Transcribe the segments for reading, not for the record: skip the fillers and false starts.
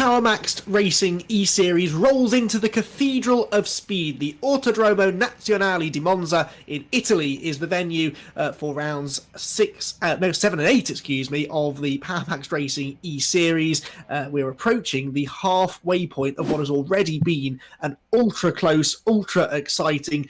Powermaxed Racing eSeries rolls into the Cathedral of Speed. The Autodromo Nazionale di Monza in Italy is the venue for rounds 7 and 8, of the Powermaxed Racing eSeries. We're approaching the halfway point of what has already been an ultra close, ultra exciting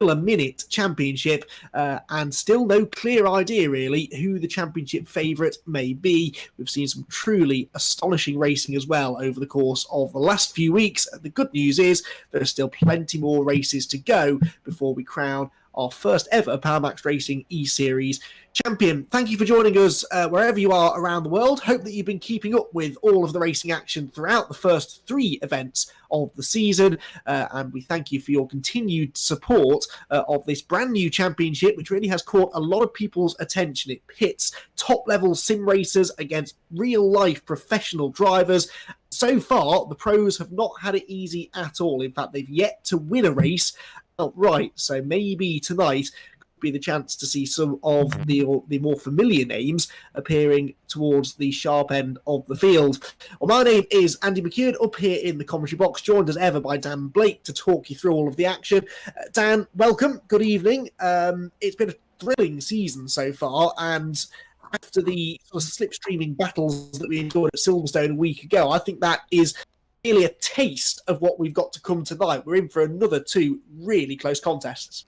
a minute championship, and still no clear idea really who the championship favourite may be. We've seen some truly astonishing racing as well over the course of the last few weeks. The good news is there are still plenty more races to go before we crown our first ever Powermaxed Racing eSeries champion. Thank you for joining us wherever you are around the world. Hope that you've been keeping up with all of the racing action throughout the first 3 events of the season, and we thank you for your continued support of this brand new championship, which really has caught a lot of people's attention. It pits top level sim racers against real life professional drivers. So far, the pros have not had it easy at all. In fact, they've yet to win a race outright. So maybe tonight be the chance to see some of the more familiar names appearing towards the sharp end of the field. Well, my name is Andy McEwen, up here in the commentary box, joined as ever by Dan Blake to talk you through all of the action. Dan, welcome. Good evening. It's been a thrilling season so far, and after the sort of slipstreaming battles that we enjoyed at Silverstone a week ago, I think that is really a taste of what we've got to come tonight. We're in for another 2 really close contests.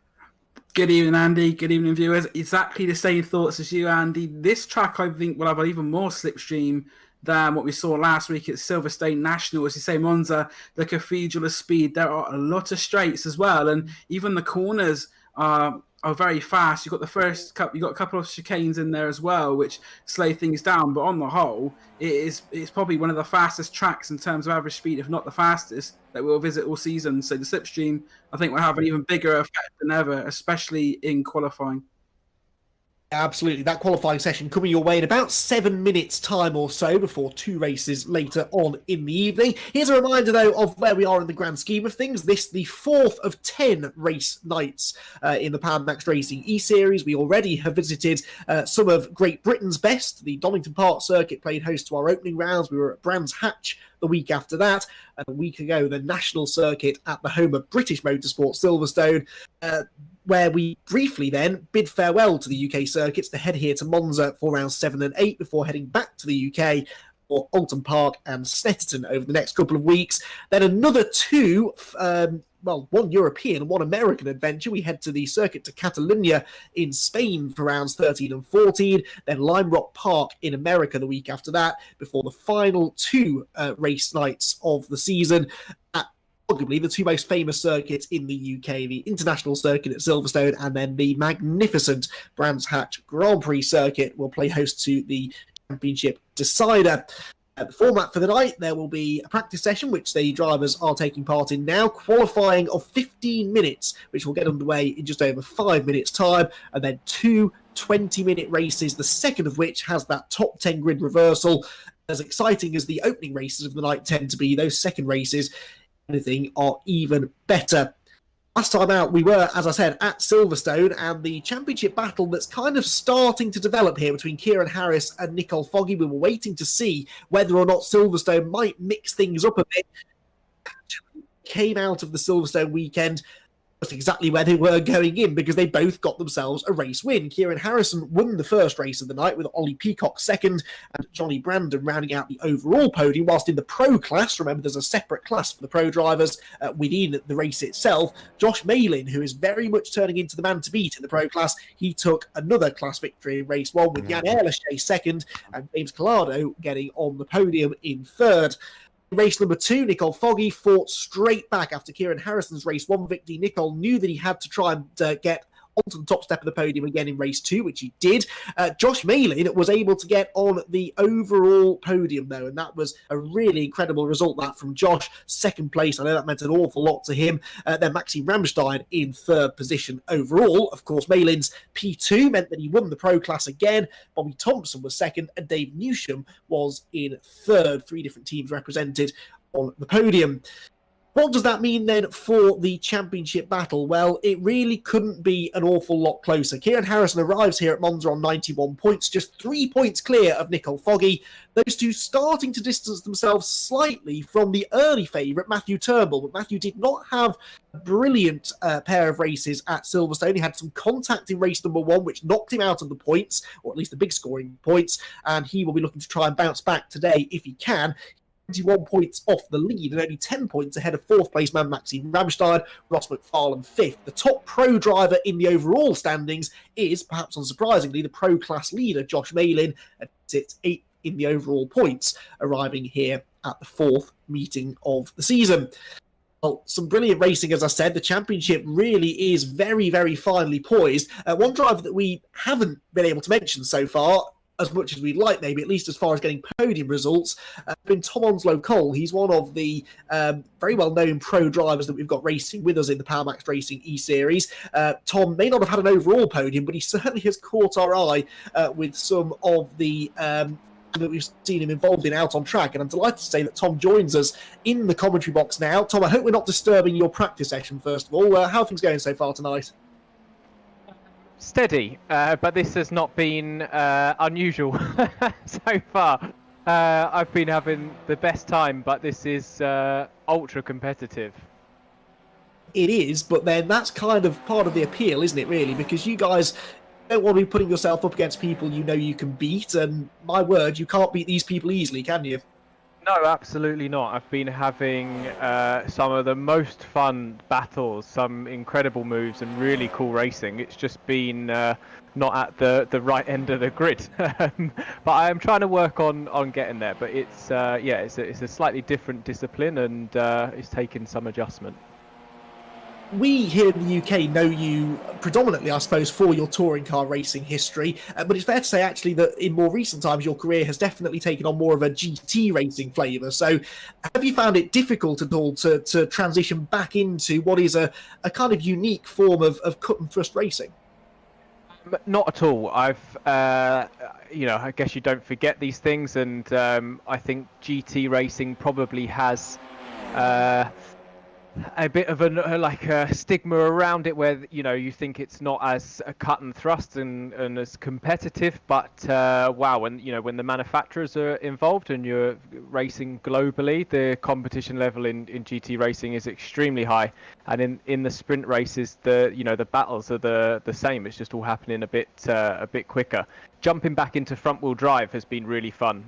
Good evening, Andy. Good evening, viewers. Exactly the same thoughts as you, Andy. This track, I think, will have an even more slipstream than what we saw last week at Silverstone National. As you say, Monza, the Cathedral of Speed. There are a lot of straights as well, and even the corners are very fast. You've got a couple of chicanes in there as well, which slow things down. But on the whole, it's probably one of the fastest tracks in terms of average speed, if not the fastest, that we'll visit all season. So the slipstream, I think, will have an even bigger effect than ever, especially in qualifying. Absolutely. That qualifying session coming your way in about 7 minutes time or so before 2 races later on in the evening. Here's a reminder, though, of where we are in the grand scheme of things. This, the 4th of 10 race nights in the Powermaxed Racing eSeries. We already have visited some of Great Britain's best. The Donington Park circuit played host to our opening rounds. We were at Brands Hatch the week after that. And a week ago, the national circuit at the home of British Motorsport, Silverstone, where we briefly then bid farewell to the UK circuits to head here to Monza for rounds 7 and 8 before heading back to the UK for Alton Park and Snetterton over the next couple of weeks. Then another 2, one European and 1 American adventure. We head to the circuit to Catalunya in Spain for rounds 13 and 14, then Lime Rock Park in America the week after that, before the final 2 race nights of the season at arguably the 2 most famous circuits in the UK, the international circuit at Silverstone, and then the magnificent Brands Hatch Grand Prix circuit will play host to the championship decider. The format for the night, there will be a practice session, which the drivers are taking part in now, qualifying of 15 minutes, which will get underway in just over 5 minutes' time, and then 2 20-minute races, the second of which has that top 10 grid reversal. As exciting as the opening races of the night tend to be, those second races, anything, are even better. Last time out, we were, as I said, at Silverstone, and the championship battle that's kind of starting to develop here between Kieran Harris and Nicole Foggy. We were waiting to see whether or not Silverstone might mix things up a bit. Came out of the Silverstone weekend just exactly where they were going in, because they both got themselves a race win. Kieran Harrison won the first race of the night with Ollie Peacock second and Johnny Brandon rounding out the overall podium, whilst in the pro class, remember there's a separate class for the pro drivers within the race itself, Josh Malin, who is very much turning into the man to beat in the pro class, he took another class victory in race 1 with Jan Ehrlichet second and James Collado getting on the podium in third. Race number 2, Nicole Foggy fought straight back after Kieran Harrison's race 1 victory. Nicole knew that he had to try and get onto the top step of the podium again in race 2, which he did. Josh Malin was able to get on the overall podium, though, and that was a really incredible result, that from Josh. Second place, I know that meant an awful lot to him. Then Maxime Ramstein in third position overall. Of course, Malin's P2 meant that he won the pro class again. Bobby Thompson was second, and Dave Newsham was in third. 3 different teams represented on the podium. What does that mean then for the championship battle? Well, it really couldn't be an awful lot closer. Kieran Harrison arrives here at Monza on 91 points, just 3 points clear of Nicole Foggy. Those two starting to distance themselves slightly from the early favourite, Matthew Turnbull. But Matthew did not have a brilliant pair of races at Silverstone. He had some contact in race number 1, which knocked him out of the points, or at least the big scoring points, and he will be looking to try and bounce back today if he can. 21 points off the lead and only 10 points ahead of fourth place man Maxime Ramstein, Ross McFarlane fifth. The top pro driver in the overall standings is, perhaps unsurprisingly, the pro class leader Josh Malin, and sits 8th in the overall points, arriving here at the 4th meeting of the season. Well, some brilliant racing, as I said. The championship really is very, very finely poised. One driver that we haven't been able to mention so far, as much as we'd like, maybe, at least as far as getting podium results, been Tom Onslow-Cole. He's one of the very well-known pro drivers that we've got racing with us in the Power Max Racing eSeries. Tom may not have had an overall podium, but he certainly has caught our eye with some of the that we've seen him involved in out on track. And I'm delighted to say that Tom joins us in the commentary box now. Tom, I hope we're not disturbing your practice session, first of all. How are things going so far tonight? Steady, but this has not been unusual so far. I've been having the best time, but this is ultra competitive. It is, but then that's kind of part of the appeal, isn't it, really? Because you guys don't want to be putting yourself up against people you know you can beat, and my word, you can't beat these people easily, can you? No, absolutely not. I've been having some of the most fun battles, some incredible moves, and really cool racing. It's just been not at the right end of the grid, but I am trying to work on getting there. But it's it's a slightly different discipline, and it's taken some adjustment. We here in the UK know you predominantly, I suppose, for your touring car racing history, but it's fair to say actually that in more recent times your career has definitely taken on more of a GT racing flavour. So have you found it difficult at all to transition back into what is a kind of unique form of cut and thrust racing? Not at all. I guess you don't forget these things, and I think GT racing probably has a bit of a stigma around it, where you think it's not as a cut and thrust and as competitive. But wow, when the manufacturers are involved and you're racing globally, the competition level in GT racing is extremely high. And in the sprint races, the battles are the same. It's just all happening a bit quicker. Jumping back into front wheel drive has been really fun.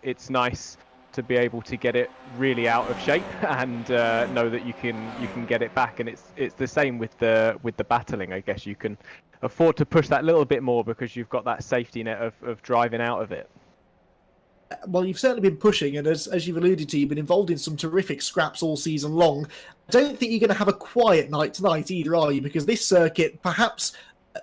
It's nice to be able to get it really out of shape and know that you can get it back, and it's the same with the battling. I guess you can afford to push that little bit more because you've got that safety net of driving out of it. Well, you've certainly been pushing, and as you've alluded to, you've been involved in some terrific scraps all season long. I don't think you're going to have a quiet night tonight either, are you? Because this circuit, perhaps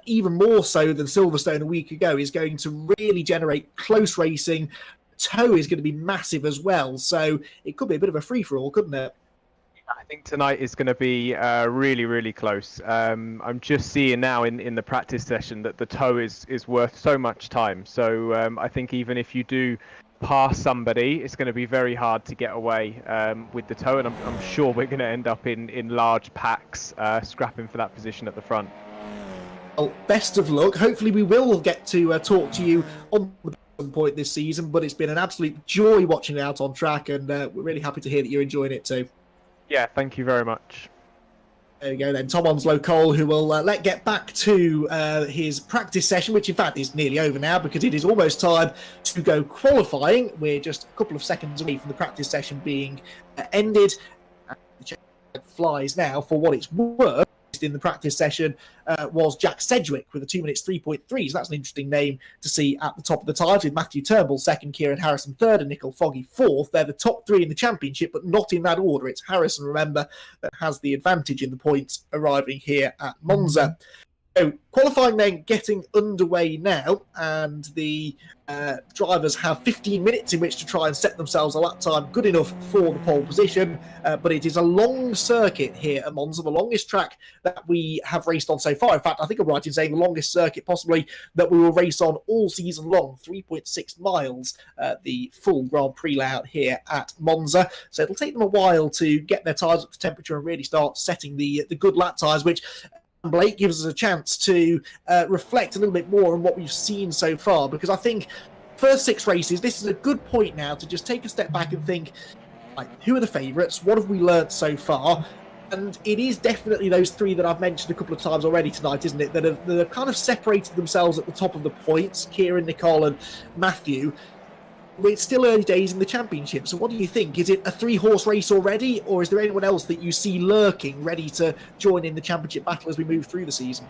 even more so than Silverstone a week ago, is going to really generate close racing. Toe is going to be massive as well, so it could be a bit of a free-for-all, couldn't it? I think tonight is going to be really, really close. I'm just seeing now in the practice session that the toe is worth so much time. So I think even if you do pass somebody, it's going to be very hard to get away with the toe, and I'm sure we're going to end up in large packs scrapping for that position at the front. Well, best of luck. Hopefully we will get to talk to you on the point this season, but it's been an absolute joy watching it out on track, and we're really happy to hear that you're enjoying it too. Yeah, thank you very much. There we go then, Tom Onslow-Cole, who will get back to his practice session, which in fact is nearly over now because it is almost time to go qualifying. We're just a couple of seconds away from the practice session being ended. The check flies now. For what it's worth, in the practice session was Jack Sedgwick with a 2 minutes 3.3. So that's an interesting name to see at the top of the tides, with Matthew Turnbull second, Kieran Harrison third, and Nicole Foggy fourth. They're the top three in the championship, but not in that order. It's Harrison, remember, that has the advantage in the points arriving here at Monza. So qualifying then getting underway now, and the drivers have 15 minutes in which to try and set themselves a lap time good enough for the pole position. But it is a long circuit here at Monza, the longest track that we have raced on so far. In fact, I think I'm right in saying the longest circuit possibly that we will race on all season long, 3.6 miles, the full Grand Prix layout here at Monza. So it'll take them a while to get their tyres up to temperature and really start setting the good lap tyres, which Blake gives us a chance to reflect a little bit more on what we've seen so far, because I think first 6 races, this is a good point now to just take a step back and think, like, who are the favourites? What have we learnt so far? And it is definitely those 3 that I've mentioned a couple of times already tonight, isn't it? That have kind of separated themselves at the top of the points, Kieran, Nicole and Matthew. It's still early days in the championship, so what do you think? Is it a 3-horse race already, or is there anyone else that you see lurking, ready to join in the championship battle as we move through the season?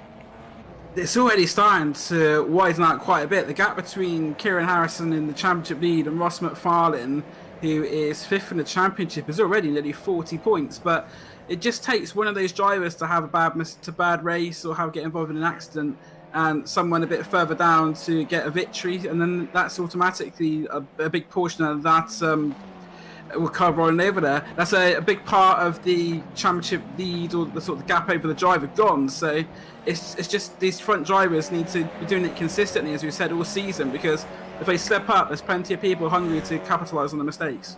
It's already starting to widen out quite a bit. The gap between Kieran Harrison in the championship lead and Ross McFarlane, who is 5th in the championship, is already nearly 40 points, but it just takes one of those drivers to have a bad race or get involved in an accident, and someone a bit further down to get a victory, and then that's automatically a big portion of that will come rolling over there. That's a big part of the championship lead, or the sort of gap over the driver gone. So it's just these front drivers need to be doing it consistently, as we said, all season, because if they step up, there's plenty of people hungry to capitalise on the mistakes.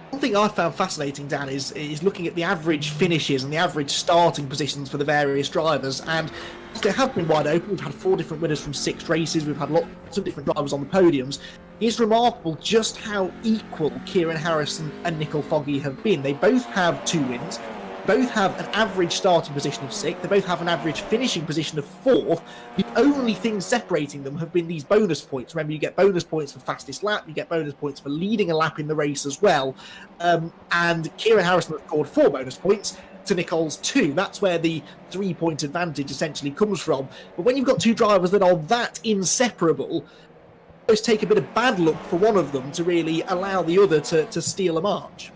One thing I found fascinating, Dan, is looking at the average finishes and the average starting positions for the various drivers, and they have been wide open. We've had 4 different winners from 6 races. We've had lots of different drivers on the podiums. It's remarkable just how equal Kieran Harrison and Nicole Foggy have been. They both have 2 wins. Both have an average starting position of 6th. They both have an average finishing position of 4th. The only thing separating them have been these bonus points. Remember, you get bonus points for fastest lap. You get bonus points for leading a lap in the race as well. And Kieran Harrison has scored 4 bonus points to Nicole's 2. That's where the 3-point advantage essentially comes from. But when you've got 2 drivers that are that inseparable, those take a bit of bad luck for one of them to really allow the other to steal a march.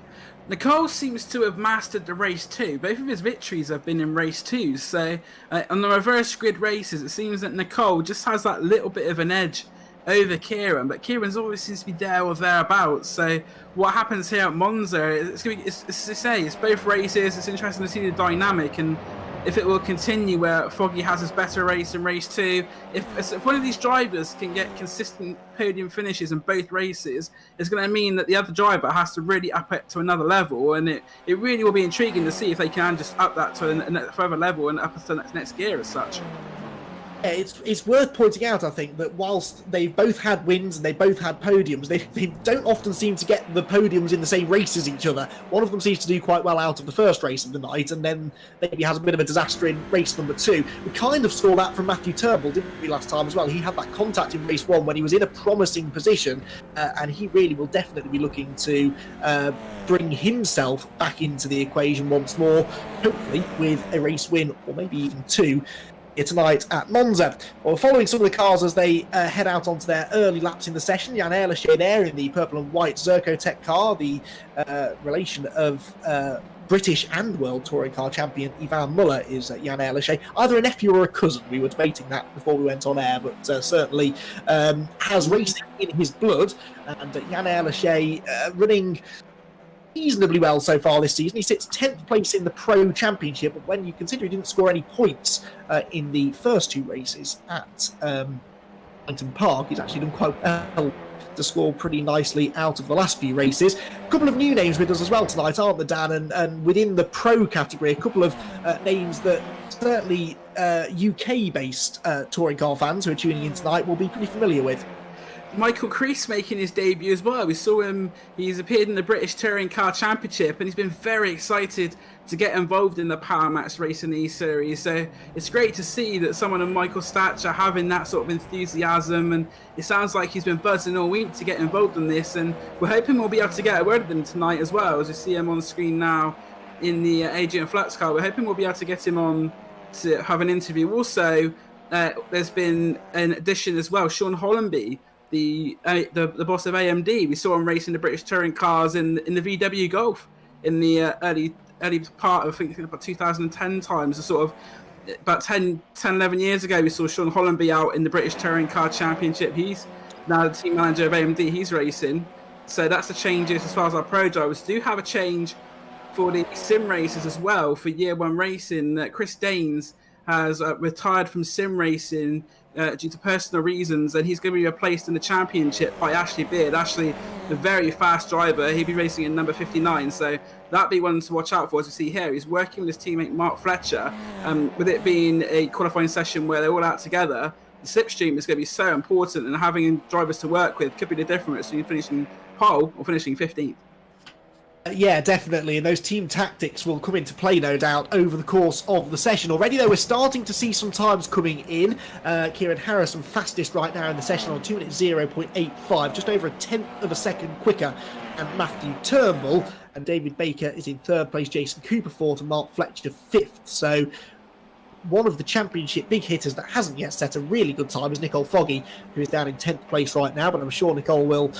Nicole seems to have mastered the race too. Both of his victories have been in race 2. So on the reverse grid races, it seems that Nicole just has that little bit of an edge over Kieran, but Kieran's always seems to be there or thereabouts. So what happens here at Monza, it's both races. It's interesting to see the dynamic, and if it will continue where Foggy has his better race in race 2, if one of these drivers can get consistent podium finishes in both races, it's going to mean that the other driver has to really up it to another level, and it really will be intriguing to see if they can just up that to a further level and up it to the next gear as such. It's worth pointing out, I think, that whilst they've both had wins and they both had podiums, they don't often seem to get the podiums in the same race as each other. One of them seems to do quite well out of the first race of the night, and then maybe has a bit of a disaster in race number 2. We kind of saw that from Matthew Turnbull, didn't we, last time as well? He had that contact in race 1 when he was in a promising position, and he really will definitely be looking to bring himself back into the equation once more, hopefully with a race win, or maybe even 2, tonight at Monza. Well, following some of the cars as they head out onto their early laps in the session, Jan Ehrlichia there in the purple and white Zerkotech car, the relation of British and World Touring Car Champion Ivan Muller is Jan Ehrlichia. Either a nephew or a cousin. We were debating that before we went on air, but certainly has racing in his blood. And Jan Ehrlichia running reasonably well so far this season. He sits 10th place in the Pro Championship, but when you consider he didn't score any points in the first 2 races at Wellington Park, he's actually done quite well to score pretty nicely out of the last few races. A couple of new names with us as well tonight, aren't there, Dan? And within the Pro category, a couple of names that certainly UK-based touring car fans who are tuning in tonight will be pretty familiar with. Michael Creese making his debut as well. We saw him, he's appeared in the British Touring Car Championship, and he's been very excited to get involved in the Power Match race in the eSeries. So it's great to see that someone of Michael's stature having that sort of enthusiasm, and it sounds like he's been buzzing all week to get involved in this, and we're hoping we'll be able to get a word with him tonight as well, as we see him on screen now in the Adrian Flux car. We're hoping we'll be able to get him on to have an interview. Also, there's been an addition as well, Sean Hollenby, the boss of AMD. We saw him racing the British touring cars in the VW Golf in the early part of, I think, about 2010 times. A sort of about 10, 11 years ago, we saw Sean Hollenby out in the British Touring Car Championship. He's now the team manager of AMD. He's racing. So that's the changes as far as our pro drivers. Do have a change for the sim races as well for year one racing. Chris Daines has retired from sim racing due to personal reasons, and he's going to be replaced in the championship by Ashley Beard. Ashley, a very fast driver. He'll be racing in number 59, so that'll be one to watch out for. As you see here, he's working with his teammate Mark Fletcher. With it being a qualifying session where they're all out together, the slipstream is going to be so important, and having drivers to work with could be the difference between finishing pole or finishing 15th. Yeah, definitely, and those team tactics will come into play, no doubt, over the course of the session. Already, though, we're starting to see some times coming in. Kieran Harrison fastest right now in the session on 2 minutes 0.85, just over a tenth of a second quicker, and Matthew Turnbull and David Baker is in third place, Jason Cooper fourth, and Mark Fletcher fifth. So one of the championship big hitters that hasn't yet set a really good time is Nicole Foggy, who is down in 10th place right now, but I'm sure Nicole will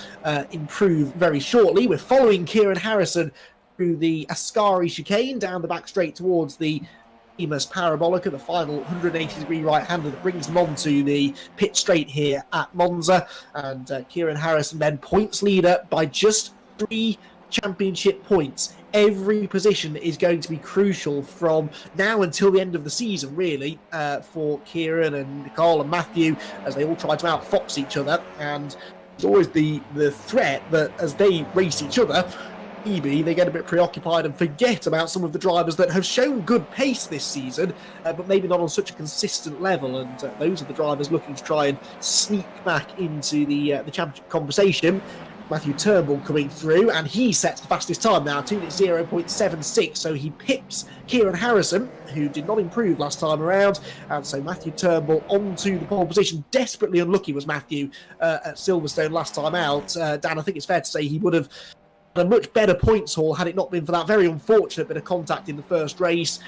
improve very shortly. We're following Kieran Harrison through the Ascari chicane down the back straight towards the Emas Parabolica, the final 180-degree right-hander that brings them onto the pit straight here at Monza. And Kieran Harrison then points leader by just 3 championship points. Every position is going to be crucial from now until the end of the season, really, for Kieran and Nicole and Matthew, as they all try to outfox each other. And there's always the threat that as they race each other, maybe they get a bit preoccupied and forget about some of the drivers that have shown good pace this season, but maybe not on such a consistent level. And those are the drivers looking to try and sneak back into the championship conversation. Matthew Turnbull coming through, and he sets the fastest time now, 2 minutes 0.76, so he pips Kieran Harrison, who did not improve last time around, and so Matthew Turnbull onto the pole position. Desperately unlucky was Matthew at Silverstone last time out. Dan, I think it's fair to say he would have had a much better points haul had it not been for that very unfortunate bit of contact in the first race.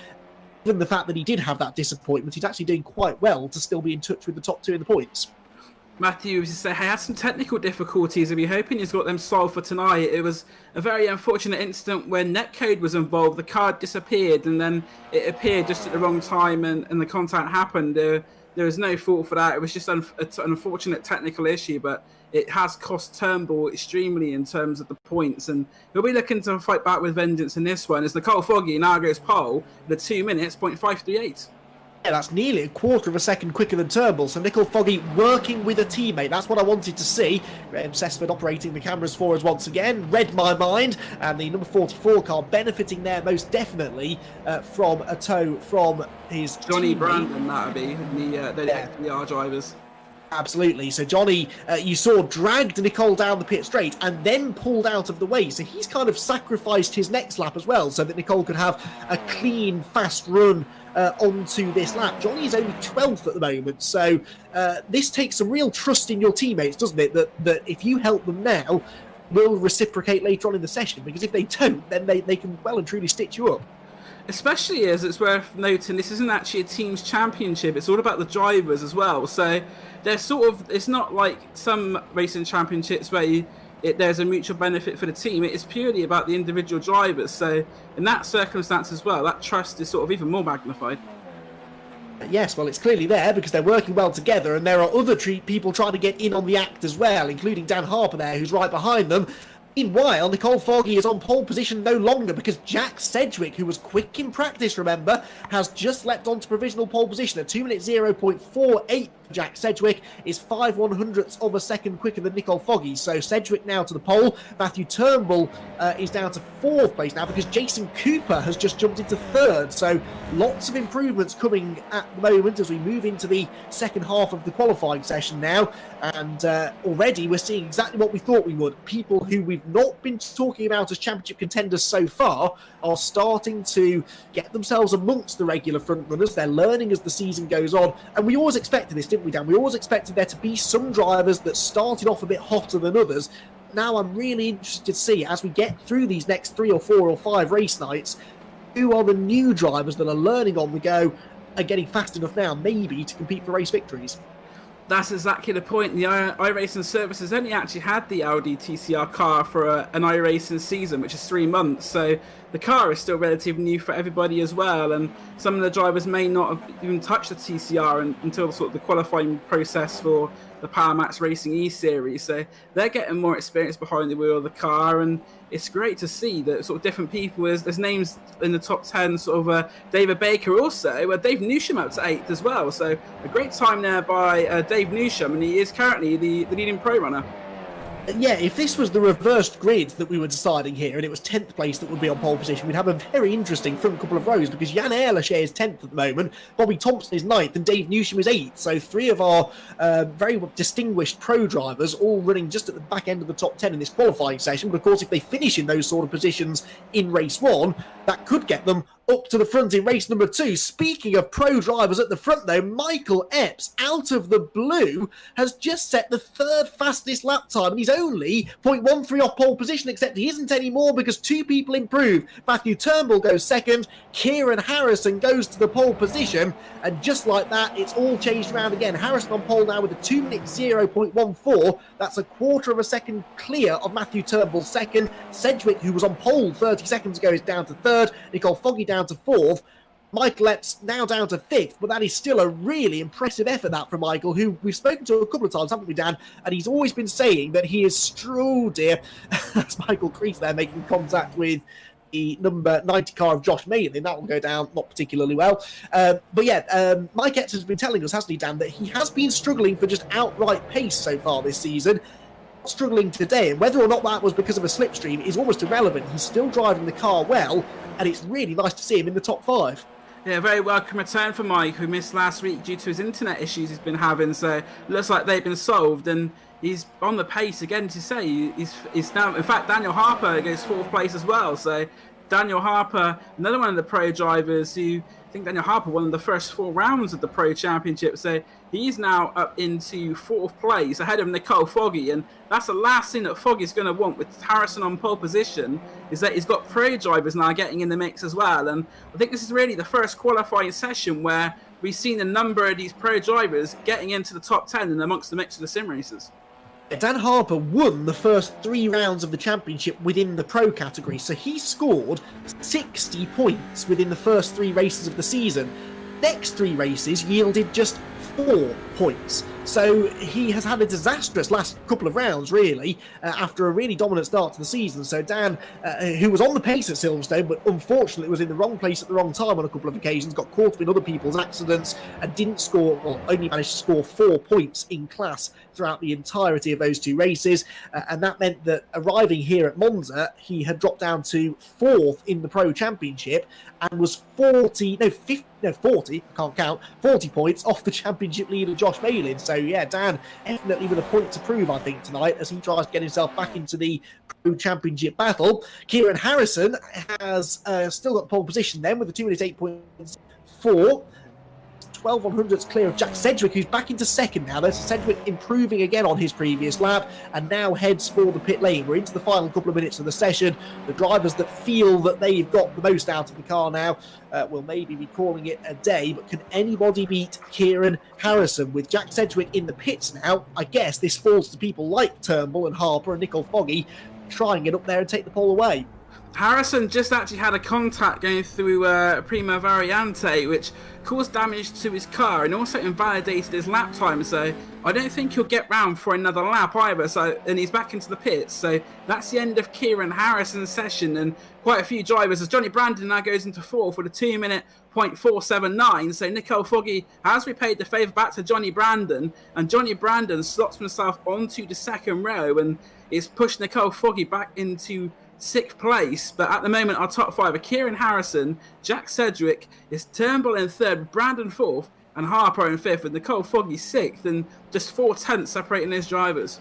Given the fact that he did have that disappointment, he's actually doing quite well to still be in touch with the top 2 in the points. Matthew had some technical difficulties, and we're hoping he's got them solved for tonight. It was a very unfortunate incident when netcode was involved. The card disappeared, and then it appeared just at the wrong time, and the contact happened. There was no fault for that. It was just an unfortunate technical issue, but it has cost Turnbull extremely in terms of the points, and he'll be looking to fight back with vengeance in this one as Nicole Foggy now goes pole at 2 minutes, 0.538. Yeah, that's nearly a quarter of a second quicker than Turnbull. So Nicole Foggy working with a teammate. That's what I wanted to see. Graham Sessford operating the cameras for us once again. Read my mind. And the number 44 car benefiting there most definitely from a tow from his Johnny teammate. Brandon, that would be, the XPR drivers. Absolutely. So Johnny, you saw, dragged Nicole down the pit straight and then pulled out of the way. So he's kind of sacrificed his next lap as well so that Nicole could have a clean, fast run onto this lap. Johnny is only 12th at the moment. So this takes some real trust in your teammates, doesn't it? That if you help them now, will reciprocate later on in the session. Because if they don't, then they can well and truly stitch you up. Especially as it's worth noting, this isn't actually a team's championship. It's all about the drivers as well. So they're it's not like some racing championships where there's a mutual benefit for the team. It is purely about the individual drivers. So in that circumstance as well, that trust is sort of even more magnified. Yes, well, it's clearly there because they're working well together, and there are other people trying to get in on the act as well, including Dan Harper there, who's right behind them. Meanwhile, Nicole Foggy is on pole position no longer because Jack Sedgwick, who was quick in practice, remember, has just leapt onto provisional pole position at 2 minutes 0.48. Jack Sedgwick is 5/100ths of a second quicker than Nicole Foggy. So Sedgwick now to the pole. Matthew Turnbull is down to 4th place now because Jason Cooper has just jumped into 3rd. So lots of improvements coming at the moment as we move into the second half of the qualifying session now. And already we're seeing exactly what we thought we would. People who we've not been talking about as championship contenders so far are starting to get themselves amongst the regular front runners. They're learning as the season goes on. And we always expected this, didn't we, Dan? We always expected there to be some drivers that started off a bit hotter than others. Now I'm really interested to see, as we get through these next 3 or 4 or 5 race nights, who are the new drivers that are learning on the go and getting fast enough now, maybe, to compete for race victories. That's exactly the point. The iRacing service has only actually had the Audi TCR car for an iRacing season, which is 3 months. So the car is still relatively new for everybody as well. And some of the drivers may not have even touched the TCR until sort of the qualifying process for the Power Max Racing eSeries. So they're getting more experience behind the wheel of the car. And it's great to see that sort of different people. There's names in the top 10, sort of David Baker also, Dave Newsham up to 8th as well. So a great time there by Dave Newsham, and he is currently the leading pro runner. Yeah, if this was the reversed grid that we were deciding here, and it was 10th place that would be on pole position, we'd have a very interesting front couple of rows, because Jan Ehrlich is 10th at the moment, Bobby Thompson is 9th, and Dave Newsham is 8th. So 3 of our very distinguished pro drivers all running just at the back end of the top 10 in this qualifying session. But of course, if they finish in those sort of positions in race 1, that could get them up to the front in race number 2. Speaking of pro drivers at the front, though, Michael Epps, out of the blue, has just set the 3rd fastest lap time, and he's only 0.13 off pole position, except he isn't anymore because 2 people improve. Matthew Turnbull goes 2nd, Kieran Harrison goes to the pole position, and just like that, it's all changed around again. Harrison on pole now with a 2-minute 0.14. That's a quarter of a second clear of Matthew Turnbull's 2nd. Sedgwick, who was on pole 30 seconds ago, is down to 3rd. Nicole Foggy down to 4th. Michael Epps now down to 5th, but that is still a really impressive effort, that, from Michael, who we've spoken to a couple of times, haven't we, Dan? And he's always been saying that he is strode dear. That's Michael Crease there making contact with the number 90 car of Josh Malin. That will go down not particularly well. But yeah, Mike Epps has been telling us, hasn't he, Dan, that he has been struggling for just outright pace so far this season. Struggling today, and whether or not that was because of a slipstream is almost irrelevant. He's still driving the car well, and it's really nice to see him in the top 5. Yeah, very welcome return for Mike, who missed last week due to his internet issues he's been having. So looks like they've been solved, and he's on the pace again. To say he's now, in fact, Daniel Harper goes 4th place as well. So Daniel Harper, another one of the pro drivers who, I think Daniel Harper won the first 4 rounds of the Pro Championship, so he's now up into 4th place ahead of Nicole Foggy, and that's the last thing that Foggy's going to want with Harrison on pole position, is that he's got pro drivers now getting in the mix as well. And I think this is really the first qualifying session where we've seen a number of these pro drivers getting into the top 10 and amongst the mix of the sim races. Dan Harper won the first 3 rounds of the championship within the pro category, so he scored 60 points within the first 3 races of the season. Next 3 races yielded just 4 points. So he has had a disastrous last couple of rounds, really, after a really dominant start to the season. So Dan, who was on the pace at Silverstone, but unfortunately was in the wrong place at the wrong time on a couple of occasions, got caught up in other people's accidents and didn't score, or only managed to score 4 points in class throughout the entirety of those 2 races. And that meant that arriving here at Monza, he had dropped down to 4th in the Pro Championship and was 40 points off the championship leader Josh Malin. So yeah, Dan definitely with a point to prove, I think, tonight, as he tries to get himself back into the Pro Championship battle. Kieran Harrison has still got the pole position then with a 2-minute 8.4. 12 100ths clear of Jack Sedgwick, who's back into 2nd now. There's Sedgwick improving again on his previous lap, and now heads for the pit lane. We're into the final couple of minutes of the session. The drivers that feel that they've got the most out of the car now will maybe be calling it a day, but can anybody beat Kieran Harrison? With Jack Sedgwick in the pits now, I guess this falls to people like Turnbull and Harper and Nicole Foggy trying it up there and take the pole away. Harrison just actually had a contact going through Prima Variante, which caused damage to his car and also invalidated his lap time. So I don't think he'll get round for another lap either. So, and he's back into the pits. So that's the end of Kieran Harrison's session, and quite a few drivers, as Johnny Brandon now goes into 4th with a 2-minute 0.479. So Nicole Foggy has repaid the favour back to Johnny Brandon, and Johnny Brandon slots himself onto the 2nd row and is pushed Nicole Foggy back into 6th place. But at the moment, our top 5 are Kieran Harrison, Jack Sedgwick, is Turnbull in 3rd, Brandon 4th, and Harper in 5th, with Nicole Foggy 6th, and just 4 tenths separating those drivers.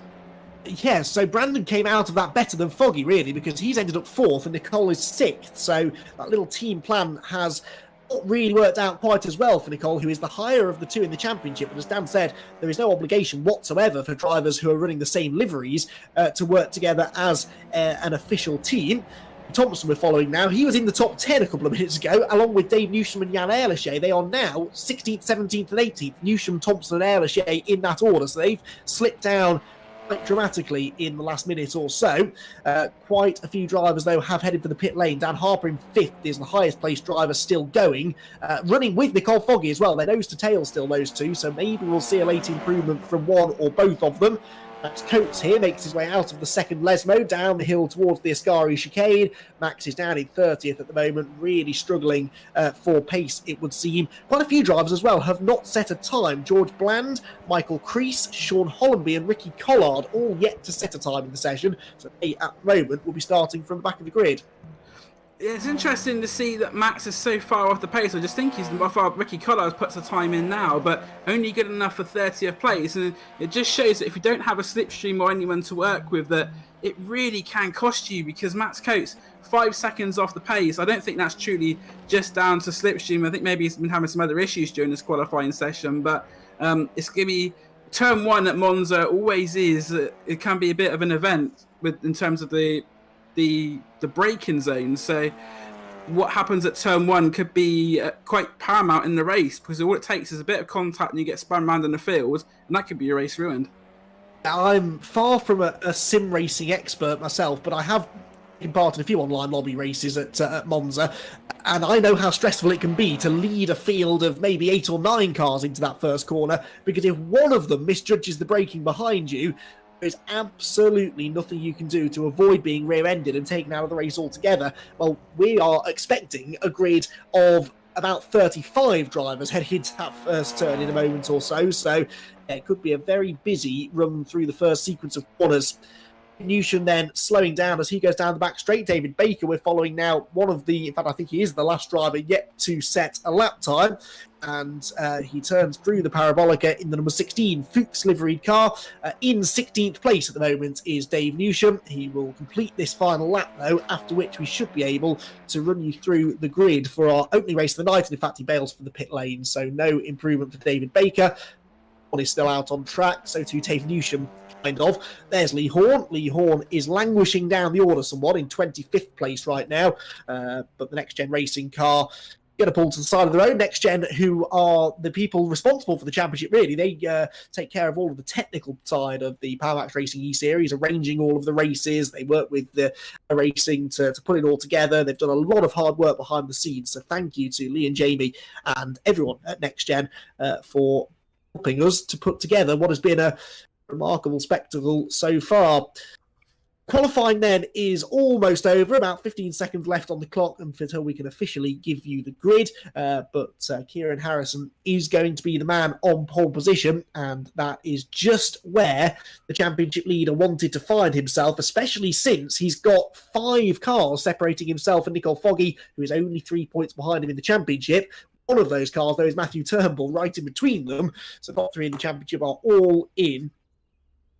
Yeah, so Brandon came out of that better than Foggy, really, because he's ended up 4th and Nicole is 6th. So that little team plan has not really worked out quite as well for Nicole, who is the higher of the 2 in the championship. But as Dan said, there is no obligation whatsoever for drivers who are running the same liveries to work together as an official team. Thompson we're following now. He was in the top 10 a couple of minutes ago, along with Dave Newsham and Jan Ehrlichie. They are now 16th, 17th, and 18th. Newsham, Thompson, and Ehrlichie in that order. So they've slipped down quite dramatically in the last minute or so. Quite a few drivers, though, have headed for the pit lane. Dan Harper in 5th is the highest placed driver still going. Running with Nicole Foggy as well. They're nose to tail still, those two. So maybe we'll see a late improvement from one or both of them. Max Coates here makes his way out of the second Lesmo, down the hill towards the Ascari chicane. Max is down in 30th at the moment, really struggling for pace, it would seem. Quite a few drivers as well have not set a time. George Bland, Michael Crease, Sean Hollenby and Ricky Collard all yet to set a time in the session. So they, at the moment, will be starting from the back of the grid. It's interesting to see that Max is so far off the pace. I just think he's far. Ricky Collard puts the time in now, but only good enough for 30th place. And it just shows that if you don't have a slipstream or anyone to work with, that it really can cost you, because Max Coates 5 seconds off the pace. I don't think that's truly just down to slipstream. I think maybe he's been having some other issues during this qualifying session, but it's going to be turn 1 at Monza. Always is. It can be a bit of an event in terms of the braking zone. So what happens at turn 1 could be quite paramount in the race, because all it takes is a bit of contact and you get spun around in the field, and that could be your race ruined. I'm far from a sim racing expert myself, but I have taken part in a few online lobby races at Monza, and I know how stressful it can be to lead a field of maybe 8 or 9 cars into that first corner, because if one of them misjudges the braking behind you, there's absolutely nothing you can do to avoid being rear-ended and taken out of the race altogether. Well, we are expecting a grid of about 35 drivers heading into that first turn in a moment or so. So it could be a very busy run through the first sequence of corners. Newsham then slowing down as he goes down the back straight. David Baker, we're following now in fact, I think he is the last driver yet to set a lap time. And he turns through the Parabolica in the number 16 Fuchs liveried car. In 16th place at the moment is Dave Newsham. He will complete this final lap, though, after which we should be able to run you through the grid for our opening race of the night. And in fact, he bails for the pit lane, so no improvement for David Baker. One is still out on track, so too Dave Newsham. Kind of. There's Lee Horn. Lee Horn is languishing down the order somewhat in 25th place right now. But the Next Gen Racing car going to pull to the side of their own. Next Gen, who are the people responsible for the championship, really. They take care of all of the technical side of the Powermax Racing eSeries, arranging all of the races. They work with the racing to put it all together. They've done a lot of hard work behind the scenes. So thank you to Lee and Jamie and everyone at Next Gen for helping us to put together what has been a remarkable spectacle so far. Qualifying then is almost over, about 15 seconds left on the clock until we can officially give you the grid, but Kieran Harrison is going to be the man on pole position, and that is just where the championship leader wanted to find himself, especially since he's got 5 cars separating himself and Nicole Foggy, who is only 3 points behind him in the championship. One of those cars, though, is Matthew Turnbull right in between them, so top 3 in the championship are all in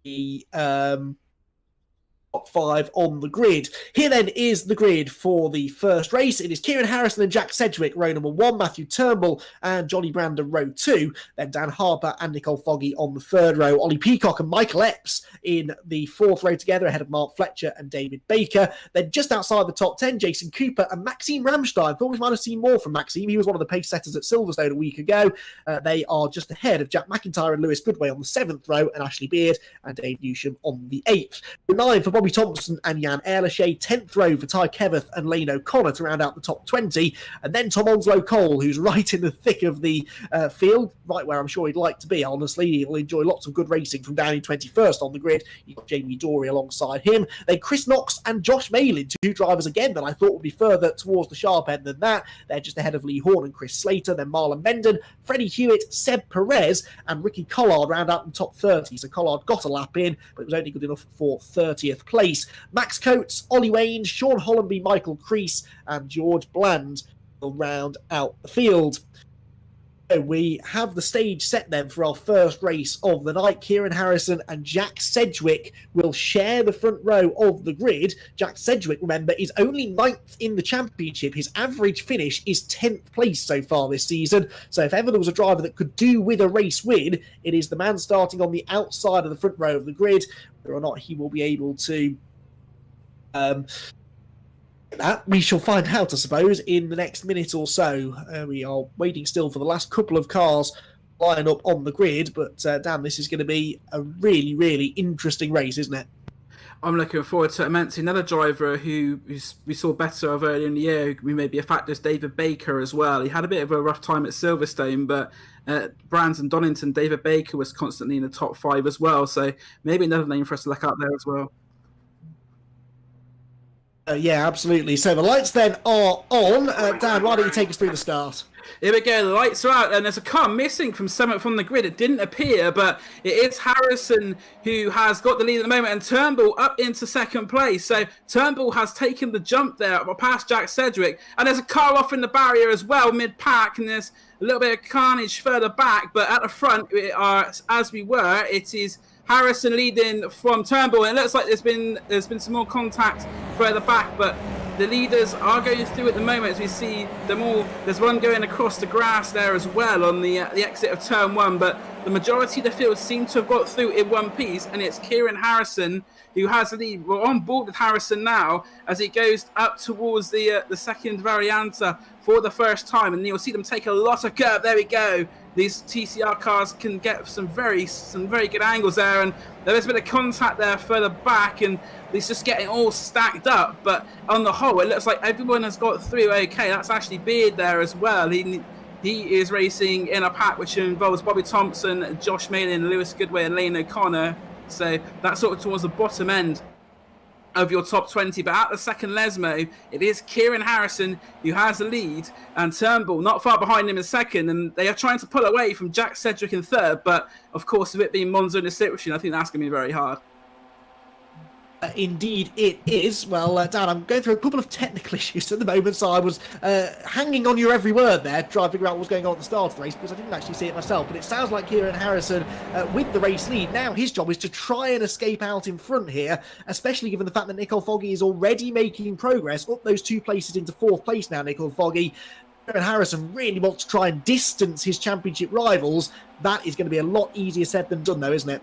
the top 5 on the grid. Here then is the grid for the first race. It is Kieran Harrison and Jack Sedgwick, row number 1, Matthew Turnbull and Johnny Brandon, row 2, then Dan Harper and Nicole Foggy on the 3rd row, Ollie Peacock and Michael Epps in the 4th row together ahead of Mark Fletcher and David Baker. Then just outside the top 10, Jason Cooper and Maxime Ramstein. Thought we might have seen more from Maxime. He was one of the pace setters at Silverstone a week ago. They are just ahead of Jack McIntyre and Lewis Goodway on the 7th row, and Ashley Beard and Dave Newsham on the 8th. The 9 for Bobby Thompson and Jan Ehrlichie, 10th row for Ty Keveth and Lane O'Connor to round out the top 20, and then Tom Onslow Cole, who's right in the thick of the field, right where I'm sure he'd like to be, honestly. He'll enjoy lots of good racing from down in 21st on the grid. You've got Jamie Dory alongside him. Then Chris Knox and Josh Malin, 2 drivers again that I thought would be further towards the sharp end than that. They're just ahead of Lee Horn and Chris Slater. Then Marlon Menden, Freddie Hewitt, Seb Perez and Ricky Collard round out in the top 30. So Collard got a lap in, but it was only good enough for 30th place. Max Coates, Ollie Wayne, Sean Hollenby, Michael Crease and George Bland will round out the field. So we have the stage set then for our first race of the night. Kieran Harrison and Jack Sedgwick will share the front row of the grid. Jack Sedgwick, remember, is only 9th in the championship. His average finish is 10th place so far this season. So if ever there was a driver that could do with a race win, it is the man starting on the outside of the front row of the grid. Whether or not he will be able to That we shall find out, I suppose, in the next minute or so. We are waiting still for the last couple of cars line up on the grid, but Dan, this is going to be a really, really interesting race, isn't it? I'm looking forward to it immensely. Another driver who we saw better of earlier in the year, who may be a factor, is David Baker as well. He had a bit of a rough time at Silverstone, but Brandon Donington, David Baker was constantly in the top 5 as well. So maybe another name for us to look out there as well. Yeah, absolutely. So the lights then are on. Dan, why don't you take us through the start? Here we go, the lights are out, and there's a car missing from 7th on the grid. It didn't appear, but it is Harrison who has got the lead at the moment, and Turnbull up into 2nd place. So Turnbull has taken the jump there past Jack Sedgwick, and there's a car off in the barrier as well, mid-pack, and there's a little bit of carnage further back, but at the front, it is Harrison leading from Turnbull, and it looks like there's been some more contact further back, but the leaders are going through at the moment as we see them all. There's one going across the grass there as well on the exit of turn 1, but the majority of the field seem to have got through in one piece, and it's Kieran Harrison who has the lead. We're on board with Harrison now as he goes up towards the second varianta for the first time, and you'll see them take a lot of curve. There we go. These TCR cars can get some very good angles there, and there's a bit of contact there further back, and it's just getting all stacked up. But on the whole, it looks like everyone has got through okay. That's actually Beard there as well. He is racing in a pack which involves Bobby Thompson, Josh Malin, Lewis Goodway, and Lane O'Connor. So that's sort of towards the bottom end of your top 20, but at the second Lesmo, it is Kieran Harrison who has the lead, and Turnbull not far behind him in second, and they are trying to pull away from Jack Sedgwick in third, but of course, with it being Monza in the slipstream, I think that's going to be very hard. Indeed it is. Well, Dan, I'm going through a couple of technical issues at the moment, so I was hanging on your every word there, trying to figure out what was going on at the start of the race, because I didn't actually see it myself. But it sounds like Kieran Harrison, with the race lead, now his job is to try and escape out in front here, especially given the fact that Nicole Foggy is already making progress up those 2 places into 4th place now, Nicole Foggy. Kieran Harrison really wants to try and distance his championship rivals. That is going to be a lot easier said than done, though, isn't it?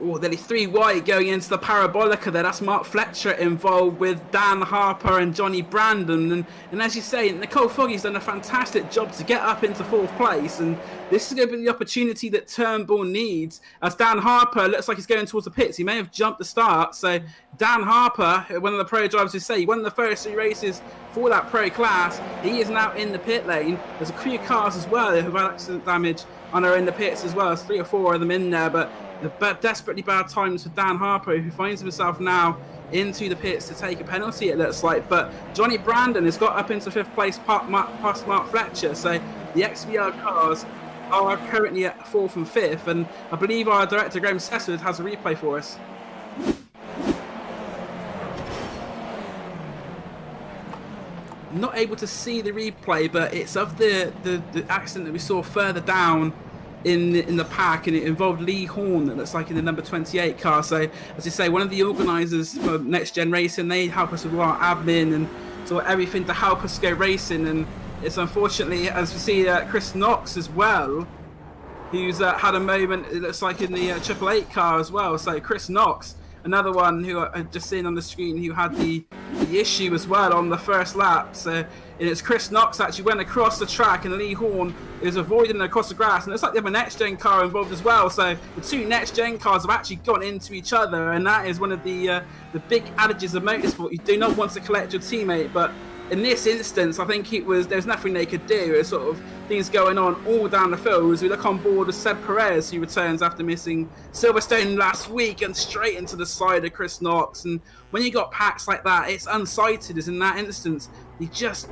Oh, nearly 3 wide going into the Parabolica there. That's Mark Fletcher involved with Dan Harper and Johnny Brandon. And as you say, Nicole Foggy's done a fantastic job to get up into 4th place. And this is going to be the opportunity that Turnbull needs, as Dan Harper looks like he's going towards the pits. He may have jumped the start. So Dan Harper, one of the pro drivers who say he won the first 3 races for that pro class. He is now in the pit lane. There's a few cars as well who've had accident damage and are in the pits as well. There's 3 or 4 of them in there, but the desperately bad times for Dan Harper, who finds himself now into the pits to take a penalty, it looks like. But Johnny Brandon has got up into 5th place past Mark Fletcher. So the XVR cars are currently at 4th and 5th. And I believe our director, Graham Sesswood, has a replay for us. Not able to see the replay, but it's of the accident that we saw further down in the pack, and it involved Lee Horn, that looks like in the number 28 car. So as you say, one of the organisers for Next Gen Racing, they help us with our admin and sort of everything to help us go racing. And it's unfortunately, as we see, Chris Knox as well, who's had a moment, it looks like, in the Triple Eight car as well. So Chris Knox, another one who I've just seen on the screen, who had the issue as well on the first lap. So it's Chris Knox actually went across the track, and Lee Horn is avoiding across the grass. And it looks like they have a Next Gen car involved as well. So the 2 Next Gen cars have actually gone into each other, and that is one of the big adages of motorsport. You do not want to collect your teammate, but in this instance, I think there's nothing they could do. It's sort of things going on all down the field. As we look on board with Seb Perez, who returns after missing Silverstone last week, and straight into the side of Chris Knox. And when you got packs like that, it's unsighted, as in that instance, he just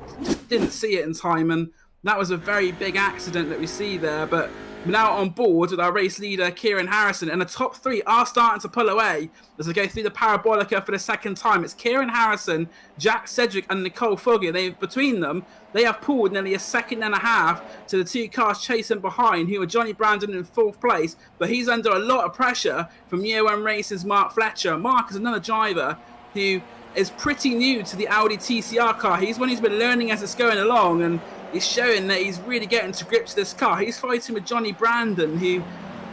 didn't see it in time. And that was a very big accident that we see there. But we're now on board with our race leader, Kieran Harrison, and the top 3 are starting to pull away as they go through the Parabolica for the second time. It's Kieran Harrison, Jack Sedgwick, and Nicole Foggy. Between them, they have pulled nearly a second and a half to the 2 cars chasing behind, who are Johnny Brandon in 4th place, but he's under a lot of pressure from Year 1 Racing's Mark Fletcher. Mark is another driver who is pretty new to the Audi TCR car. He's one who's been learning as it's going along, and he's showing that he's really getting to grips with this car. He's fighting with Johnny Brandon, who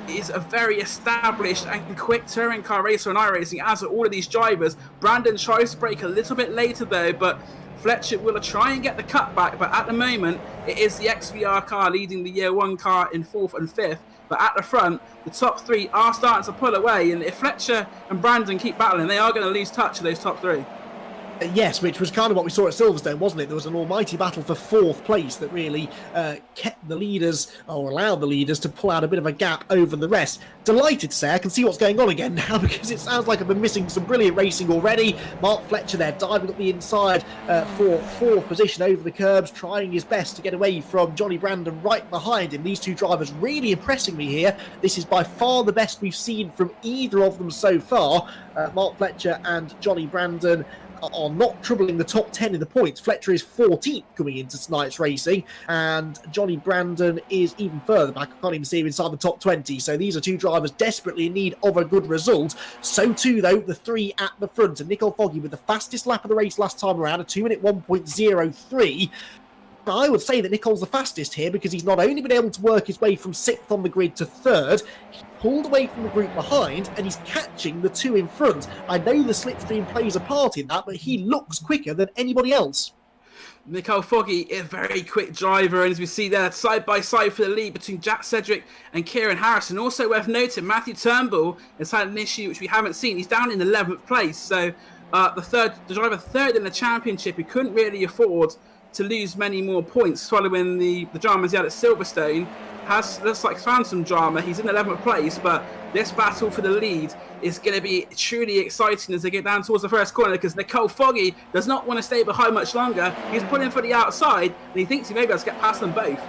is a very established and quick touring car racer and iRacing, as are all of these drivers. Brandon tries to brake a little bit later though, but Fletcher will try and get the cutback, but at the moment it is the XVR car leading the Year 1 car in 4th and 5th. But at the front, the top 3 are starting to pull away, and if Fletcher and Brandon keep battling, they are going to lose touch of those top 3. Yes, which was kind of what we saw at Silverstone, wasn't it? There was an almighty battle for 4th place that really kept the leaders, or allowed the leaders, to pull out a bit of a gap over the rest. Delighted to say I can see what's going on again now, because it sounds like I've been missing some brilliant racing already. Mark Fletcher there diving up the inside for 4th position over the curbs, trying his best to get away from Johnny Brandon right behind him. These two drivers really impressing me here. This is by far the best we've seen from either of them so far. Mark Fletcher and Johnny Brandon are not troubling the top 10 in the points. Fletcher is 14th coming into tonight's racing, and Johnny Brandon is even further back. I can't even see him inside the top 20. So these are two drivers desperately in need of a good result. So too, though, the 3 at the front. And Nicole Foggy with the fastest lap of the race last time around, a 2-minute 1.03. I would say that Nicole's the fastest here because he's not only been able to work his way from 6th on the grid to 3rd, he pulled away from the group behind and he's catching the 2 in front. I know the slipstream plays a part in that, but he looks quicker than anybody else. Nicole Foggy is a very quick driver, and as we see there, side by side for the lead between Jack Sedgwick and Kieran Harrison. Also worth noting, Matthew Turnbull has had an issue which we haven't seen. He's down in 11th place, so the driver third in the championship, who couldn't really afford to lose many more points following the dramas he had at Silverstone, looks like found some drama. He's in 11th place, but this battle for the lead is going to be truly exciting as they get down towards the first corner, because Nicole Foggy does not want to stay behind much longer. He's pulling for the outside, and he thinks he may be able to get past them both.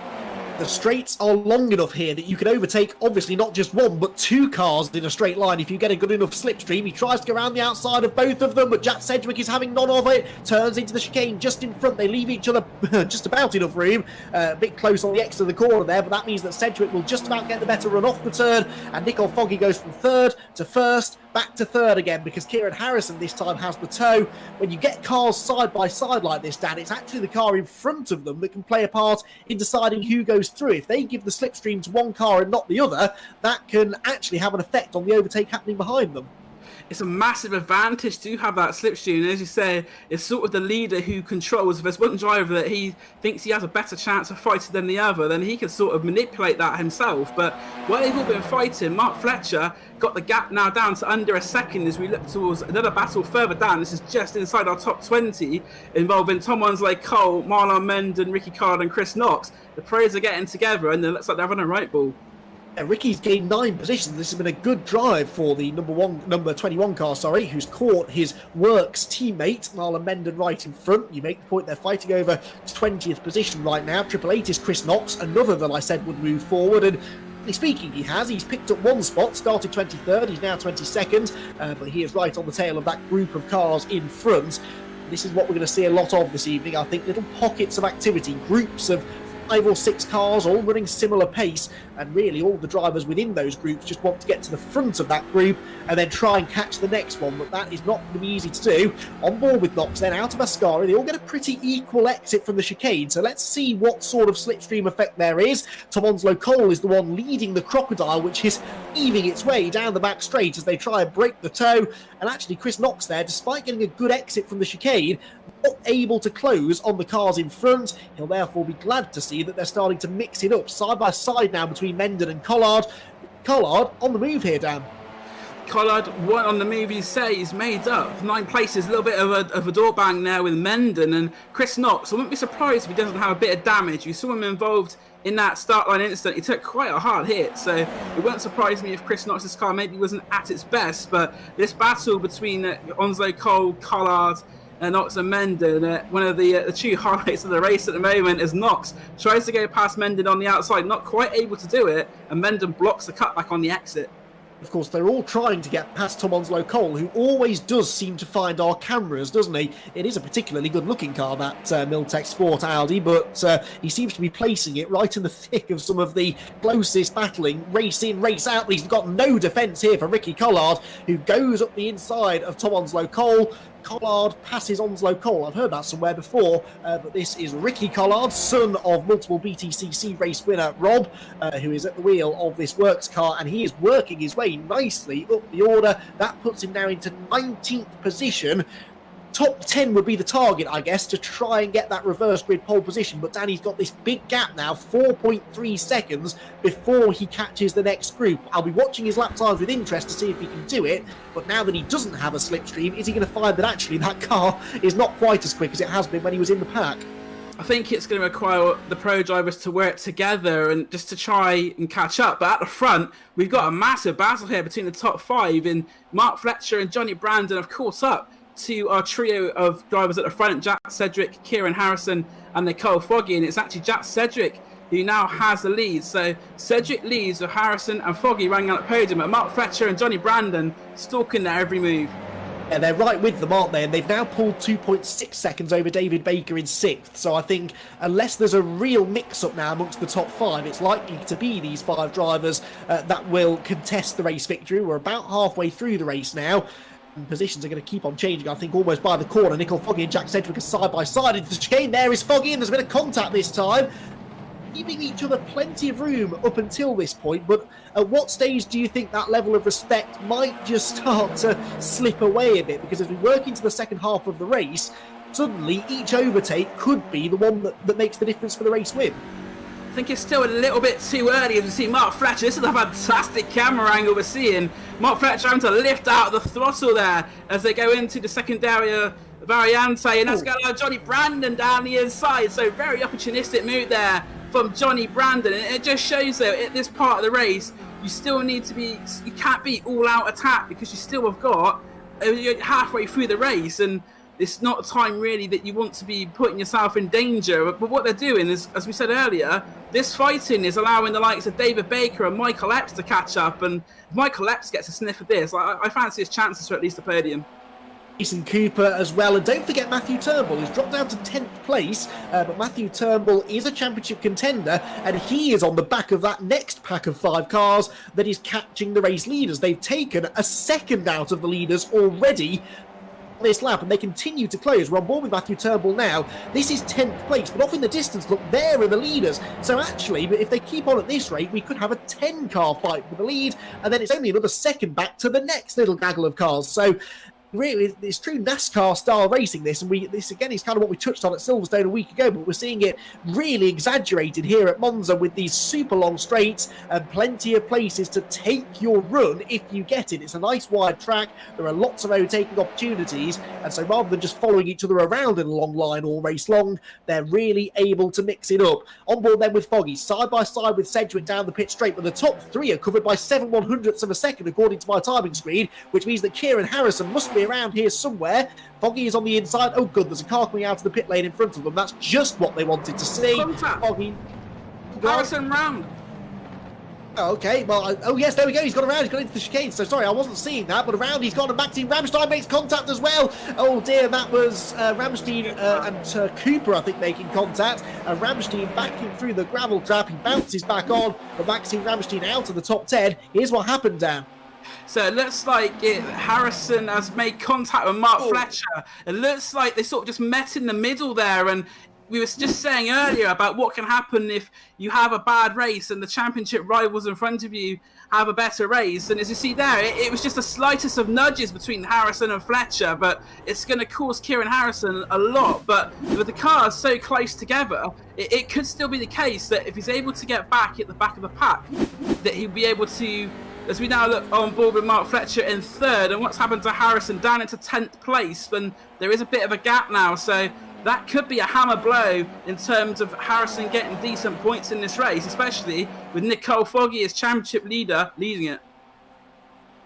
The straights are long enough here that you can overtake, obviously, not just 1, but 2 cars in a straight line if you get a good enough slipstream. He tries to go around the outside of both of them, but Jack Sedgwick is having none of it. Turns into the chicane just in front. They leave each other just about enough room. A bit close on the exit of the corner there, but that means that Sedgwick will just about get the better run off the turn, and Nicole Foggy goes from 3rd to 1st, back to 3rd again, because Kieran Harrison this time has the tow. When you get cars side by side like this, Dan, it's actually the car in front of them that can play a part in deciding who goes through. If they give the slipstream to one car and not the other, that can actually have an effect on the overtake happening behind them. It's a massive advantage to have that slipstream, and as you say, it's sort of the leader who controls. If there's one driver that he thinks he has a better chance of fighting than the other, then he can sort of manipulate that himself. But while they've all been fighting, Mark Fletcher got the gap now down to under a second as we look towards another battle further down. This is just inside our top 20, involving Tom Winslow, Cole, Marlon Menden, Ricky Card and Chris Knox. The pros are getting together, and it looks like they're having a right ball. Ricky's gained 9 positions. This has been a good drive for the number 21 car, who's caught his works teammate, Marlon Menden, right in front. You make the point they're fighting over 20th position right now. Triple Eight is Chris Knox, another that I said would move forward, and speaking, he's picked up 1 spot, started 23rd, he's now 22nd, but he is right on the tail of that group of cars in front. This is what we're going to see a lot of this evening. I think little pockets of activity, groups of 5 or 6 cars all running similar pace, and really all the drivers within those groups just want to get to the front of that group and then try and catch the next one, but that is not going to be easy to do. On board with Knox then, out of Ascari, they all get a pretty equal exit from the chicane, so let's see what sort of slipstream effect there is. Tom Onslow Cole is the one leading the Crocodile, which is heaving its way down the back straight as they try and break the tow, and actually Chris Knox there, despite getting a good exit from the chicane, not able to close on the cars in front. He'll therefore be glad to see that they're starting to mix it up side by side now between Menden and Collard. Collard on the move here, Dan. Collard, one on the move, you say, is made up. 9 places, a little bit of a door bang there with Menden, and Chris Knox. I wouldn't be surprised if he doesn't have a bit of damage. You saw him involved in that start line incident. He took quite a hard hit, so it wouldn't surprise me if Chris Knox's car maybe wasn't at its best. But this battle between Onslow Cole, Collard, and Knox and Menden, one of the 2 highlights of the race at the moment is Knox tries to go past Menden on the outside, not quite able to do it, and Menden blocks the cutback on the exit. Of course, they're all trying to get past Tom Onslow Cole, who always does seem to find our cameras, doesn't he? It is a particularly good-looking car, that Miltech Sport Audi, but he seems to be placing it right in the thick of some of the closest battling, race in, race out. He's got no defence here for Ricky Collard, who goes up the inside of Tom Onslow Cole, Collard passes Onslow Cole. I've heard that somewhere before, but this is Ricky Collard, son of multiple BTCC race winner Rob, who is at the wheel of this works car, and he is working his way nicely up the order. That puts him now into 19th position. Top 10 would be the target, I guess, to try and get that reverse grid pole position. But Danny's got this big gap now, 4.3 seconds before he catches the next group. I'll be watching his lap times with interest to see if he can do it. But now that he doesn't have a slipstream, is he going to find that actually that car is not quite as quick as it has been when he was in the pack? I think it's going to require the pro drivers to work together and just to try and catch up. But at the front, we've got a massive battle here between the top 5 in Mark Fletcher and Johnny Brandon, of course, up to our trio of drivers at the front, Jack Cedric, Kieran Harrison and Nicole Foggy, and it's actually Jack Cedric who now has the lead. So Cedric leads with Harrison and Foggy running out the podium, but Mark Fletcher and Johnny Brandon stalking their every move. Yeah, they're right with them, aren't they? And they've now pulled 2.6 seconds over David Baker in 6th. So I think unless there's a real mix-up now amongst the top 5, it's likely to be these 5 drivers that will contest the race victory. We're about halfway through the race now. And positions are going to keep on changing, I think, almost by the corner. Nicole Foggy and Jack Cedric are side by side into the chicane. There is Foggy, and there's a bit of contact this time, giving each other plenty of room up until this point. But at what stage do you think that level of respect might just start to slip away a bit? Because as we work into the second half of the race, suddenly each overtake could be the one that makes the difference for the race win. I think it's still a little bit too early as we see Mark Fletcher. This is a fantastic camera angle we're seeing. Mark Fletcher having to lift out the throttle there as they go into the secondary variante, and that's going to allow Johnny Brandon down the inside. So very opportunistic move there from Johnny Brandon, and it just shows that at this part of the race you still need to be, you can't be all out attack because you still have got, you're halfway through the race and it's not a time really that you want to be putting yourself in danger. But what they're doing is, as we said earlier, this fighting is allowing the likes of David Baker and Michael Epps to catch up, and if Michael Epps gets a sniff of this, I fancy his chances for at least the podium. Jason Cooper as well, and don't forget Matthew Turnbull, who's dropped down to 10th place, but Matthew Turnbull is a championship contender, and he is on the back of that next pack of 5 cars that is catching the race leaders. They've taken a second out of the leaders already this lap, and they continue to close. We're on board with Matthew Turnbull now. This is 10th place, but off in the distance, look, there are the leaders. So actually, if they keep on at this rate, we could have a 10-car fight for the lead, and then it's only another second back to the next little gaggle of cars. So really, it's true NASCAR style racing, this, and this again is kind of what we touched on at Silverstone a week ago, but we're seeing it really exaggerated here at Monza with these super long straights and plenty of places to take your run if you get it. It's a nice wide track, there are lots of overtaking opportunities, and so rather than just following each other around in a long line all race long, they're really able to mix it up. On board then with Foggy, side by side with Sedgwick down the pit straight, but the top 3 are covered by 7/100ths of a second according to my timing screen, which means that Kieran Harrison must be around here somewhere. Foggy is on the inside. Oh good, there's a car coming out of the pit lane in front of them. That's just what they wanted to see. Contact. Foggy, Harrison round. Oh, okay, well, oh yes, there we go. He's got around. He's got into the chicane. So sorry, I wasn't seeing that, but around he's gone, and Maxine Ramstein makes contact as well. Oh dear, that was Ramstein and Cooper, I think, making contact. And Ramstein backing through the gravel trap. He bounces back on, but Maxine Ramstein out of the top 10. Here's what happened, Dan. So it looks like Harrison has made contact with Mark Fletcher. It looks like they sort of just met in the middle there, and we were just saying earlier about what can happen if you have a bad race and the championship rivals in front of you have a better race. And as you see there, it was just the slightest of nudges between Harrison and Fletcher, but it's going to cause Kieran Harrison a lot. But with the cars so close together, it could still be the case that if he's able to get back at the back of the pack, that he'll be able to, as we now look on board with Mark Fletcher in 3rd, and what's happened to Harrison down into 10th place, and there is a bit of a gap now, so that could be a hammer blow in terms of Harrison getting decent points in this race, especially with Nicole Foggy as championship leader leading it.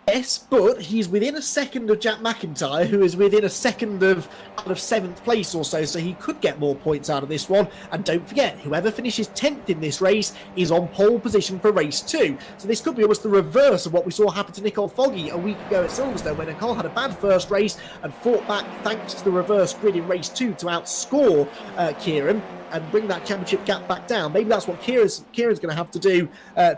Yes, but he's within a second of Jack McIntyre, who is within a second of 7th place or so he could get more points out of this one. And don't forget, whoever finishes 10th in this race is on pole position for race 2. So this could be almost the reverse of what we saw happen to Nicole Foggy a week ago at Silverstone, when Nicole had a bad first race and fought back thanks to the reverse grid in race 2 to outscore Kieran and bring that championship gap back down. Maybe that's what Kieran's going to have to do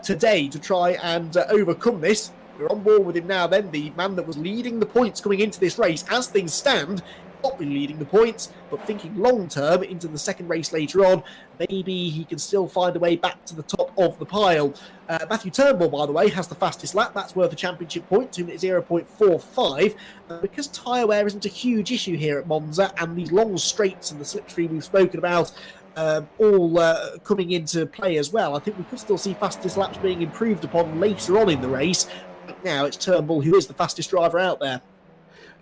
today to try and overcome this. We're on board with him now then, the man that was leading the points coming into this race. As things stand, not been leading the points, but thinking long term into the second race later on, maybe he can still find a way back to the top of the pile. Matthew Turnbull, by the way, has the fastest lap. That's worth a championship point, 2 minutes 0.45. Because tyre wear isn't a huge issue here at Monza, and these long straights and the slipstream we've spoken about all coming into play as well, I think we could still see fastest laps being improved upon later on in the race. Right now, it's Turnbull who is the fastest driver out there.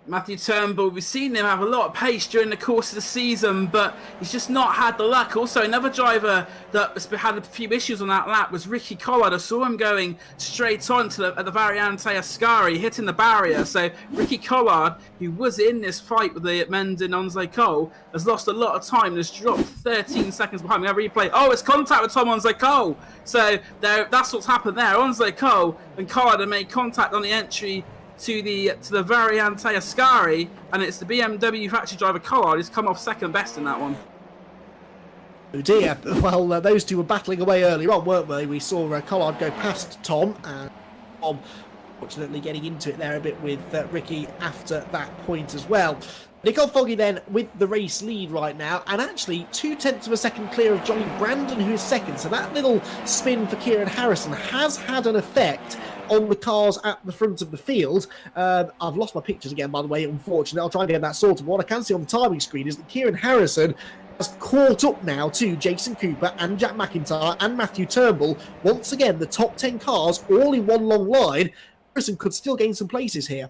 Matthew Turnbull, we've seen him have a lot of pace during the course of the season, but he's just not had the luck. Also, another driver that had a few issues on that lap was Ricky Collard. I saw him going straight on to the Variante Ascari, hitting the barrier. So Ricky Collard, who was in this fight with the Menden Onze Cole, has lost a lot of time and has dropped 13 seconds behind. We have a replay. Oh, it's contact with Tom Onze Cole. So that's what's happened there. Onze Cole and Collard have made contact on the entry to the Variante Ascari, and it's the BMW factory driver Collard who's come off second best in that one. Oh dear. Well, those two were battling away earlier on, weren't they? We saw Collard go past Tom, and Tom fortunately getting into it there a bit with Ricky after that point as well. Nicole Foggy then with the race lead right now, and actually 0.2 of a second clear of Johnny Brandon, who is second. So that little spin for Kieran Harrison has had an effect on the cars at the front of the field. I've lost my pictures again, by the way, unfortunately. I'll try and get that sorted. What I can see on the timing screen is that Kieran Harrison has caught up now to Jason Cooper and Jack McIntyre and Matthew Turnbull. Once again, the top 10 cars all in one long line. Harrison could still gain some places here.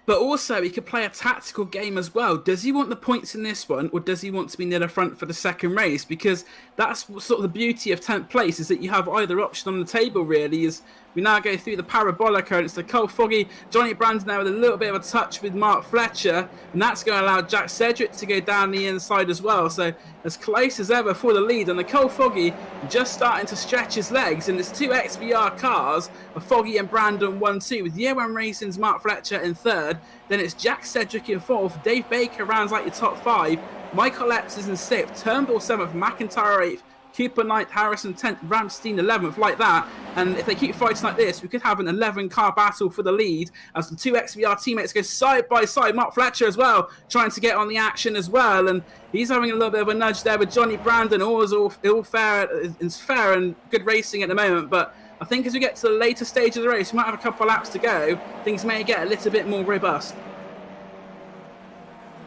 But also, he could play a tactical game as well. Does he want the points in this one, or does he want to be near the front for the second race? Because that's sort of the beauty of 10th place, is that you have either option on the table, really. As we now go through the Parabolica, and it's the Cole Foggy, Johnny Brandon now with a little bit of a touch with Mark Fletcher, and that's going to allow Jack Sedgwick to go down the inside as well. So as close as ever for the lead, and the Cole Foggy just starting to stretch his legs, and there's 2 XVR cars, of Foggy and Brandon 1-2, with Year One Racing's Mark Fletcher in third. Then it's Jack Sedgwick in fourth, Dave Baker rounds like your top 5, Michael Epps is in 6th, Turnbull 7th, McIntyre 8th, Cooper 9th, Harrison 10th, Ramstein 11th, like that. And if they keep fighting like this, we could have an 11-car battle for the lead as the 2 XVR teammates go side by side. Mark Fletcher as well, trying to get on the action as well. And he's having a little bit of a nudge there with Johnny Brandon. All fair, it's fair and good racing at the moment. But I think as we get to the later stage of the race, we might have a couple of laps to go. Things may get a little bit more robust.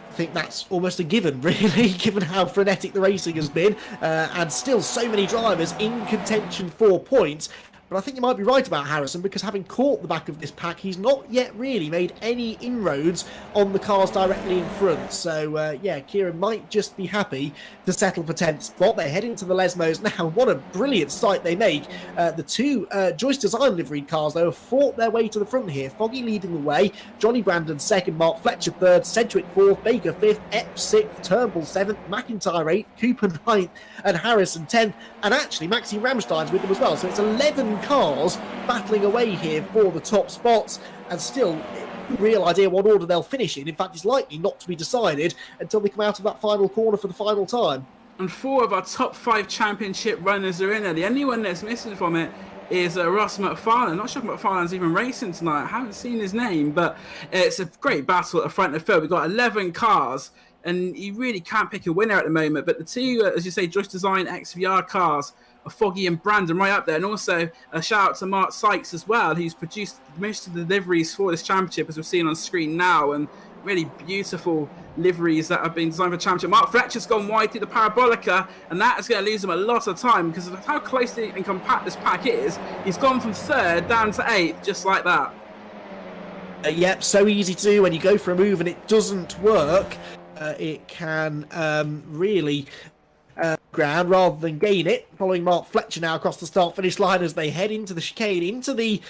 I think that's almost a given, really, given how frenetic the racing has been, and still so many drivers in contention for points. But I think you might be right about Harrison, because having caught the back of this pack, he's not yet really made any inroads on the cars directly in front. So, yeah, Kieran might just be happy to settle for 10th spot. They're heading to the Lesmos now. What a brilliant sight they make. The 2 Joyce Design liveried cars, though, have fought their way to the front here. Foggy leading the way, Johnny Brandon 2nd, Mark Fletcher 3rd, Sedgwick 4th, Baker 5th, Epps 6th, Turnbull 7th, McIntyre 8th, Cooper 9th, and Harrison 10th. And actually, Maxime Ramstein's with them as well. So it's 11 cars battling away here for the top spots, and still real idea what order they'll finish in. In fact, it's likely not to be decided until they come out of that final corner for the final time. And 4 of our top 5 championship runners are in there. The only one that's missing from it is Ross McFarlane. Not sure if McFarlane's even racing tonight. I haven't seen his name, but it's a great battle at the front of the field. We've got 11 cars, and you really can't pick a winner at the moment. But the 2, as you say, Joyce Design XVR cars, Foggy and Brandon right up there. And also a shout out to Mark Sykes as well, who's produced most of the liveries for this championship, as we're seeing on screen now, and really beautiful liveries that have been designed for the championship. Mark Fletcher's gone wide through the Parabolica, and that is going to lose him a lot of time because of how closely and compact this pack is. He's gone from 3rd down to 8th, just like that. Yep, so easy to do when you go for a move and it doesn't work. It can really ground rather than gain it. Following Mark Fletcher now across the start-finish line as they head into the chicane, into the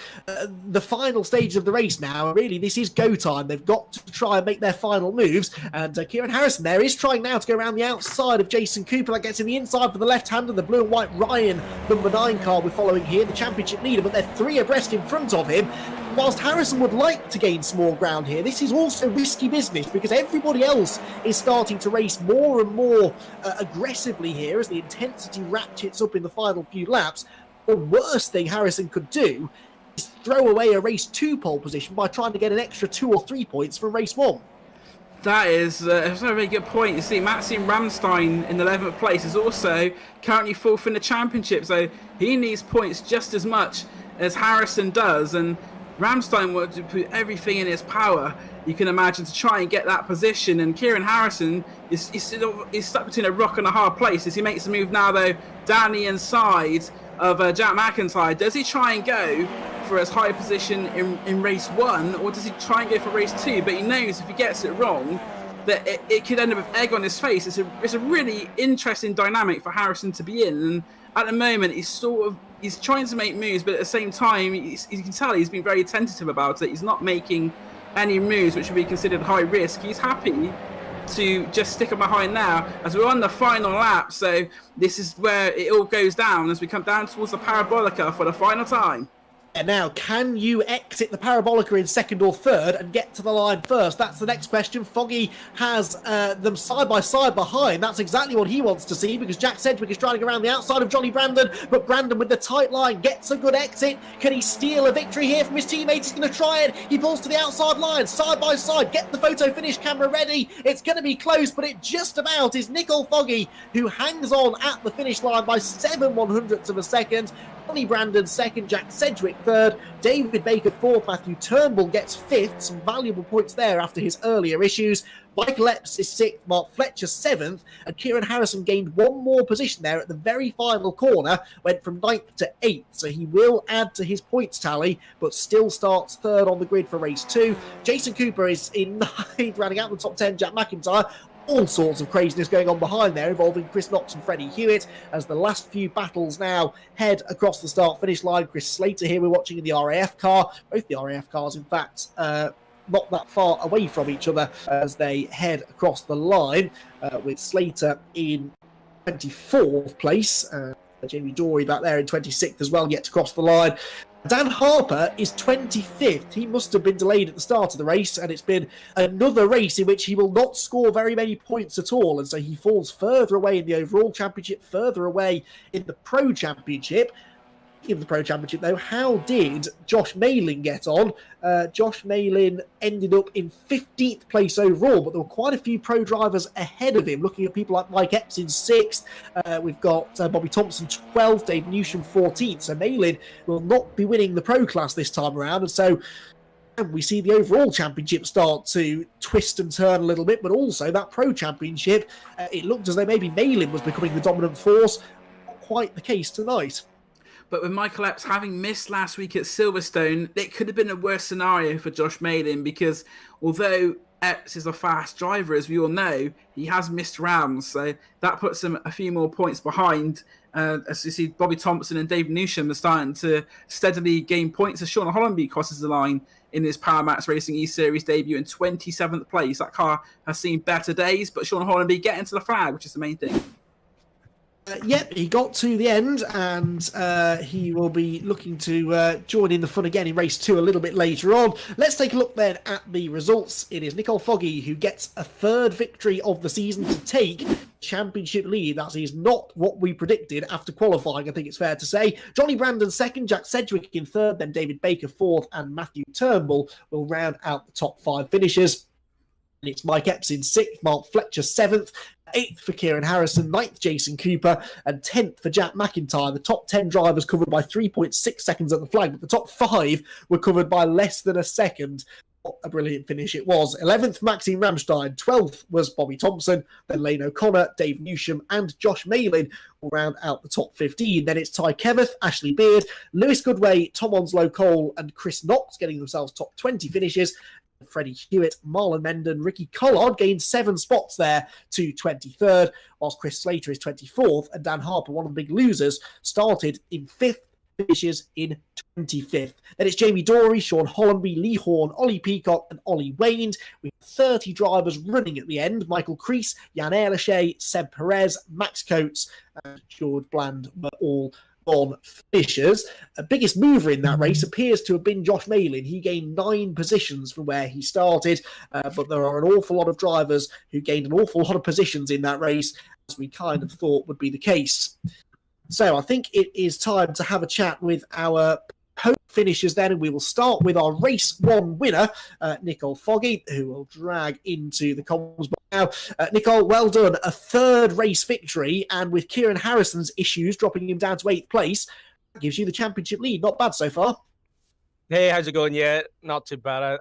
final stage of the race now. Really, this is go time. They've got to try and make their final moves. And Kieran Harrison there is trying now to go around the outside of Jason Cooper. That gets in the inside for the left-hander, the blue and white Ryan number 9 car we're following here, the championship leader, but they're 3 abreast in front of him. Whilst Harrison would like to gain some more ground here, this is also risky business because everybody else is starting to race more and more aggressively here as the intensity ratchets up in the final few laps. The worst thing Harrison could do throw away a race 2 pole position by trying to get an extra 2 or 3 points from race 1. That is a very good point. You see, Maxim Ramstein in 11th place is also currently 4th in the championship, so he needs points just as much as Harrison does, and Ramstein wants to put everything in his power, you can imagine, to try and get that position, and Kieran Harrison is stuck between a rock and a hard place as he makes the move now, though, down the inside of Jack McIntyre. Does he try and go for his high position in race 1, or does he try and go for race 2? But he knows if he gets it wrong, that it could end up with egg on his face. It's a really interesting dynamic for Harrison to be in, and at the moment he's trying to make moves, but at the same time you can tell he's been very tentative about it. He's not making any moves which would be considered high risk. He's happy to just stick him behind now as we're on the final lap, so this is where it all goes down as we come down towards the Parabolica for the final time. And now, can you exit the Parabolica in 2nd or 3rd and get to the line first? That's the next question. Foggy has them side by side behind. That's exactly what he wants to see, because Jack Sedgwick is trying to go around the outside of Johnny Brandon, but Brandon with the tight line gets a good exit. Can he steal a victory here from his teammates? He's going to try it. He pulls to the outside line, side by side. Get the photo finish camera ready. It's going to be close, but it just about is Nicole Foggy, who hangs on at the finish line by 7/100ths of a second. Johnny Brandon 2nd, Jack Sedgwick 3rd, David Baker 4th, Matthew Turnbull gets 5th, some valuable points there after his earlier issues. Michael Epps is 6th, Mark Fletcher 7th, and Kieran Harrison gained 1 more position there at the very final corner, went from 9th to 8th, so he will add to his points tally, but still starts 3rd on the grid for race 2. Jason Cooper is in 9th, rounding out the top 10, Jack McIntyre. All sorts of craziness going on behind there, involving Chris Knox and Freddie Hewitt, as the last few battles now head across the start-finish line. Chris Slater here we're watching in the RAF car. Both the RAF cars, in fact, not that far away from each other as they head across the line, with Slater in 24th place. Jamie Dory back there in 26th as well, yet to cross the line. Dan Harper is 25th. He must have been delayed at the start of the race, and it's been another race in which he will not score very many points at all, and so he falls further away in the overall championship, further away in the Pro Championship. In the Pro Championship, though, how did Josh Malin get on? Josh Malin ended up in 15th place overall, but there were quite a few pro drivers ahead of him. Looking at people like Mike Epps in 6th, we've got Bobby Thompson 12th, Dave Newsham 14th. So Malin will not be winning the pro class this time around, and so we see the overall championship start to twist and turn a little bit, but also that Pro Championship, it looked as though maybe Malin was becoming the dominant force. Not quite the case tonight. But with Michael Epps having missed last week at Silverstone, it could have been a worse scenario for Josh Malin, because although Epps is a fast driver, as we all know, he has missed rounds, so that puts him a few more points behind. As you see, Bobby Thompson and Dave Newsham are starting to steadily gain points as Sean Hollenby crosses the line in his Power Max Racing eSeries debut in 27th place. That car has seen better days, but Sean Hollenby getting to the flag, which is the main thing. Yep, he got to the end, and he will be looking to join in the fun again in race 2 a little bit later on. Let's take a look then at the results. It is Nicole Foggy who gets a 3rd victory of the season to take championship lead. That is not what we predicted after qualifying, I think it's fair to say. Johnny Brandon 2nd, Jack Sedgwick in 3rd, then David Baker 4th, and Matthew Turnbull will round out the top 5 finishers. And it's Mike Epps in 6th, Mark Fletcher 7th, 8th for Kieran Harrison, 9th Jason Cooper, and 10th for Jack McIntyre. The top 10 drivers covered by 3.6 seconds at the flag, but the top 5 were covered by less than a second. What a brilliant finish it was. 11th, Maxime Ramstein. 12th was Bobby Thompson. Then Lane O'Connor, Dave Newsham, and Josh Malin will round out the top 15. Then it's Ty Keveth, Ashley Beard, Lewis Goodway, Tom Onslow Cole, and Chris Knox getting themselves top 20 finishes. Freddie Hewitt, Marlon Mendon, Ricky Collard gained 7 spots there to 23rd, whilst Chris Slater is 24th, and Dan Harper, one of the big losers, started in 5th, finishes in 25th. Then it's Jamie Dory, Sean Hollenby, Lee Horn, Ollie Peacock, and Ollie Wayne. We have 30 drivers running at the end. Michael Crease, Jan Ehrlichet, Seb Perez, Max Coates, and George Bland were all on finishers. The biggest mover in that race appears to have been Josh Malin. He gained 9 positions from where he started, but there are an awful lot of drivers who gained an awful lot of positions in that race, as we kind of thought would be the case. So I think it is time to have a chat with our Finishes then, and we will start with our race 1 winner, Nicole Foggy, who will drag into the comms now. Nicole, well done, a 3rd race victory, and with Kieran Harrison's issues dropping him down to 8th place, that gives you the championship lead. Not bad so far. Hey, how's it going? Yeah, not too bad.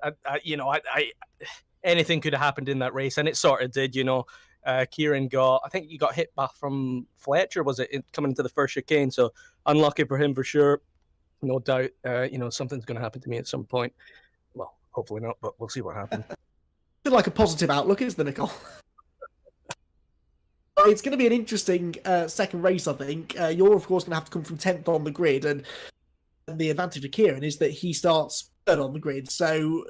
Anything could have happened in that race, and it sort of did. Kieran I think he got hit back from Fletcher, was it, coming into the first chicane? So unlucky for him for sure. No doubt, something's going to happen to me at some point. Well, hopefully not, but we'll see what happens. Feel like a positive outlook, isn't it, Nicole? It's going to be an interesting second race, I think. You're, of course, going to have to come from 10th on the grid, and the advantage of Kieran is that he starts 3rd on the grid. So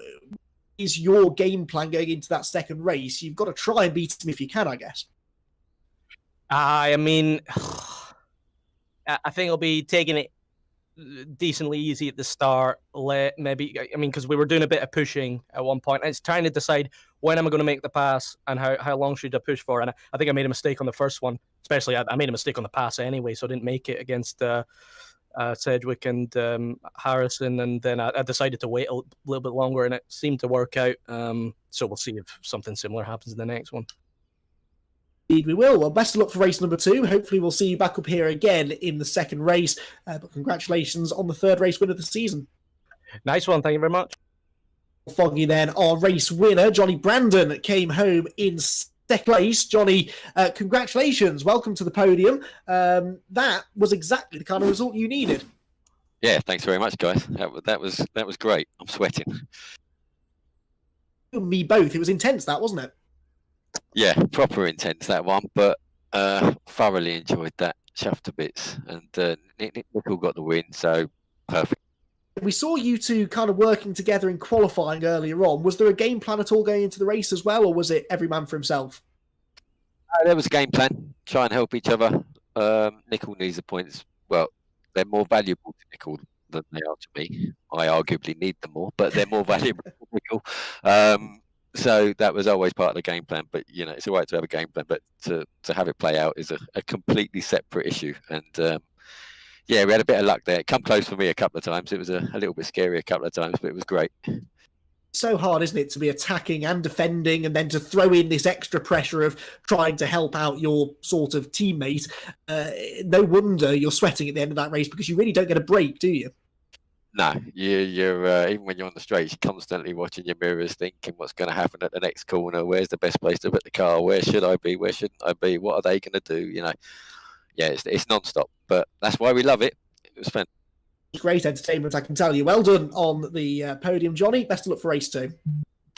is your game plan going into that second race? You've got to try and beat him if you can, I guess. I mean, I think I'll be taking it decently easy at the start. Because we were doing a bit of pushing at one point. And it's trying to decide when am I going to make the pass and how long should I push for. And I think I made a mistake on the first one, especially I made a mistake on the pass anyway, so I didn't make it against Sedgwick and Harrison, and then I decided to wait a little bit longer, and it seemed to work out. So we'll see if something similar happens in the next one. Indeed we will. Well, best of luck for race number 2. Hopefully we'll see you back up here again in the second race. But congratulations on the 3rd race win of the season. Nice one. Thank you very much. Foggy then, our race winner, Johnny Brandon, came home in 2nd place. Johnny, congratulations. Welcome to the podium. That was exactly the kind of result you needed. Yeah, thanks very much, guys. That was great. I'm sweating. Me both. It was intense, that, wasn't it? Yeah, proper intense, that one, but thoroughly enjoyed that. Chuffed to bits, and Nicole got the win, so perfect. We saw you two kind of working together in qualifying earlier on. Was there a game plan at all going into the race as well, or was it every man for himself? There was a game plan. Try and help each other. Nicole needs the points. Well, they're more valuable to Nicole than they are to me. I arguably need them more, but they're more valuable to Nicole. So that was always part of the game plan. But it's all right to have a game plan, but to have it play out is a completely separate issue. And yeah, we had a bit of luck there. It come close for me a couple of times. It was a little bit scary a couple of times, but it was great. So hard, isn't it, to be attacking and defending, and then to throw in this extra pressure of trying to help out your sort of teammate. No wonder you're sweating at the end of that race, because you really don't get a break, do you? No, you're even when you're on the straight, you're constantly watching your mirrors, thinking what's going to happen at the next corner. Where's the best place to put the car? Where should I be? Where shouldn't I be? What are they going to do? Yeah, it's non-stop, but that's why we love it. It was fun. Great entertainment, I can tell you. Well done on the podium, Johnny. Best of luck for race 2.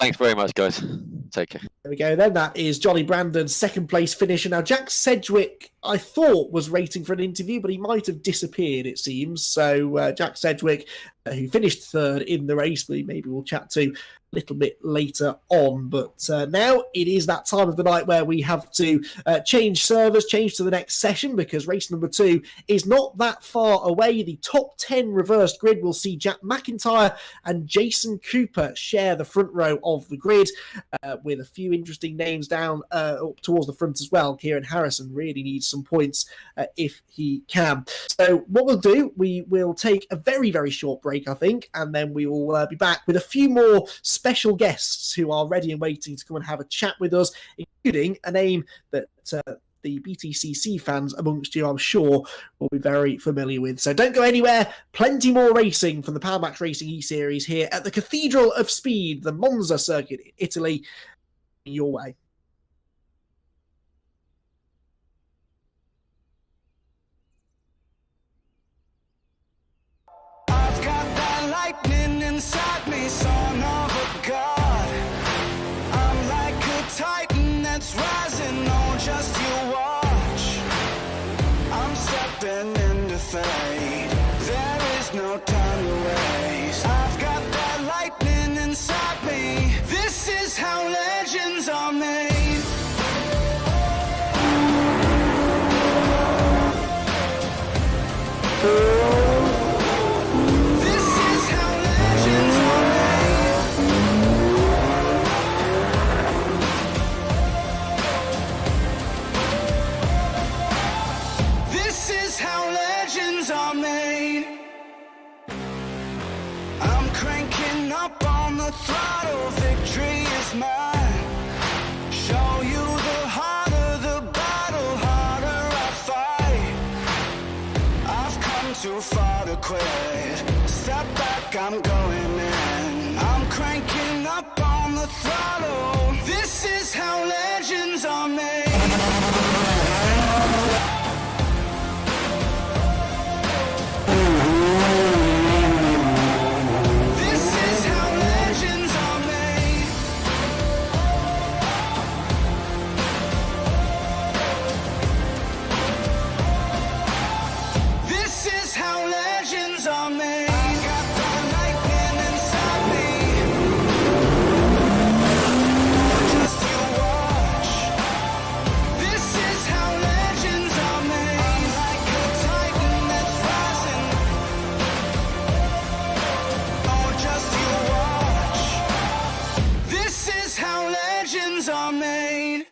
Thanks very much, guys. Take care. There we go then. That is Johnny Brandon's 2nd place finish. And now Jack Sedgwick, I thought, was rating for an interview, but he might have disappeared, it seems. So Jack Sedgwick, who finished 3rd in the race, but maybe we'll chat to a little bit later on. But now it is that time of the night where we have to change servers, change to the next session, because race number 2 is not that far away. The top 10 reversed grid will see Jack McIntyre and Jason Cooper share the front row of the grid, with a few interesting names down up towards the front as well. Kieran Harrison really needs some points if he can. So what we'll do, we will take a very, very short break, I think, and then we will be back with a few more special guests who are ready and waiting to come and have a chat with us, including a name that the BTCC fans amongst you, I'm sure, will be very familiar with. So don't go anywhere. Plenty more racing from the Power Max Racing eSeries here at the Cathedral of Speed, the Monza circuit in Italy, your way. I've got that lightning inside me, son of a god. I'm like a titan that's rising on, just you watch. I'm stepping into fate. There is no time to waste. I've got that lightning inside me. This is how legends are made. This is how legends are made. This is how legends are made. cranking up on the throttle, victory is mine. Show you the harder the battle, harder I fight. I've come too far to quit. Step back, I'm going in. I'm cranking up on the throttle. This is how legends are made. This is how legends are made. This is how legends are made. I got the lightning inside me. Just you watch. This is how legends are made. I'm like a titan that's rising. Oh, just you watch. This is how legends are made.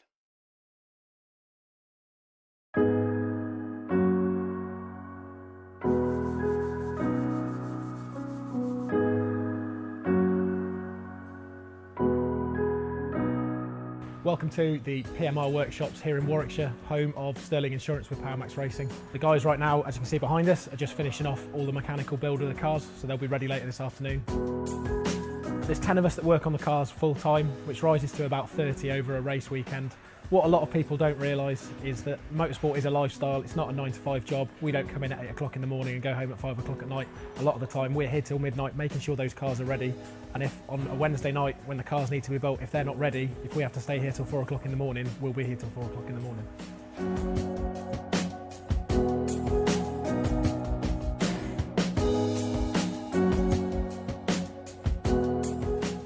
Welcome to the PMR workshops here in Warwickshire, home of Sterling Insurance with PowerMax Racing. The guys right now, as you can see behind us, are just finishing off all the mechanical build of the cars, so they'll be ready later this afternoon. There's 10 of us that work on the cars full time, which rises to about 30 over a race weekend. What a lot of people don't realise is that motorsport is a lifestyle, it's not a 9 to 5 job. We don't come in at 8 o'clock in the morning and go home at 5 o'clock at night. A lot of the time we're here till midnight making sure those cars are ready, and if on a Wednesday night when the cars need to be built, if they're not ready, if we have to stay here till 4 o'clock in the morning, we'll be here till 4 o'clock in the morning.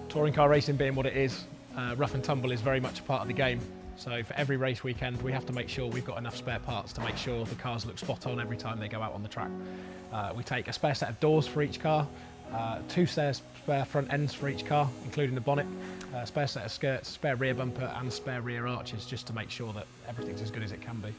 Touring car racing being what it is, rough and tumble is very much a part of the game. So for every race weekend, we have to make sure we've got enough spare parts to make sure the cars look spot on every time they go out on the track. We take a spare set of doors for each car, 2 spare front ends for each car, including the bonnet, a spare set of skirts, spare rear bumper and spare rear arches, just to make sure that everything's as good as it can be.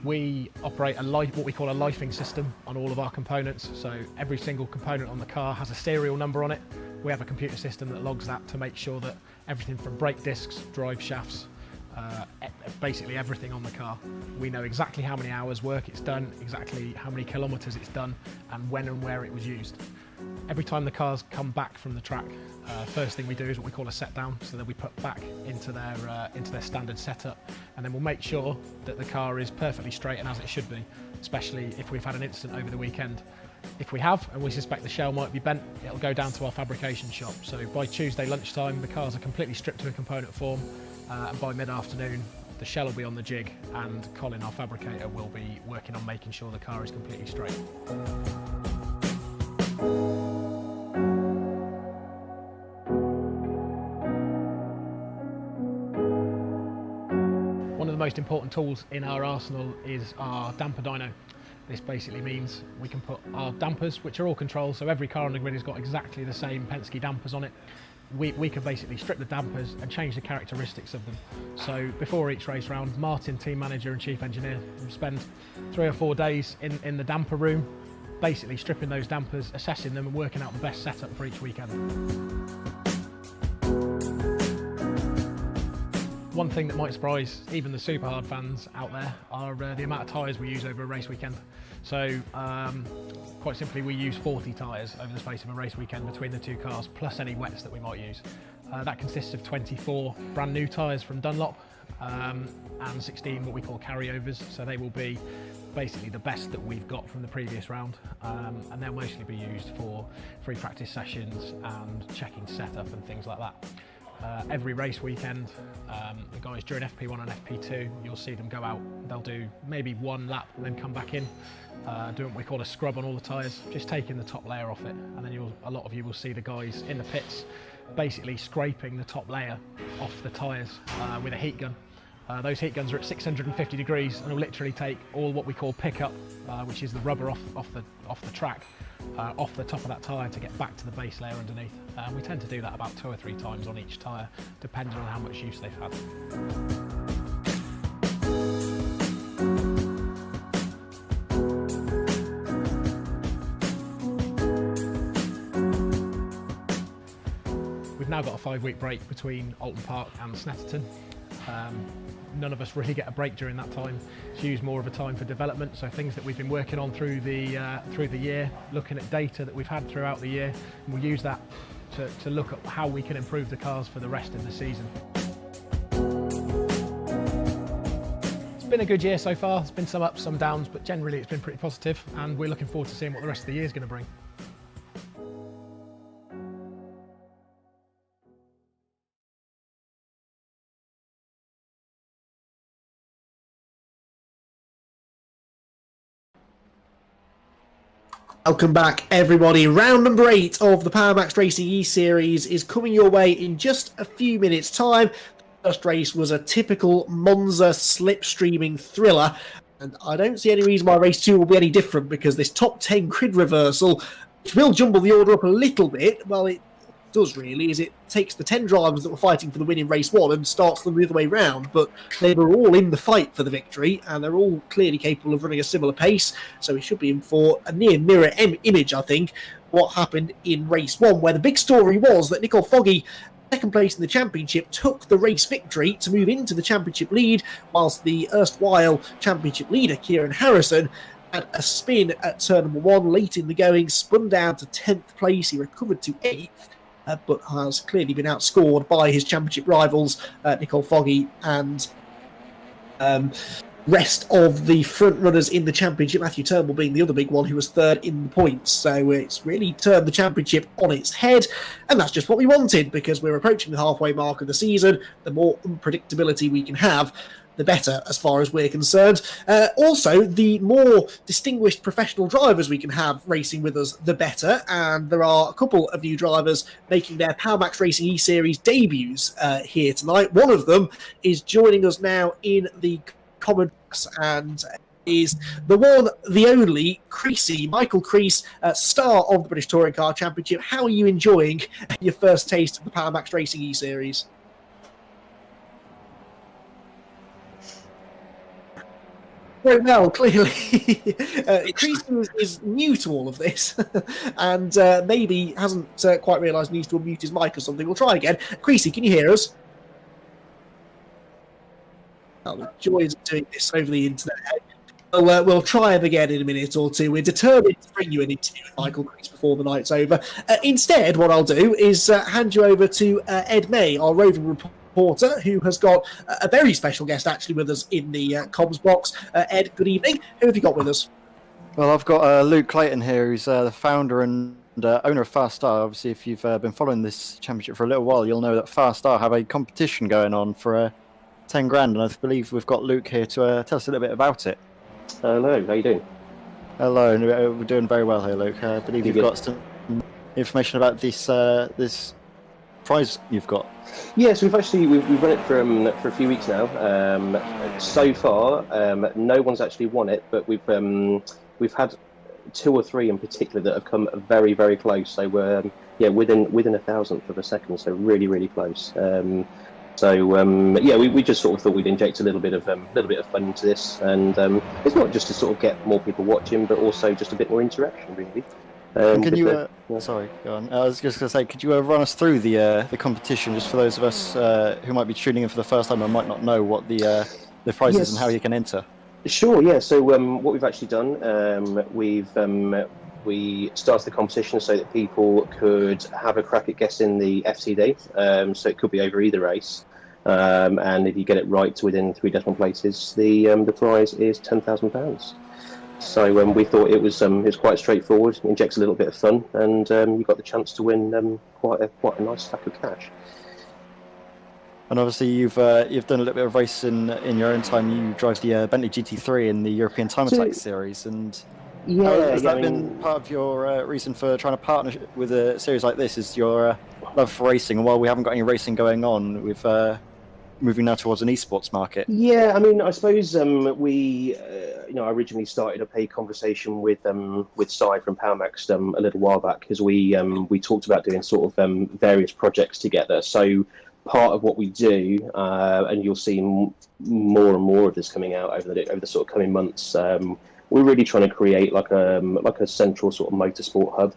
We operate what we call a lifing system on all of our components. So every single component on the car has a serial number on it. We have a computer system that logs that to make sure that everything from brake discs, drive shafts, basically everything on the car. We know exactly how many hours work it's done, exactly how many kilometres it's done, and when and where it was used. Every time the cars come back from the track, first thing we do is what we call a set down, so that we put back into their standard setup, and then we'll make sure that the car is perfectly straight and as it should be, especially if we've had an incident over the weekend. If we have, and we suspect the shell might be bent, it'll go down to our fabrication shop. So by Tuesday lunchtime, the cars are completely stripped to a component form, and by mid-afternoon, the shell will be on the jig, and Colin, our fabricator, will be working on making sure the car is completely straight. One of the most important tools in our arsenal is our damper dyno. This basically means we can put our dampers, which are all controlled, so every car on the grid has got exactly the same Penske dampers on it. We can basically strip the dampers and change the characteristics of them. So before each race round, Martin, team manager and chief engineer, will spend 3 or 4 days in the damper room, basically stripping those dampers, assessing them and working out the best setup for each weekend. One thing that might surprise even the super hard fans out there are the amount of tyres we use over a race weekend. So quite simply, we use 40 tyres over the space of a race weekend between the 2 cars, plus any wets that we might use. That consists of 24 brand new tyres from Dunlop and 16 what we call carryovers, so they will be basically the best that we've got from the previous round, and they'll mostly be used for free practice sessions and checking setup and things like that. Every race weekend, the guys during FP1 and FP2, you'll see them go out, they'll do maybe 1 lap and then come back in, doing what we call a scrub on all the tyres, just taking the top layer off it, and then a lot of you will see the guys in the pits basically scraping the top layer off the tyres with a heat gun. Those heat guns are at 650 degrees and will literally take all what we call pickup, which is the rubber off the track, off the top of that tyre to get back to the base layer underneath. We tend to do that about 2 or 3 times on each tyre, depending on how much use they've had. We've now got a 5-week break between Alton Park and Snetterton. None of us really get a break during that time. It's used more of a time for development, so things that we've been working on through the year, looking at data that we've had throughout the year, and we'll use that to look at how we can improve the cars for the rest of the season. It's been a good year so far. There's been some ups, some downs, but generally it's been pretty positive, and we're looking forward to seeing what the rest of the year is going to bring. Welcome back, everybody. Round number 8 of the Power Max Racing E-Series is coming your way in just a few minutes' time. The first race was a typical Monza slipstreaming thriller, and I don't see any reason why race 2 will be any different, because this top 10 grid reversal, which will jumble the order up a little bit, well, it does really, is it takes the 10 drivers that were fighting for the win in race 1 and starts them the other way round, but they were all in the fight for the victory, and they're all clearly capable of running a similar pace, so we should be in for a near mirror image, I think, what happened in race 1, where the big story was that Nicole Foggy, second place in the championship, took the race victory to move into the championship lead, whilst the erstwhile championship leader, Kieran Harrison, had a spin at turn number 1 late in the going, spun down to 10th place. He recovered to 8th, but has clearly been outscored by his championship rivals, Nicole Foggy and rest of the front runners in the championship, Matthew Turnbull being the other big one who was third in the points. So it's really turned the championship on its head, and that's just what we wanted, because we're approaching the halfway mark of the season. The more unpredictability we can have, the better, as far as we're concerned. Also, the more distinguished professional drivers we can have racing with us, the better. And there are a couple of new drivers making their Power Max Racing E-Series debuts here tonight. One of them is joining us now in the comments and is the one, the only, Creasy, Michael Crease, star of the British Touring Car Championship. How are you enjoying your first taste of the Power Max Racing E-Series? Well, clearly, Creasy is new to all of this, and maybe hasn't quite realised he needs to unmute his mic or something. We'll try again. Creasy, can you hear us? Oh, the joys of doing this over the internet. We'll try him again in a minute or two. We're determined to bring you an interview with Michael Crease before the night's over. Instead, what I'll do is hand you over to Ed May, our roving reporter, who has got a very special guest actually with us in the comms box. Ed, good evening. Who have you got with us? Well, I've got Luke Clayton here, who's the founder and owner of Fast Star. Obviously, if you've been following this championship for a little while, you'll know that Fast Star have a competition going on for 10 grand, and I believe we've got Luke here to tell us a little bit about it. Hello, how you doing? Hello, we're doing very well here, Luke. I believe you've got some information about this this prize you've got. Yes, we've run it for a few weeks now. So far, no one's actually won it, but we've had 2 or 3 in particular that have come very, very close. So we're within 1,000th of a second, so really, really close. We just sort of thought we'd inject a little bit of fun into this, and it's not just to sort of get more people watching, but also just a bit more interaction, really. Can you? Sorry, go on. I was just going to say, could you run us through the competition, just for those of us who might be tuning in for the first time and might not know what the prize is and how you can enter? Sure. Yeah. So what we've actually done, we started the competition so that people could have a crack at guessing the FTD. So it could be over either race, and if you get it right to within 3 decimal places, the prize is £10,000. So we thought it was quite straightforward, injects a little bit of fun, and you got the chance to win quite a nice stack of cash. And obviously, you've done a little bit of racing in your own time. You drive the Bentley GT3 in the European Time Attack series, and has that been part of your reason for trying to partner with a series like this? Is your love for racing? And while we haven't got any racing going on, we've moving now towards an esports market? Yeah, I mean, I suppose we, I originally started a paid conversation with Cy from PowerMax a little while back because we talked about doing sort of various projects together. So part of what we do, and you'll see more and more of this coming out over the sort of coming months. We're really trying to create like a central sort of motorsport hub,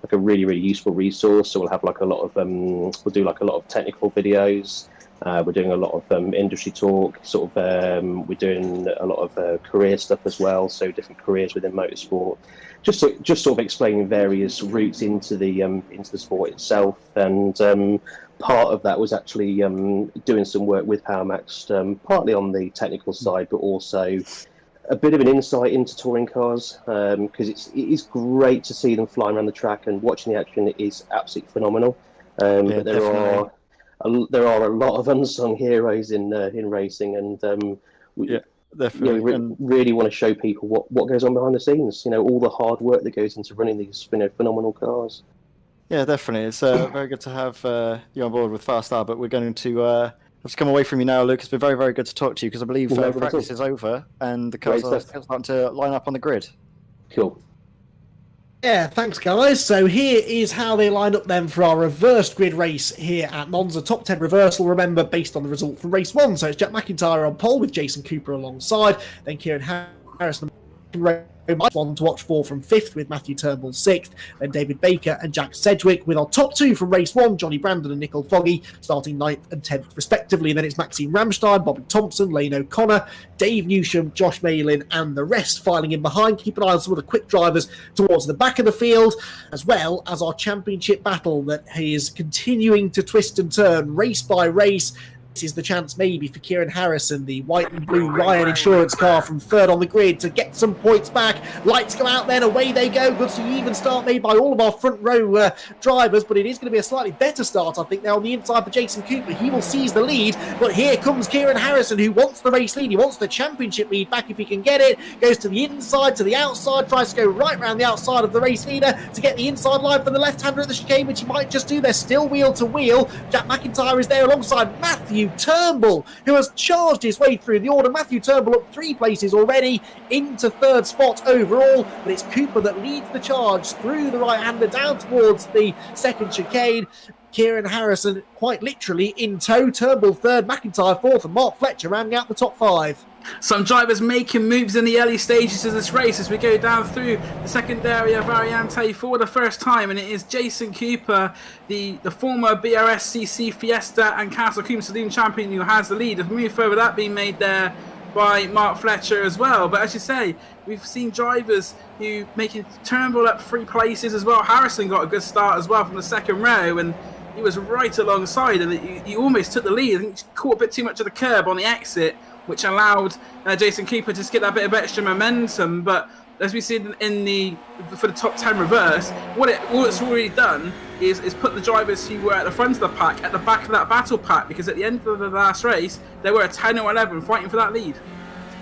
like a really, really useful resource. So we'll have like a lot of we'll do like a lot of technical videos. We're doing a lot of industry talk. We're doing a lot of career stuff as well. So different careers within motorsport. Just sort of explaining various routes into the sport itself. And part of that was actually doing some work with PowerMax, partly on the technical side, but also a bit of an insight into touring cars, because it is great to see them flying around the track, and watching the action is absolutely phenomenal. But there are a lot of unsung heroes in racing, and we really want to show people what goes on behind the scenes. All the hard work that goes into running these phenomenal cars. Yeah, definitely. It's very good to have you on board with Fast R, but we're going to have to come away from you now, Luke. It's been very, very good to talk to you because I believe practice is over and the cars are starting to line up on the grid. Cool. Yeah, thanks, guys. So here is how they line up then for our reversed grid race here at Monza. Top 10 reversal, remember, based on the result from race 1. So it's Jack McIntyre on pole with Jason Cooper alongside. Then Kieran Harrison one to watch for from 5th with Matthew Turnbull 6th, then David Baker and Jack Sedgwick with our top 2 from race 1, Johnny Brandon and Nicole Foggy, starting 9th and 10th respectively. And then it's Maxime Ramstein, Bobby Thompson, Lane O'Connor, Dave Newsham, Josh Malin and the rest filing in behind. Keep an eye on some of the quick drivers towards the back of the field, as well as our championship battle that is continuing to twist and turn race by race. This is the chance maybe for Kieran Harrison, the white and blue Ryan insurance car from 3rd on the grid, to get some points back. Lights go out then, away they go. Good to even start made by all of our front row drivers, but it is going to be a slightly better start, I think, now on the inside for Jason Cooper. He will seize the lead, but here comes Kieran Harrison, who wants the race lead. He wants the championship lead back if he can get it. Goes to the inside, to the outside, tries to go right round the outside of the race leader to get the inside line for the left-hander at the chicane, which he might just do. They're still wheel to wheel. Jack McIntyre is there alongside Matthew Turnbull, who has charged his way through the order. Matthew Turnbull up 3 places already into 3rd spot overall, but it's Cooper that leads the charge through the right-hander down towards the 2nd chicane. Kieran Harrison quite literally in tow. Turnbull 3rd, McIntyre 4th, and Mark Fletcher rounding out the top 5. Some drivers making moves in the early stages of this race as we go down through the secondary variante for the first time, and it is Jason Cooper, the former BRSCC Fiesta and Castle Coombe Saloon champion, who has the lead. A move further that being made there by Mark Fletcher as well. But as you say, we've seen drivers who making Turnbull up 3 places as well. Harrison got a good start as well from the 2nd row, and he was right alongside, and he almost took the lead. I think he caught a bit too much of the curb on the exit, which allowed Jason Cooper to just get that bit of extra momentum. But as we see for the top 10 reverse, all it's already done is put the drivers who were at the front of the pack at the back of that battle pack, because at the end of the last race, there were a 10 or 11 fighting for that lead.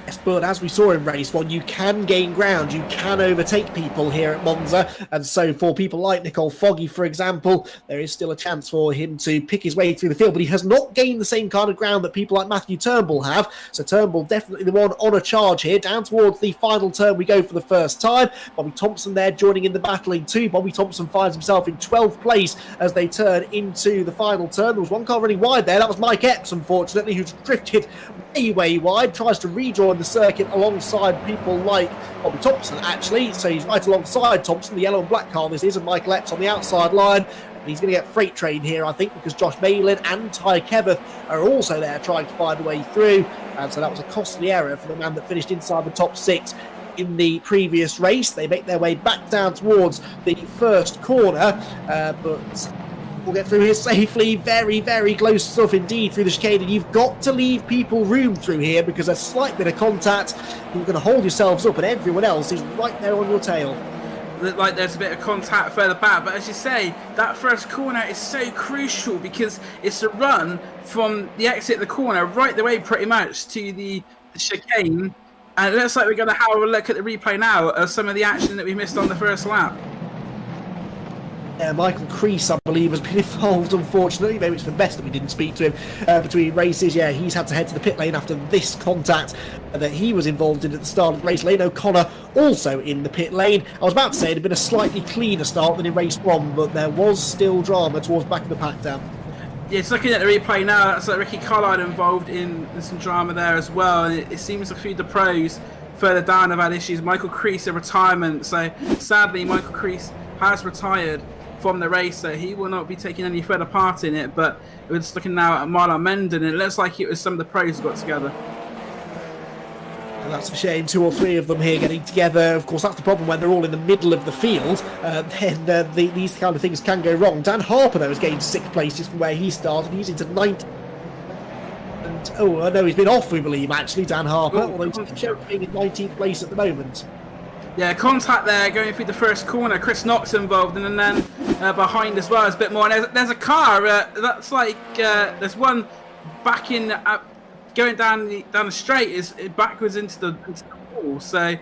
Yes, but as we saw in race 1, you can gain ground, you can overtake people here at Monza, and so for people like Nicole Foggy, for example, there is still a chance for him to pick his way through the field, but he has not gained the same kind of ground that people like Matthew Turnbull have. So Turnbull definitely the one on a charge here. Down towards the final turn we go for the first time. Bobby Thompson there joining in the battle in 2. Bobby Thompson finds himself in 12th place as they turn into the final turn. There was one car running wide there, that was Mike Epps, unfortunately, who's drifted way wide, tries to rejoin the circuit alongside people like Bobby Thompson, actually. So he's right alongside Thompson, the yellow and black car this is, and Michael Epps on the outside line. And he's going to get freight train here, I think, because Josh Malin and Ty Keveth are also there trying to find a way through. And so that was a costly error for the man that finished inside the top 6 in the previous race. They make their way back down towards the first corner, but we'll get through here safely. Very close stuff indeed through the chicane, and you've got to leave people room through here because a slight bit of contact, you're going to hold yourselves up, and everyone else is right there on your tail. Look like there's a bit of contact further back, but as you say, that first corner is so crucial because it's a run from the exit of the corner right the way pretty much to the chicane, and it looks like we're going to have a look at the replay now of some of the action that we missed on the first lap. Michael Crease, I believe, has been involved, unfortunately. Maybe it's for the best that we didn't speak to him between races. Yeah, he's had to head to the pit lane after this contact that he was involved in at the start of the race. Lane O'Connor also in the pit lane. I was about to say it had been a slightly cleaner start than in race 1, but there was still drama towards the back of the pack down. Yeah, it's looking at the replay now. That's like Ricky Carlisle involved in some drama there as well. And it seems a few of the pros further down have had issues. Michael Crease, a retirement. So sadly, Michael Crease has retired from the race, so he will not be taking any further part in it. But we're just looking now at Marlon Menden, and it looks like it was some of the pros who got together. And that's a shame, 2 or 3 of them here getting together. Of course, that's the problem when they're all in the middle of the field. Then these kind of things can go wrong. Dan Harper, though, has gained 6 places from where he started. He's into 9th. And, no, he's been off, we believe, actually, Dan Harper. Although he's showing in 19th place at the moment. Yeah, contact there going through the first corner. Chris Knox involved, and then behind as well is a bit more. And there's a car that's like there's one back in going down the straight is backwards into the wall. So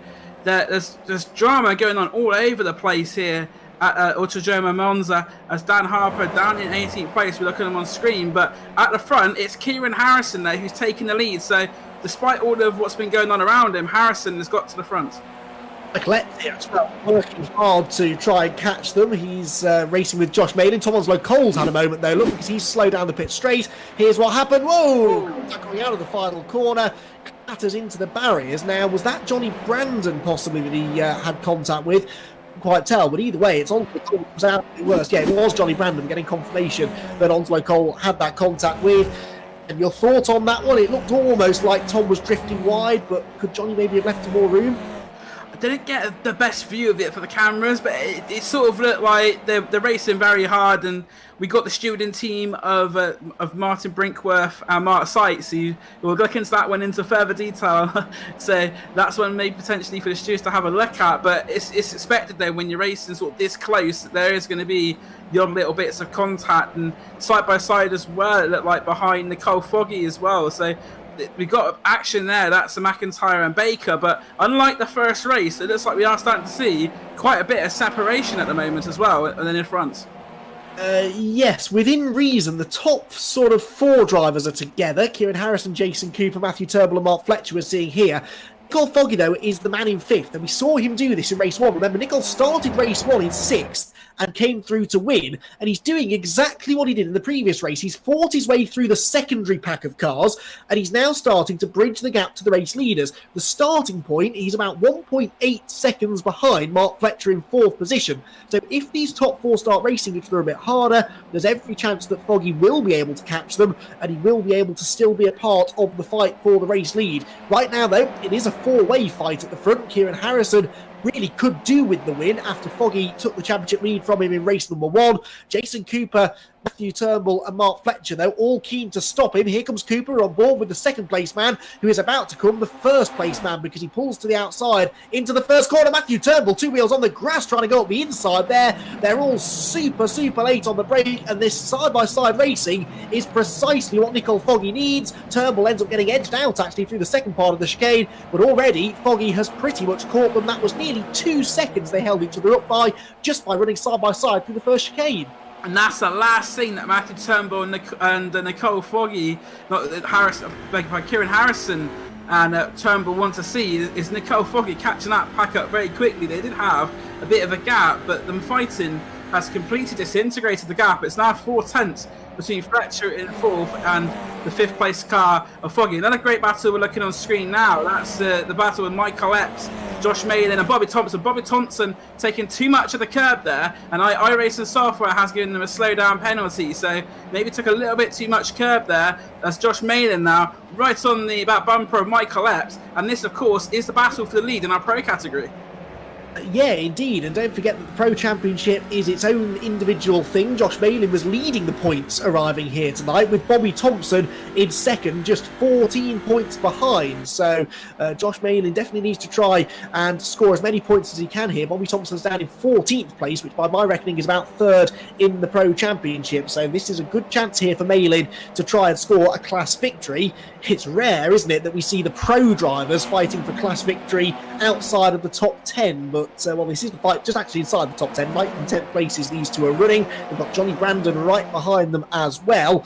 there's drama going on all over the place here at Autodromo Monza as Dan Harper down in 18th place. We're looking at him on screen, but at the front it's Kieran Harrison there who's taking the lead. So despite all of what's been going on around him, Harrison has got to the front. Colette here as well, working hard to try and catch them. He's racing with Josh Maiden. Tom Onslow Cole's had a moment though. Look, because he's slowed down the pit straight. Here's what happened. Whoa! Coming out of the final corner, clatters into the barriers. Now, was that Johnny Brandon possibly that he had contact with? Can't quite tell, but either way, it's Onslow Cole was out the worst. Yeah, it was Johnny Brandon getting confirmation that Onslow Cole had that contact with. And your thoughts on that one? It looked almost like Tom was drifting wide, but could Johnny maybe have left some more room? Didn't get the best view of it for the cameras, but it sort of looked like they're racing very hard, and we got the stewarding team of Martin Brinkworth and Mark Seitz, who will look into that one into further detail. So that's one maybe potentially for the stewards to have a look at, but it's expected though when you're racing sort of this close, there is going to be the odd little bits of contact, and side by side as well, it looked like behind Nicole Foggy as well. So we got action there. That's the McIntyre and Baker, but unlike the first race, it looks like we are starting to see quite a bit of separation at the moment as well, and then in front. Yes, within reason, the top sort of 4 drivers are together. Kieran Harrison, Jason Cooper, Matthew Turnbull and Mark Fletcher we're seeing here. Nicole Foggy, though, is the man in 5th, and we saw him do this in race 1. Remember, Nicole started race 1 in 6th and came through to win, and he's doing exactly what he did in the previous race. He's fought his way through the secondary pack of cars, and he's now starting to bridge the gap to the race leaders. The starting point, he's about 1.8 seconds behind Mark Fletcher in 4th position. So if these top 4 start racing each other a bit harder, there's every chance that Foggy will be able to catch them, and he will be able to still be a part of the fight for the race lead. Right now, though, it is a 4-way fight at the front. Kieran Harrison really could do with the win after Foggy took the championship lead from him in race number 1. Jason Cooper, Matthew Turnbull and Mark Fletcher, though, all keen to stop him. Here comes Cooper on board with the 2nd place man, who is about to come the 1st place man because he pulls to the outside into the first corner. Matthew Turnbull, 2 wheels on the grass, trying to go up the inside there. They're all super late on the brake, and this side-by-side racing is precisely what Nicole Foggy needs. Turnbull ends up getting edged out, actually, through the 2nd part of the chicane, but already Foggy has pretty much caught them. That was nearly 2 seconds they held each other up by, just by running side-by-side through the first chicane. And that's the last thing that Matthew Turnbull and Nicole Foggy, Kieran Harrison and Turnbull want to see is Nicole Foggy catching that pack up very quickly. They did have a bit of a gap, but them fighting has completely disintegrated the gap. It's now 4 tenths between Fletcher in 4th and the 5th place car of Foggy. Another great battle we're looking on screen now. That's the battle with Michael Epps, Josh Maiden and Bobby Thompson. Bobby Thompson taking too much of the curb there, and iRacing software has given them a slowdown penalty, so maybe took a little bit too much curb there. That's Josh Maiden now, right on the back bumper of Michael Epps, and this, of course, is the battle for the lead in our pro category. Yeah, indeed, and don't forget that the Pro Championship is its own individual thing. Josh Malin was leading the points arriving here tonight, with Bobby Thompson in 2nd, just 14 points behind. So Josh Malin definitely needs to try and score as many points as he can here. Bobby Thompson's down in 14th place, which by my reckoning is about 3rd in the Pro Championship. So this is a good chance here for Malin to try and score a class victory. It's rare, isn't it, that we see the pro drivers fighting for class victory outside of the top 10, but but well, this is the fight just actually inside the top 10. 9th and 10th places these two are running. We've got Johnny Brandon right behind them as well,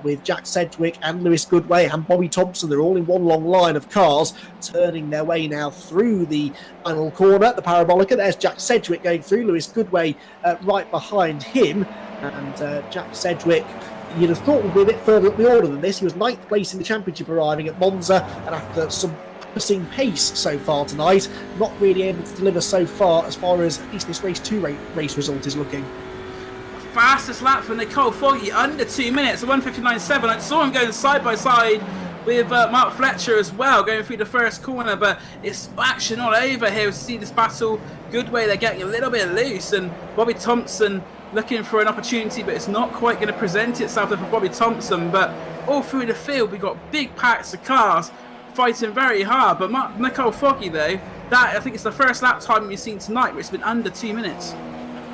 with Jack Sedgwick and Lewis Goodway and Bobby Thompson. They're all in one long line of cars, turning their way now through the final corner, the Parabolica. There's Jack Sedgwick going through, Lewis Goodway right behind him, and Jack Sedgwick, you'd have thought would be a bit further up the order than this. He was 9th place in the championship arriving at Monza, and after some promising pace so far tonight, not really able to deliver so far as at least this race 2 race result is looking. Fastest lap for Nicole Foggy, under 2 minutes, 1:59.7. I saw him going side by side with Mark Fletcher as well, going through the first corner, but it's action all over here. We see this battle, Goodway, they're getting a little bit loose, and Bobby Thompson looking for an opportunity, but it's not quite going to present itself for Bobby Thompson. But all through the field, we got big packs of cars fighting very hard. But Nicole Foggy, though, that I think it's the first lap time we've seen tonight where it's been under 2 minutes.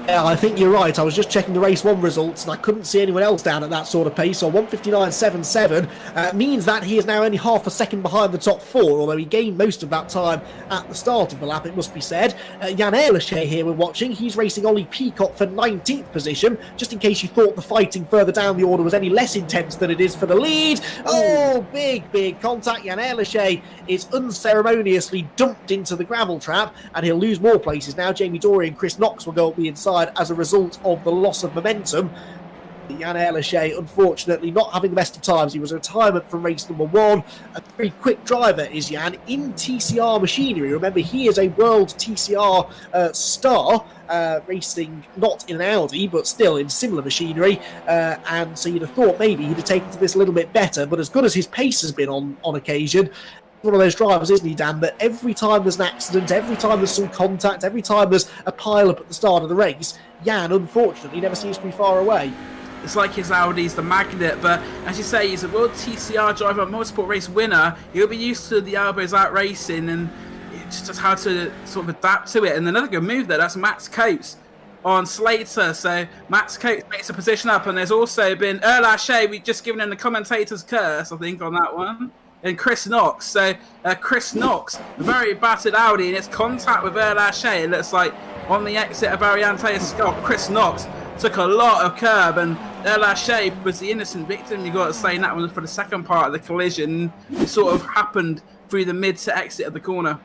Yeah, I think you're right. I was just checking the race 1 results and I couldn't see anyone else down at that sort of pace. So 1:59.77 means that he is now only half a second behind the top 4, although he gained most of that time at the start of the lap, it must be said. Jan Ehrlichey here we're watching. He's racing Ollie Peacock for 19th position, just in case you thought the fighting further down the order was any less intense than it is for the lead. Oh, big contact. Jan Ehrlichey is unceremoniously dumped into the gravel trap, and he'll lose more places now. Jamie Dorey and Chris Knox will go up the inside as a result of the loss of momentum. Jan Ehrlichey, unfortunately, not having the best of times. He was a retirement from race number 1. A very quick driver is Jan in TCR machinery. Remember, he is a world TCR star, racing not in an Audi, but still in similar machinery. And so you'd have thought maybe he'd have taken to this a little bit better. But as good as his pace has been on occasion, one of those drivers, isn't he, Dan, that every time there's an accident, every time there's some contact, every time there's a pile-up at the start of the race, Jan, unfortunately, never seems to be far away. It's like his Audi's the magnet, but as you say, he's a world TCR driver, multiple race winner. He'll be used to the elbows out racing, and it's just how to sort of adapt to it. And another good move there, that's Max Coates on Slater. So Max Coates makes a position up, and there's also been Ehrlichey, we've just given him the commentator's curse, I think, on that one. And Chris Knox. So Chris Knox, very battered Audi, and it's contact with Ehrlichey. It looks like on the exit of Ariante Scott, Chris Knox took a lot of curb, and Ehrlichey was the innocent victim, you've got to say, in that one for the second part of the collision. It sort of happened through the mid to exit of the corner.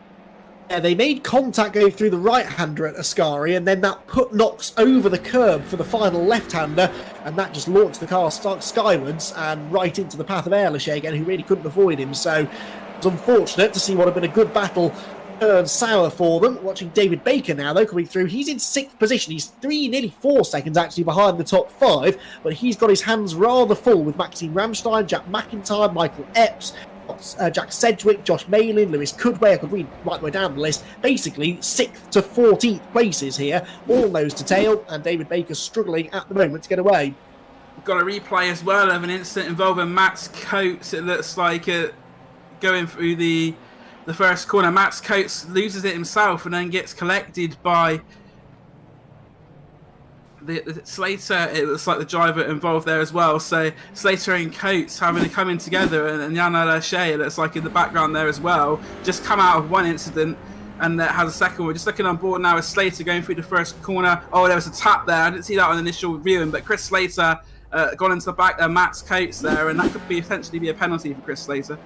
Yeah, they made contact going through the right-hander at Ascari, and then that put Knox over the curb for the final left-hander, and that just launched the car skywards and right into the path of Ehrlichey again, who really couldn't avoid him. So it was unfortunate to see what had been a good battle turn sour for them. Watching David Baker now, though, coming through. He's in 6th position. He's 3, nearly 4 seconds actually behind the top 5, but he's got his hands rather full with Maxime Ramstein, Jack McIntyre, Michael Epps, Jack Sedgwick, Josh Malin, Lewis Goodway. I could read right the way down the list. Basically 6th to 14th places here, all nose to tail, and David Baker's struggling at the moment to get away. We've got a replay as well of an incident involving Max Coates. It looks like it going through the first corner. Max Coates loses it himself and then gets collected by the Slater. It looks like the driver involved there as well. So Slater and Coates having to come in together, and Jan Ehrlichey, it looks like in the background there as well, just come out of one incident and has a second one. We're just looking on board now with Slater going through the first corner. Oh, there was a tap there. I didn't see that on initial viewing, but Chris Slater gone into the back there, Max Coates there, and that could potentially be a penalty for Chris Slater.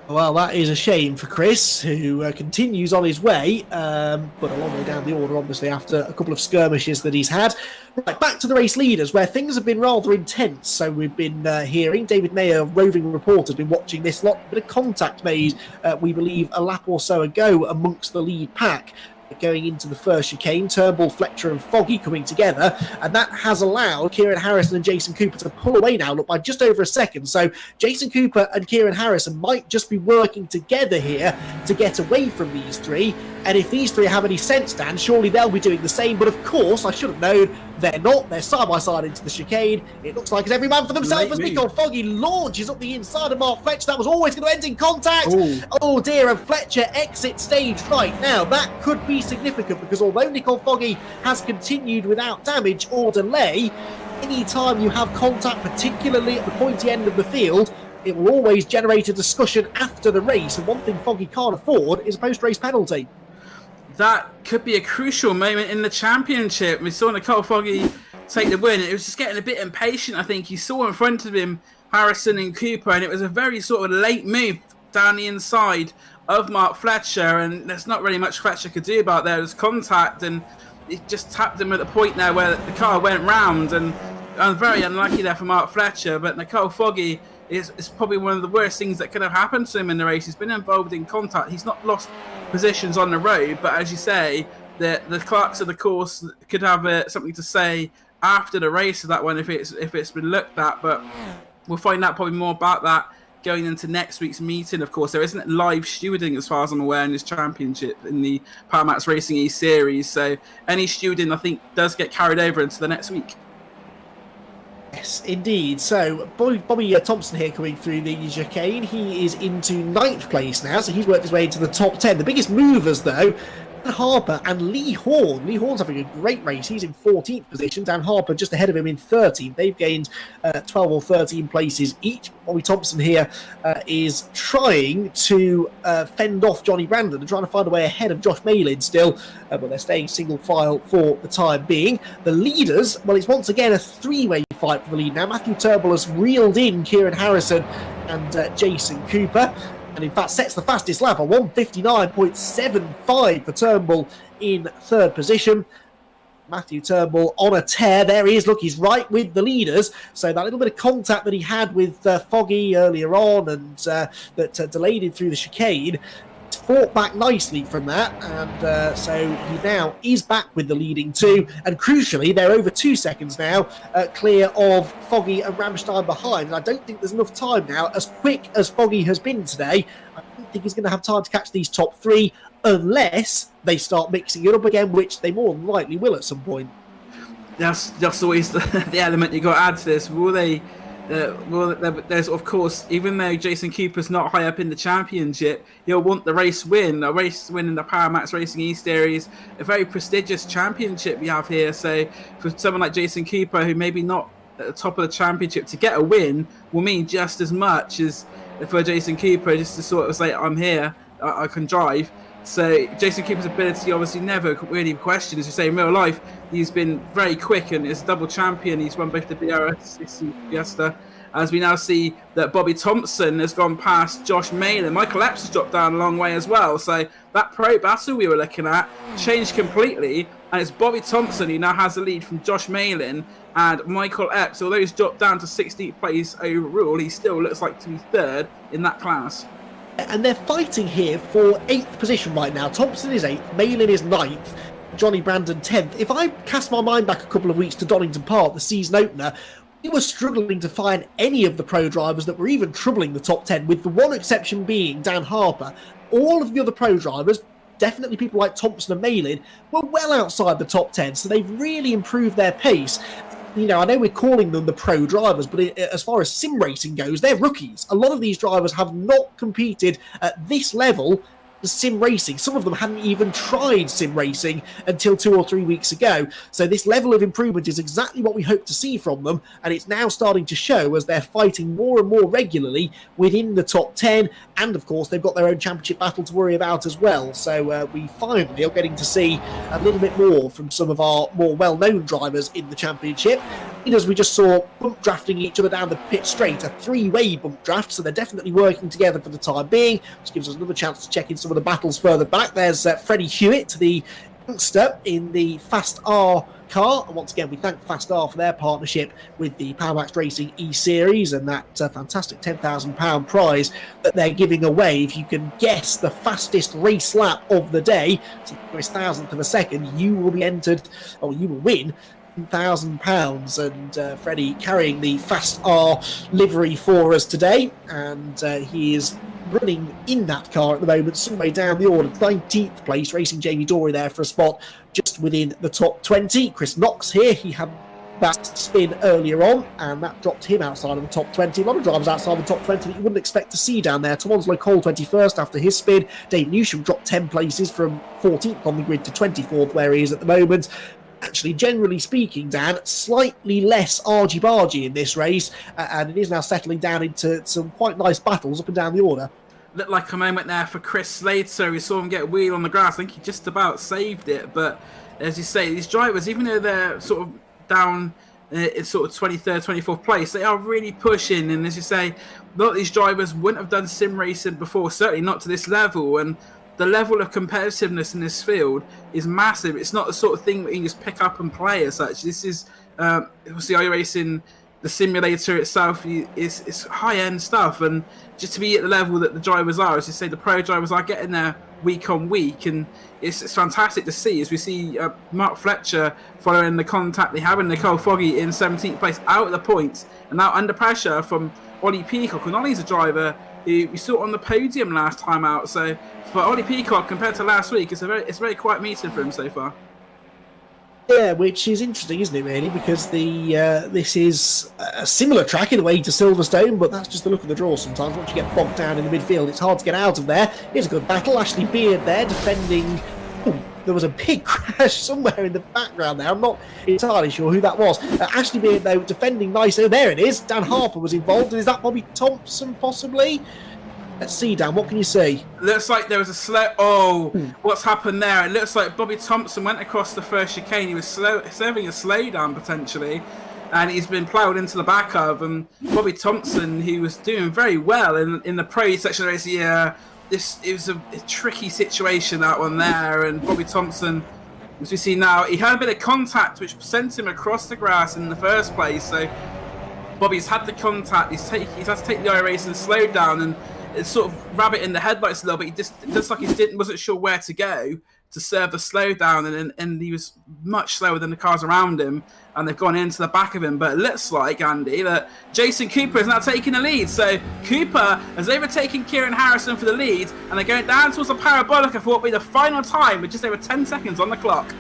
Well, that is a shame for Chris, who continues on his way, but a long way down the order, obviously, after a couple of skirmishes that he's had. Right, back to the race leaders, where things have been rather intense. So we've been hearing, David Mayer, roving reporter, has been watching this lot. A bit of contact made, we believe, a lap or so ago amongst the lead pack. Going into the first chicane, Turnbull, Fletcher and Foggy coming together, and that has allowed Kieran Harrison and Jason Cooper to pull away now, look, by just over a second. So Jason Cooper and Kieran Harrison might just be working together here to get away from these three, and if these three have any sense, Dan, surely they'll be doing the same. But of course, I should have known, they're not. They're side by side into the chicane. It looks like it's every man for themselves as Nicole Foggy launches up the inside of Mark Fletcher. That was always going to end in contact. Ooh. Oh dear, and Fletcher exits stage right now. That could be significant, because although Nicole Foggy has continued without damage or delay, any time you have contact, particularly at the pointy end of the field, it will always generate a discussion after the race, and one thing Foggy can't afford is a post-race penalty. that could be a crucial moment in the championship. We saw Nicole Foggy take the win. It was just getting a bit impatient, I think. He saw in front of him Harrison and Cooper, and it was a very sort of late move down the inside of Mark Fletcher, and there's not really much Fletcher could do about there. There was contact, and it just tapped him at the point there where the car went round, and very unlucky there for Mark Fletcher. But Nicole Foggy is probably one of the worst things that could have happened to him in the race. He's been involved in contact. He's not lost positions on the road, but as you say, the clerks of the course could have something to say after the race of that one if it's been looked at. But we'll find out probably more about that going into next week's meeting. Of course, there isn't live stewarding as far as I'm aware in this championship in the Powermax Racing eSeries, so any stewarding I think does get carried over into the next week. Yes, indeed. So Bobby Thompson here coming through the chicane. He is into 9th place now, so he's worked his way into the top 10. The biggest movers, though, Dan Harper and Lee Horn. Lee Horn's having a great race. He's in 14th position. Dan Harper just ahead of him in 13th. They've gained 12 or 13 places each. Bobby Thompson here is trying to fend off Johnny Brandon and trying to find a way ahead of Josh Malin still, but they're staying single file for the time being. The leaders, well, it's once again a three-way fight for the lead now. Matthew Turnbull has reeled in Kieran Harrison and Jason Cooper, and in fact sets the fastest lap, a 1:59.75 for Turnbull in 3rd position. Matthew Turnbull on a tear. There he is. Look, he's right with the leaders. So that little bit of contact that he had with Foggy earlier on and that delayed him through the chicane, fought back nicely from that, and so he now is back with the leading two, and crucially they're over 2 seconds now clear of Foggy and Ramstein behind, and I don't think there's enough time now. As quick as Foggy has been today, I don't think he's going to have time to catch these top 3 unless they start mixing it up again, which they more than likely will at some point. That's always the element you got to add to this. Will they? There's of course, even though Jason Cooper's not high up in the championship, he'll want the race win in the Powermax Racing eSeries, a very prestigious championship we have here. So for someone like Jason Cooper, who maybe not at the top of the championship, to get a win will mean just as much as for Jason Cooper just to sort of say, I'm here, I can drive. So Jason Cooper's ability obviously never really questioned. As you say, in real life, he's been very quick and is a double champion. He's won both the BRS Fiesta. As we now see that Bobby Thompson has gone past Josh Malin. Michael Epps has dropped down a long way as well. So that pro battle we were looking at changed completely. And it's Bobby Thompson who now has the lead from Josh Malin. And Michael Epps, although he's dropped down to 16th place overall, he still looks like to be 3rd in that class. And they're fighting here for 8th position right now. Thompson is 8th, Malin is 9th, Johnny Brandon 10th. If I cast my mind back a couple of weeks to Donington Park, the season opener, we were struggling to find any of the pro drivers that were even troubling the top 10, with the one exception being Dan Harper. All of the other pro drivers, definitely people like Thompson and Malin, were well outside the top 10, so they've really improved their pace. You know, I know we're calling them the pro drivers, but as far as sim racing goes, they're rookies. A lot of these drivers have not competed at this level sim racing. Some of them hadn't even tried sim racing until 2 or 3 weeks ago. So this level of improvement is exactly what we hope to see from them, and it's now starting to show as they're fighting more and more regularly within the top 10, and of course they've got their own championship battle to worry about as well. So we finally are getting to see a little bit more from some of our more well-known drivers in the championship. As we just saw, bump drafting each other down the pit straight, a 3-way bump draft, so they're definitely working together for the time being, which gives us another chance to check in some of the battles further back. There's Freddie Hewitt, the youngster in the Fast R car, and once again we thank Fast R for their partnership with the Powermax Racing eSeries and that fantastic £10,000 prize that they're giving away. If you can guess the fastest race lap of the day to the nearest thousandth of a second, you will be entered, or you will win £1,000, and Freddie carrying the Fast R livery for us today, and he is running in that car at the moment, some way down the order, 19th place, racing Jamie Dory there for a spot just within the top 20. Chris Knox here, he had that spin earlier on, and that dropped him outside of the top 20. A lot of drivers outside the top 20 that you wouldn't expect to see down there. Tom Onslow Cole 21st after his spin. Dave Newsham dropped 10 places from 14th on the grid to 24th where he is at the moment. Actually, generally speaking, Dan, slightly less argy-bargy in this race, and it is now settling down into some quite nice battles up and down the order. looked like a moment there for Chris Slater. We saw him get a wheel on the grass. I think he just about saved it. But as you say, these drivers, even though they're sort of down in sort of 23rd, 24th place, they are really pushing. And as you say, a lot of these drivers wouldn't have done sim racing before, certainly not to this level. And the level of competitiveness in this field is massive. It's not the sort of thing that you can just pick up and play as such. This is, obviously, iRacing, the simulator itself is high-end stuff. And just to be at the level that the drivers are, as you say, the pro drivers are getting there week on week. And it's fantastic to see as we see Mark Fletcher following the contact they have in Nicole Foggy in 17th place out of the points. And now under pressure from Ollie Peacock. And Ollie's a driver who we saw on the podium last time out. So for Ollie Peacock, compared to last week, it's a very quiet meeting for him so far. Yeah, which is interesting, isn't it, really? Because this is a similar track in a way to Silverstone, but that's just the look of the draw sometimes. Once you get bogged down in the midfield, it's hard to get out of there. Here's a good battle. Ashley Beard there defending... Ooh, there was a big crash somewhere in the background there. I'm not entirely sure who that was. Ashley Beard, though, defending nicely. Oh, there it is. Dan Harper was involved. And is that Bobby Thompson, possibly? Let's see, Dan. What can you see? Looks like there was a slow... Oh, what's happened there? It looks like Bobby Thompson went across the first chicane. He was serving a slowdown, potentially. And he's been ploughed into the back of. And Bobby Thompson, he was doing very well in the pro section of the race. Yeah, it was a tricky situation, that one there. And Bobby Thompson, as we see now, he had a bit of contact, which sent him across the grass in the first place. So Bobby's had the contact. He's had to take the iRacing and slow down. And it's sort of rabbit in the headlights a little bit. It looks like he wasn't sure where to go to serve the slowdown, and he was much slower than the cars around him, and they've gone into the back of him. But it looks like, Andy, that Jason Cooper is now taking the lead. So Cooper has overtaken Kieran Harrison for the lead, and they're going down towards the parabolica for what will be the final time with just over 10 seconds on the clock.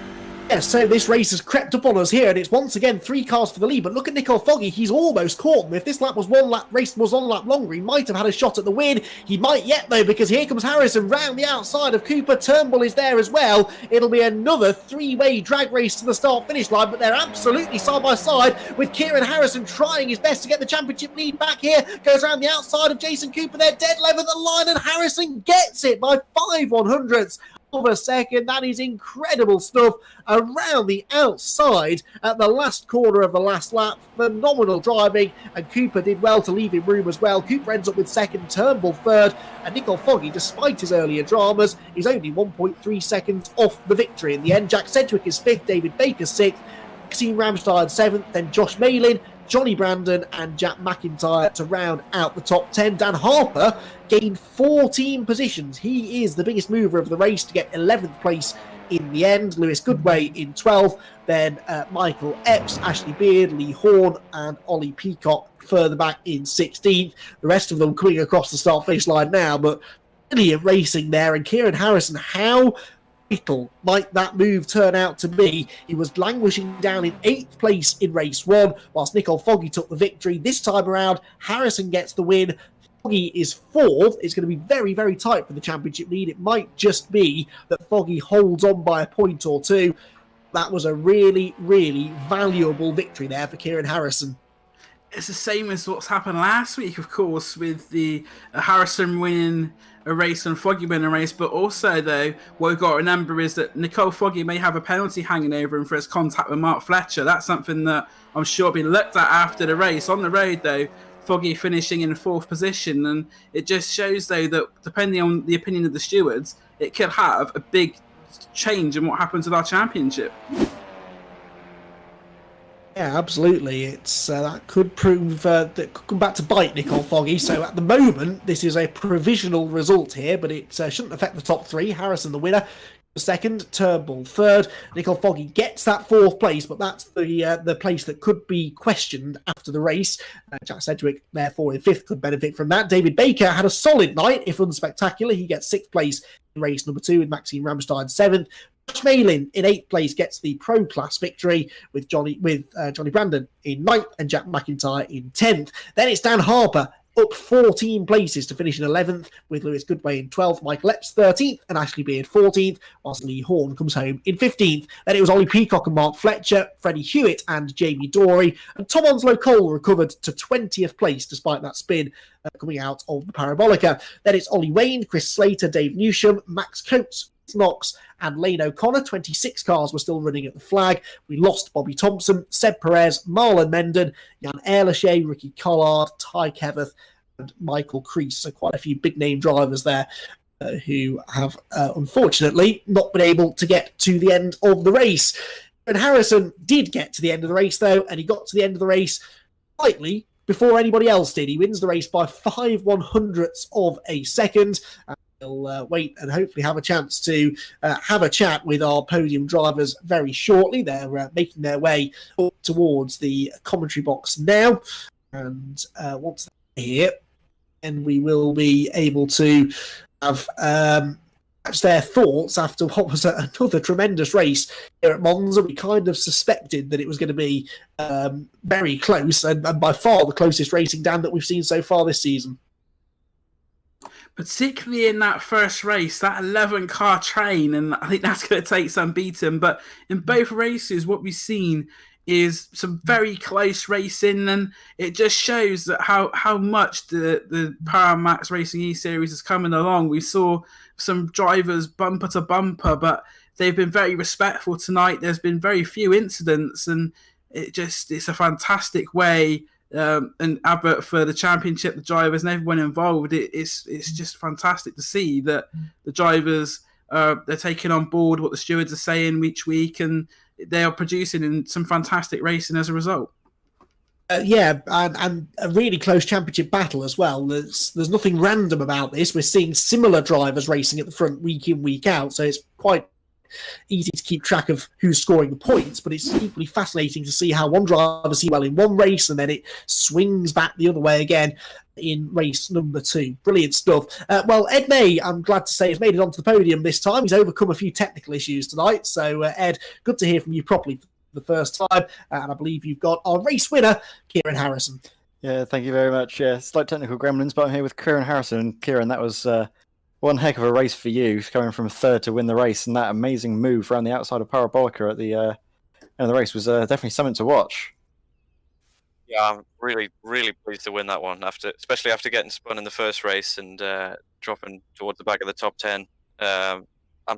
Yes, so this race has crept up on us here, and it's once again 3 cars for the lead. But look at Nicole Foggy, he's almost caught them. If this race was 1 lap longer, he might have had a shot at the win. He might yet, though, because here comes Harrison round the outside of Cooper. Turnbull is there as well. It'll be another 3-way drag race to the start-finish line, but they're absolutely side by side, with Kieran Harrison trying his best to get the championship lead back here. Goes around the outside of Jason Cooper. They're dead level at the line, and Harrison gets it by 5/100ths of a second. That is incredible stuff around the outside at the last corner of the last lap. Phenomenal driving, and Cooper did well to leave him room as well. Cooper ends up with second, Turnbull third, and Nicole Foggy, despite his earlier dramas, is only 1.3 seconds off the victory in the end. Jack Sedgwick is fifth, David Baker sixth, Maxime Ramstein seventh, then Josh Malin, Johnny Brandon and Jack McIntyre to round out the top 10. Dan Harper gained 14 positions. He is the biggest mover of the race to get 11th place in the end. Lewis Goodway in 12th. Then Michael Epps, Ashley Beard, Lee Horn and Ollie Peacock further back in 16th. The rest of them coming across the start-finish line now, but brilliant racing there. And Kieran Harrison, how vital might that move turn out to be? He was languishing down in 8th place in race 1, whilst Nicole Foggy took the victory. This time around, Harrison gets the win. Foggy is 4th. It's going to be very, very tight for the championship lead. It might just be that Foggy holds on by a point or two. That was a really, really valuable victory there for Kieran Harrison. It's the same as what's happened last week, of course, with the Harrison winning a race and Foggy winning a race. But also, though, what we've got to remember is that Nicole Foggy may have a penalty hanging over him for his contact with Mark Fletcher. That's something that I'm sure will be looked at after the race. On the road, though, Foggy finishing in 4th position. And it just shows, though, that depending on the opinion of the stewards, it could have a big change in what happens with our championship. Yeah, absolutely. It's that could prove that could come back to bite Nicole Foggy. So at the moment, this is a provisional result here, but it shouldn't affect the top 3. Harrison the winner, second, Turnbull third. Nicole Foggy gets that 4th place, but that's the place that could be questioned after the race. Jack Sedgwick, therefore, in 5th, could benefit from that. David Baker had a solid night, if unspectacular. He gets 6th place in race number 2 with Maxime Ramstein 7th. Josh Malin in 8th place gets the pro class victory with Johnny Brandon in 9th and Jack McIntyre in 10th. Then it's Dan Harper up 14 places to finish in 11th, with Lewis Goodway in 12th, Michael Epps 13th, and Ashley Beard 14th, whilst Lee Horn comes home in 15th. Then it was Ollie Peacock and Mark Fletcher, Freddie Hewitt and Jamie Dorey, and Tom Onslow Cole recovered to 20th place despite that spin coming out of the Parabolica. Then it's Ollie Wayne, Chris Slater, Dave Newsham, Max Coates, Knox and Lane O'Connor. 26 cars were still running at the flag. We lost Bobby Thompson, Seb Perez, Marlon Menden, Jan Ehrlachet, Ricky Collard, Ty Keveth and Michael Crease. So quite a few big name drivers there who have unfortunately not been able to get to the end of the race. And Harrison did get to the end of the race though, and he got to the end of the race slightly before anybody else did. He wins the race by 5/100ths of a second. We'll wait and hopefully have a chance to have a chat with our podium drivers very shortly. They're making their way up towards the commentary box now. And once they're here, and we will be able to have their thoughts after what was another tremendous race here at Monza. We kind of suspected that it was going to be very close and by far the closest racing, Dan, that we've seen so far this season. Particularly in that first race, that 11-car train, and I think that's going to take some beating. But in both races, what we've seen is some very close racing, and it just shows that how much the Paramax Racing eSeries is coming along. We saw some drivers bumper to bumper, but they've been very respectful tonight. There's been very few incidents, and it's a fantastic way. An advert for the championship, the drivers and everyone involved. It's just fantastic to see that the drivers they're taking on board what the stewards are saying each week, and they are producing in some fantastic racing as a result. Yeah, and a really close championship battle as well. There's nothing random about this. We're seeing similar drivers racing at the front week in, week out, so it's quite easy to keep track of who's scoring the points, but it's equally fascinating to see how one driver sees well in one race and then it swings back the other way again in race number 2. Brilliant stuff. Well, Ed May, I'm glad to say, has made it onto the podium this time. He's overcome a few technical issues tonight. So, Ed, good to hear from you properly for the first time. And I believe you've got our race winner, Kieran Harrison. Yeah, thank you very much. Yeah, slight technical gremlins, but I'm here with Kieran Harrison. And Kieran, that was one heck of a race for you, going from third to win the race, and that amazing move around the outside of Parabolica at the end of the race was definitely something to watch. Yeah, I'm really, really pleased to win that one, especially after getting spun in the first race and dropping towards the back of the top 10. I'm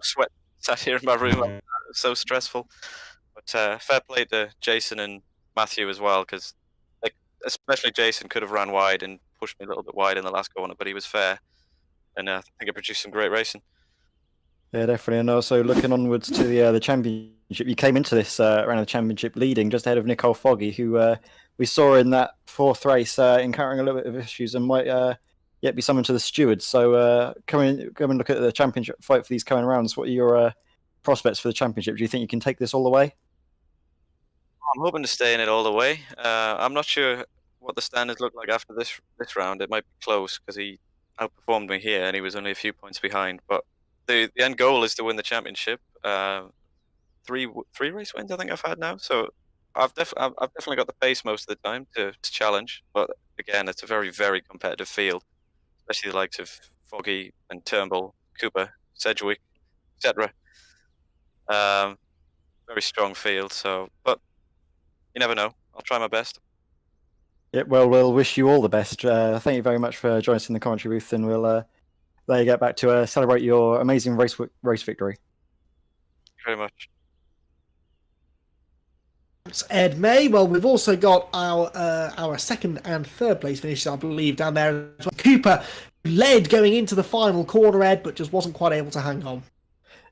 sweating, sat here in my room. It was so stressful. But fair play to Jason and Matthew as well, because especially Jason could have ran wide and pushed me a little bit wide in the last corner, but he was fair. And I think it produced some great racing. Yeah, definitely. And also looking onwards to the championship, you came into this round of the championship leading just ahead of Nicole Foggy, who we saw in that fourth race encountering a little bit of issues and might yet be summoned to the stewards. So come and look at the championship fight for these coming rounds. What are your prospects for the championship? Do you think you can take this all the way? I'm hoping to stay in it all the way. I'm not sure what the standards look like after this round. It might be close because he outperformed me here and he was only a few points behind. But the end goal is to win the championship. 3 race wins I think I've had now, so I've definitely got the pace most of the time to challenge. But again, it's a very, very competitive field, especially the likes of Foggy and Turnbull, Cooper, Sedgwick, etc. Very strong field. So, but you never know. I'll try my best. Yeah, well, we'll wish you all the best. Thank you very much for joining us in the commentary booth, and we'll let you get back to celebrate your amazing race victory. Thank you very much. It's Ed May. Well, we've also got our second and third place finishes, I believe, down there as well. Cooper led going into the final corner, Ed, but just wasn't quite able to hang on.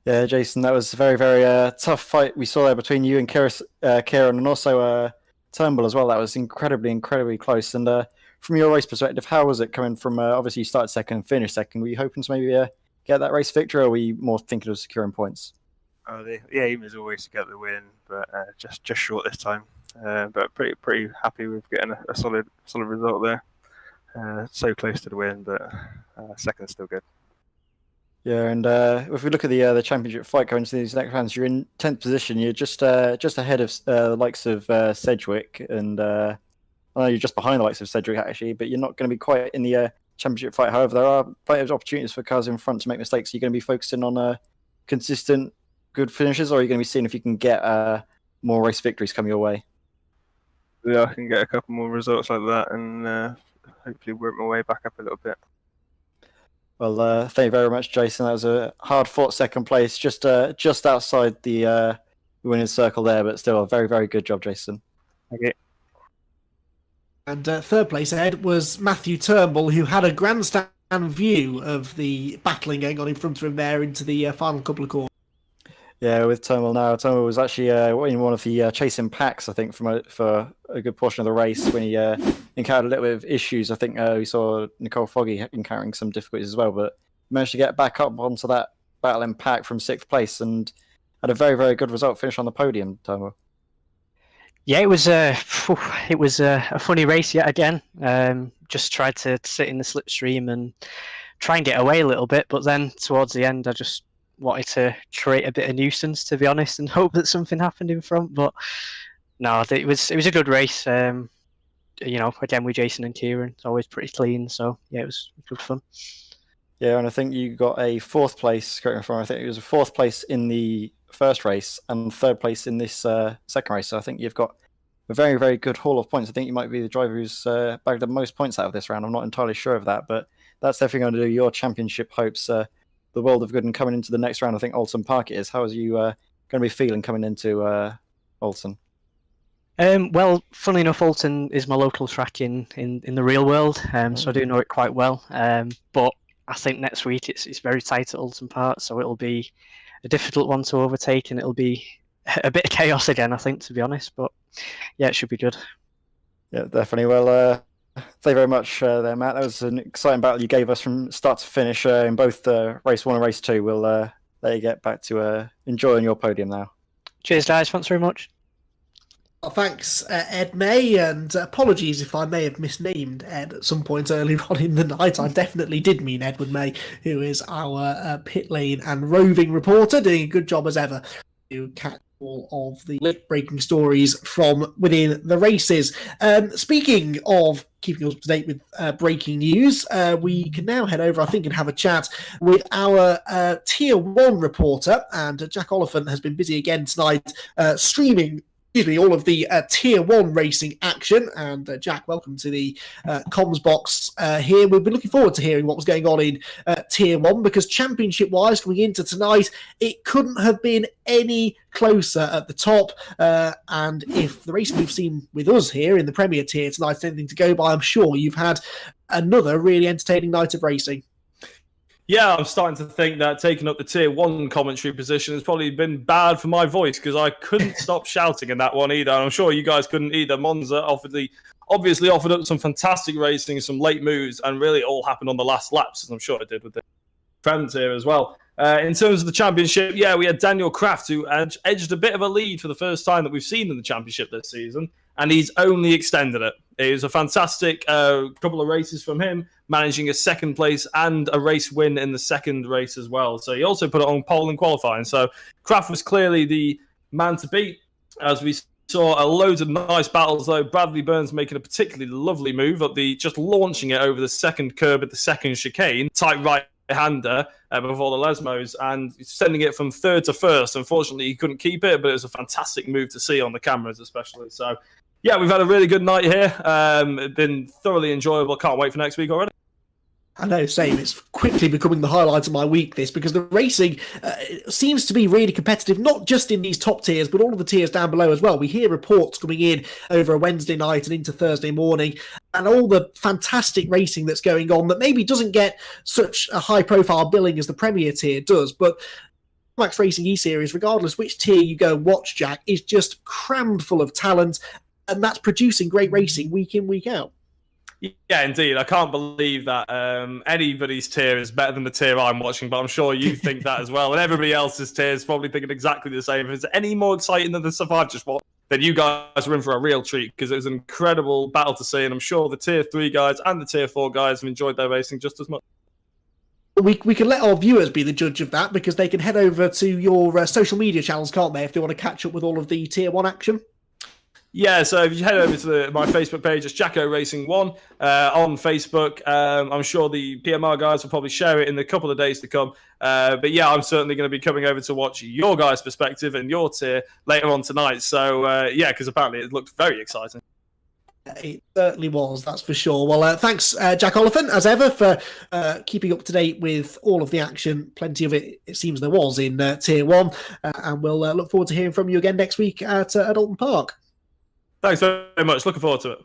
Yeah, Jason, that was a very, very tough fight we saw there between you and Kieran, and also Turnbull as well. That was incredibly close. And from your race perspective, how was it coming from, obviously you started second and finished second. Were you hoping to maybe get that race victory, or were you more thinking of securing points? The aim is always to get the win, but just short this time. But pretty happy with getting a solid result there. So close to the win, but second's still good. Yeah, and if we look at the championship fight going into these next rounds, you're in 10th position. You're just ahead of the likes of Sedgwick and I know you're just behind the likes of Cedric actually, but you're not going to be quite in the championship fight. However, there are plenty of opportunities for cars in front to make mistakes. Are you going to be focusing on consistent good finishes, or are you going to be seeing if you can get more race victories come your way? Yeah, I can get a couple more results like that and hopefully work my way back up a little bit. Well, thank you very much, Jason. That was a hard-fought second place, just outside the winner's circle there, but still a very, very good job, Jason. Okay. And third place, Ed, was Matthew Turnbull, who had a grandstand view of the battling going on in front of him there into the final couple of corners. Yeah, with Turnbull now. Turnbull was actually in one of the chasing packs, I think, for a good portion of the race when he encountered a little bit of issues. I think we saw Nicole Foggy encountering some difficulties as well, but managed to get back up onto that battling pack from 6th place and had a very, very good result, finish on the podium, Turnbull. Yeah, it was a funny race yet again. Just tried to sit in the slipstream and try and get away a little bit, but then towards the end, I just wanted to create a bit of nuisance, to be honest, and hope that something happened in front. But no, it was a good race. Again with Jason and Kieran, it's always pretty clean. So yeah, it was good fun. Yeah, and I think you got a 4th place. Correct me if I'm wrong. I think it was a 4th place in the first race and 3rd place in this second race. So I think you've got a very, very good haul of points. I think you might be the driver who's bagged the most points out of this round. I'm not entirely sure of that, but that's definitely going to do your championship hopes the world of good. And coming into the next round, I think Alton Park it is. How are you going to be feeling coming into Alton? Well, funnily enough, Alton is my local track in the real world, so I do know it quite well. But I think next week it's very tight at Alton Park, so it'll be a difficult one to overtake, and it'll be a bit of chaos again, I think, to be honest. But yeah, it should be good. Yeah, definitely. Well, thank you very much there, Matt. That was an exciting battle you gave us from start to finish in both race 1 and race 2. We'll let you get back to enjoying your podium now. Cheers, guys. Thanks very much. Well, thanks, Ed May, and apologies if I may have misnamed Ed at some point earlier on in the night. I definitely did mean Edward May, who is our pit lane and roving reporter, doing a good job as ever to catch all of the late-breaking stories from within the races. Speaking of keeping us up to date with breaking news, we can now head over, I think, and have a chat with our Tier 1 reporter, and Jack Oliphant has been busy again tonight streaming all of the Tier 1 racing action. And Jack, welcome to the comms box here. We've been looking forward to hearing what was going on in Tier 1, because championship-wise, coming into tonight, it couldn't have been any closer at the top. And if the racing we've seen with us here in the Premier Tier tonight is anything to go by, I'm sure you've had another really entertaining night of racing. Yeah, I'm starting to think that taking up the Tier 1 commentary position has probably been bad for my voice, because I couldn't stop shouting in that one either. And I'm sure you guys couldn't either. Monza obviously offered up some fantastic racing, some late moves, and really it all happened on the last laps, as I'm sure it did with the Prem Tier as well. In terms of the championship, yeah, we had Daniel Kraft, who edged a bit of a lead for the first time that we've seen in the championship this season, and he's only extended it. It was a fantastic couple of races from him, managing a 2nd place and a race win in the 2nd race as well. So he also put it on pole in qualifying. So Kraft was clearly the man to beat, as we saw loads of nice battles, though. Bradley Burns making a particularly lovely move at just launching it over the 2nd curb at the 2nd chicane, tight right-hander before the Lesmos, and sending it from 3rd to 1st. Unfortunately, he couldn't keep it, but it was a fantastic move to see on the cameras, especially. So yeah, we've had a really good night here. It's been thoroughly enjoyable. Can't wait for next week already. I know, same. It's quickly becoming the highlight of my week, this, because the racing seems to be really competitive, not just in these top tiers, but all of the tiers down below as well. We hear reports coming in over a Wednesday night and into Thursday morning, and all the fantastic racing that's going on that maybe doesn't get such a high-profile billing as the Premier tier does, but Max Racing eSeries, regardless which tier you go and watch, Jack, is just crammed full of talent, and that's producing great racing week in, week out. Yeah, indeed. I can't believe that anybody's tier is better than the tier I'm watching, but I'm sure you think that as well. And everybody else's tier is probably thinking exactly the same. If it's any more exciting than the stuff I've just watched, then you guys are in for a real treat, because it was an incredible battle to see. And I'm sure the tier 3 guys and the tier 4 guys have enjoyed their racing just as much. We can let our viewers be the judge of that, because they can head over to your social media channels, can't they, if they want to catch up with all of the tier 1 action? Yeah, so if you head over to my Facebook page, it's Jacko Racing 1 on Facebook. I'm sure the PMR guys will probably share it in the couple of days to come. But yeah, I'm certainly going to be coming over to watch your guys' perspective and your tier later on tonight. So yeah, because apparently it looked very exciting. It certainly was, that's for sure. Well, thanks, Jack Oliphant, as ever, for keeping up to date with all of the action. Plenty of it seems there was in Tier 1. And we'll look forward to hearing from you again next week at Alton Park. Thanks very much. Looking forward to it.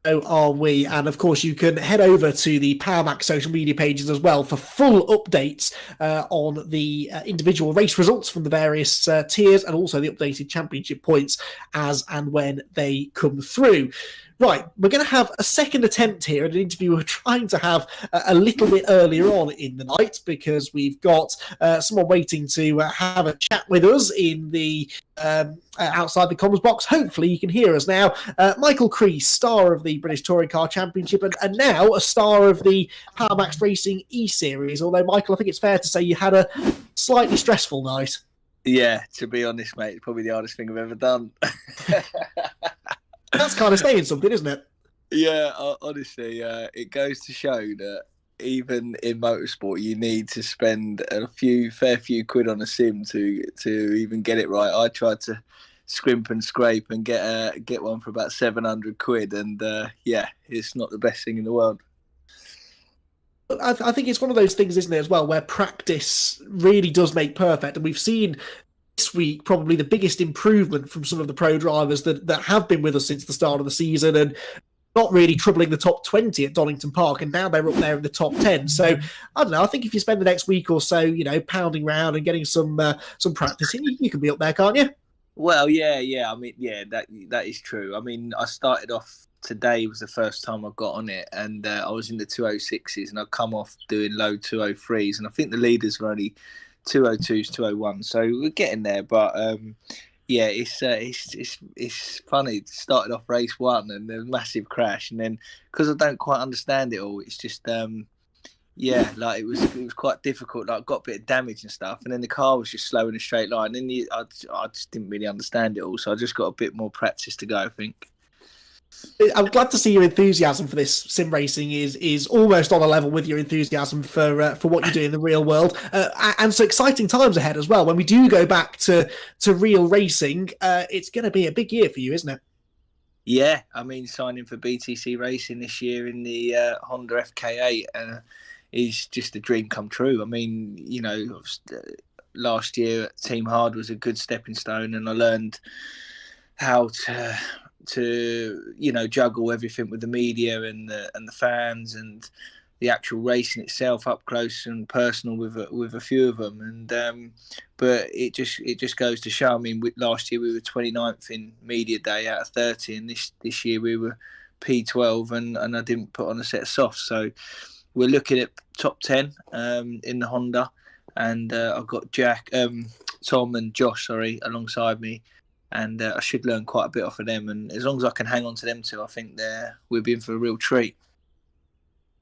So are we. And of course, you can head over to the PowerMax social media pages as well for full updates on the individual race results from the various tiers, and also the updated championship points as and when they come through. Right, we're going to have a second attempt here at an interview we're trying to have a little bit earlier on in the night, because we've got someone waiting to have a chat with us in the outside the comms box. Hopefully you can hear us now. Michael Creese, star of the British Touring Car Championship, and now a star of the PowerMax Racing eSeries. Although, Michael, I think it's fair to say you had a slightly stressful night. Yeah, to be honest, mate, it's probably the hardest thing I've ever done. That's kind of saying something, isn't it? Yeah, honestly, it goes to show that even in motorsport, you need to spend a fair few quid on a sim to even get it right. I tried to scrimp and scrape and get one for about 700 quid, and yeah, it's not the best thing in the world. I think it's one of those things, isn't it, as well, where practice really does make perfect, and we've seen this week probably the biggest improvement from some of the pro drivers that have been with us since the start of the season and not really troubling the top 20 at Donington Park, and now they're up there in the top 10. So I don't know, I think if you spend the next week or so, pounding around and getting some practice in, you can be up there, can't you? Well, yeah. I mean, yeah, that is true. I mean, I started off today was the first time I got on it, and I was in the 206s, and I come off doing low 203s, and I think the leaders were only 202s, 201, so we're getting there. But yeah, it's funny. It started off race one and a massive crash, and then because I don't quite understand it all, it's just yeah, like it was quite difficult. Like, I got a bit of damage and stuff, and then the car was just slow in a straight line. And then I just didn't really understand it all, so I just got a bit more practice to go, I think. I'm glad to see your enthusiasm for this sim racing is almost on a level with your enthusiasm for what you do in the real world, and so exciting times ahead as well. When we do go back to real racing, it's going to be a big year for you, isn't it? Yeah, I mean, signing for BTC Racing this year in the Honda FK8 is just a dream come true. I mean, last year Team Hard was a good stepping stone, and I learned how to juggle everything with the media and the fans and the actual racing itself up close and personal with a few of them. And but it just goes to show. I mean, last year we were 29th in media day out of 30, and this year we were P12, and I didn't put on a set of softs. So we're looking at top 10 in the Honda, and I've got Tom and Josh, alongside me. And I should learn quite a bit off of them. And as long as I can hang on to them two, I think we'll be in for a real treat.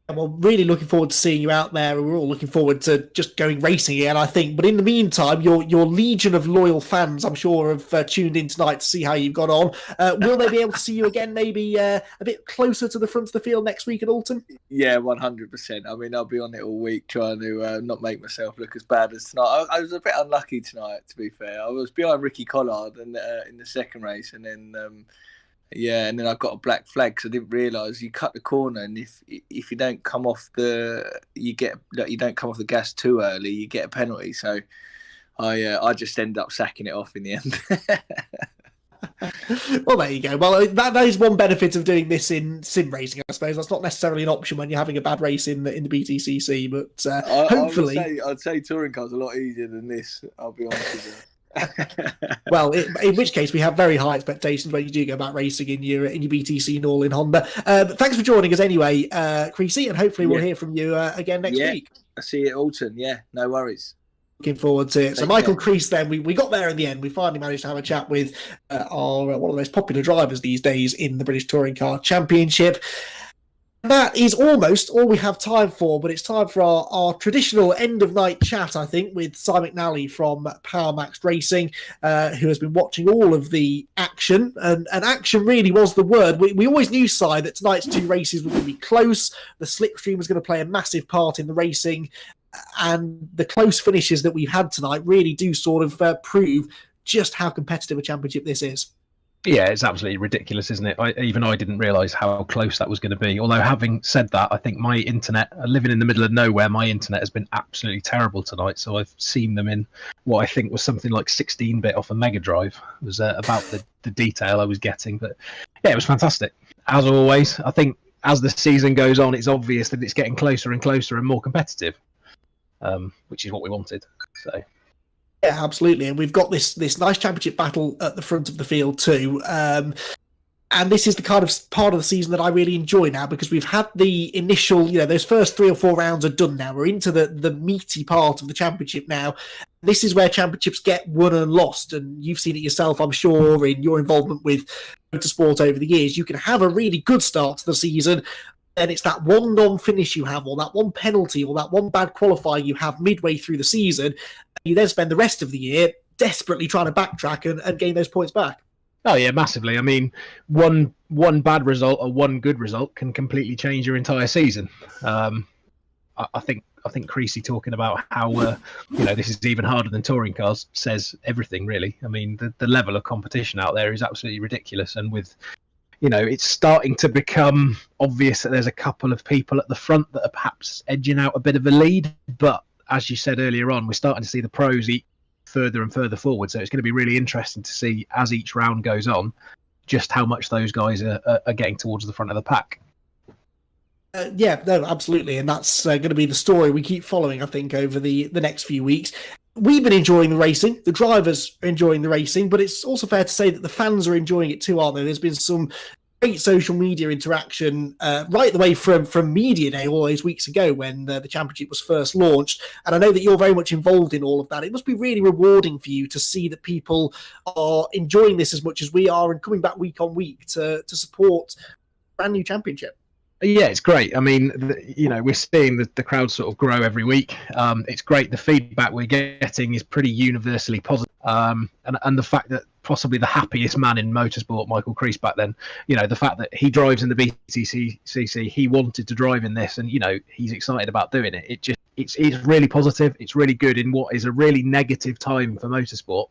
Well, really looking forward to seeing you out there. We're all looking forward to just going racing again, I think. But in the meantime, your legion of loyal fans, I'm sure, have tuned in tonight to see how you've got on. Will they be able to see you again, maybe a bit closer to the front of the field next week at Alton? Yeah, 100%. I mean, I'll be on it all week trying to not make myself look as bad as tonight. I was a bit unlucky tonight, to be fair. I was behind Ricky Collard in the second race, and then and then I got a black flag because I didn't realise you cut the corner, and if you don't come off you don't come off the gas too early, you get a penalty. So I just ended up sacking it off in the end. Well, there you go. Well, that is one benefit of doing this in sim racing, I suppose. That's not necessarily an option when you're having a bad race in the BTCC, but hopefully, I'd say touring cars are a lot easier than this. I'll be honest with you. Well, in which case we have very high expectations when you do go back racing in your BTC Norlin Honda. But thanks for joining us anyway, Creasy, and hopefully we'll hear from you again next week. I'll see you at Alton. Yeah, no worries. Looking forward to it. So Michael Creese, then we got there in the end. We finally managed to have a chat with one of the most popular drivers these days in the British Touring Car Championship. That is almost all we have time for, but it's time for our traditional end-of-night chat, I think, with Si McNally from Power Maxed Racing, who has been watching all of the action, and action really was the word. We always knew, Si, that tonight's two races were going to be close, the slipstream was going to play a massive part in the racing, and the close finishes that we've had tonight really do sort of prove just how competitive a championship this is. Yeah, it's absolutely ridiculous, isn't it? Even I didn't realise how close that was going to be. Although, having said that, I think my internet, living in the middle of nowhere, my internet has been absolutely terrible tonight. So I've seen them in what I think was something like 16-bit off a Mega Drive. It was about the detail I was getting. But yeah, it was fantastic. As always, I think as the season goes on, it's obvious that it's getting closer and closer and more competitive, which is what we wanted. So. Yeah, absolutely. And we've got this nice championship battle at the front of the field too. And this is the kind of part of the season that I really enjoy now, because we've had the initial, those first 3 or 4 rounds are done now. We're into the meaty part of the championship now. This is where championships get won and lost. And you've seen it yourself, I'm sure, in your involvement with motorsport over the years. You can have a really good start to the season, and it's that one non-finish you have, or that one penalty, or that one bad qualifier you have midway through the season. You then spend the rest of the year desperately trying to backtrack and gain those points back. Oh yeah, massively. I mean, one bad result or one good result can completely change your entire season. I think Creasy talking about how this is even harder than touring cars says everything, really. I mean, the level of competition out there is absolutely ridiculous, and with it's starting to become obvious that there's a couple of people at the front that are perhaps edging out a bit of a lead, but as you said earlier on, we're starting to see the pros eat further and further forward. So it's going to be really interesting to see as each round goes on just how much those guys are getting towards the front of the pack. Yeah, no, absolutely. And that's going to be the story we keep following, I think, over the next few weeks. We've been enjoying the racing. The drivers are enjoying the racing, but it's also fair to say that the fans are enjoying it too, aren't they? There's been some great social media interaction right the way from Media Day all those weeks ago when the championship was first launched. And I know that you're very much involved in all of that. It must be really rewarding for you to see that people are enjoying this as much as we are and coming back week on week to support a brand new championship. Yeah, it's great. I mean, we're seeing the crowd sort of grow every week. It's great. The feedback we're getting is pretty universally positive. And the fact that possibly the happiest man in motorsport, Michael Crease, back then, the fact that he drives in the BTCC, he wanted to drive in this, and he's excited about doing it. It's really positive. It's really good in what is a really negative time for motorsport.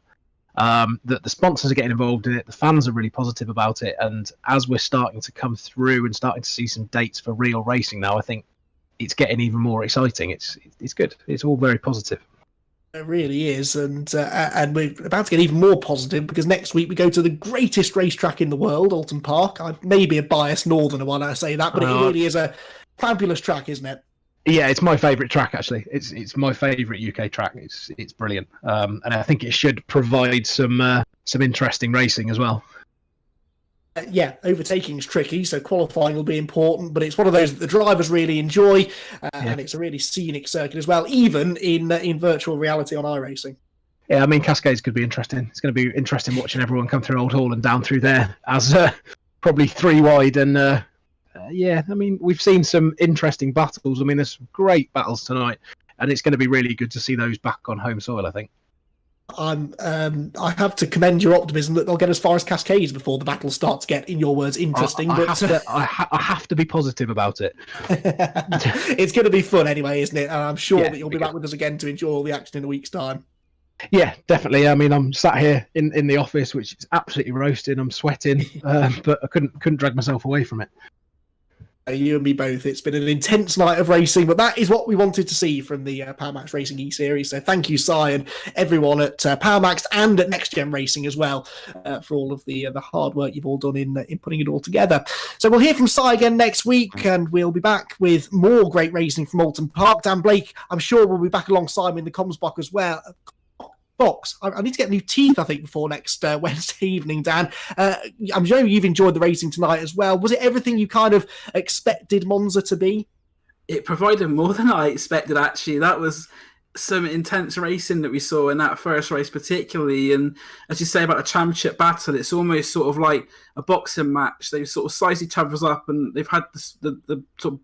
That the sponsors are getting involved in it, the fans are really positive about it, and as we're starting to come through and starting to see some dates for real racing now, I think it's getting even more exciting. It's good. It's all very positive. It really is, and we're about to get even more positive because next week we go to the greatest racetrack in the world, Alton Park. I may be a biased northerner when I say that, but it really is a fabulous track, isn't it? Yeah, it's my favourite track, actually. It's my favourite UK track. It's brilliant, and I think it should provide some interesting racing as well. Yeah, overtaking is tricky, so qualifying will be important, but it's one of those that the drivers really enjoy, and it's a really scenic circuit as well, even in virtual reality on iRacing. Yeah, I mean, Cascades could be interesting. It's going to be interesting watching everyone come through Old Hall and down through there as probably 3 wide, and yeah, I mean, we've seen some interesting battles. I mean, there's some great battles tonight, and it's going to be really good to see those back on home soil, I think. I have to commend your optimism that they'll get as far as Cascades before the battles start to get, in your words, interesting. I have to be positive about it. It's going to be fun anyway, isn't it? And I'm sure that you'll be back with us again to enjoy all the action in a week's time. Yeah, definitely. I mean, I'm sat here in the office, which is absolutely roasting. I'm sweating, but I couldn't drag myself away from it. You and me both. It's been an intense night of racing, but that is what we wanted to see from the Power Max Racing eSeries. So thank you, Si, and everyone at Power Max and at Next Gen Racing as well for all of the hard work you've all done in putting it all together. So we'll hear from Si again next week, and we'll be back with more great racing from Alton Park. Dan Blake, I'm sure, will be back alongside me in the comms box as well. I need to get new teeth, I think, before next Wednesday evening, Dan. I'm sure you've enjoyed the racing tonight as well. Was it everything you kind of expected Monza to be? It provided more than I expected, actually. That was some intense racing that we saw in that first race particularly, and as you say about the championship battle, it's almost sort of like a boxing match. They sort of size each other up, and they've had the sort of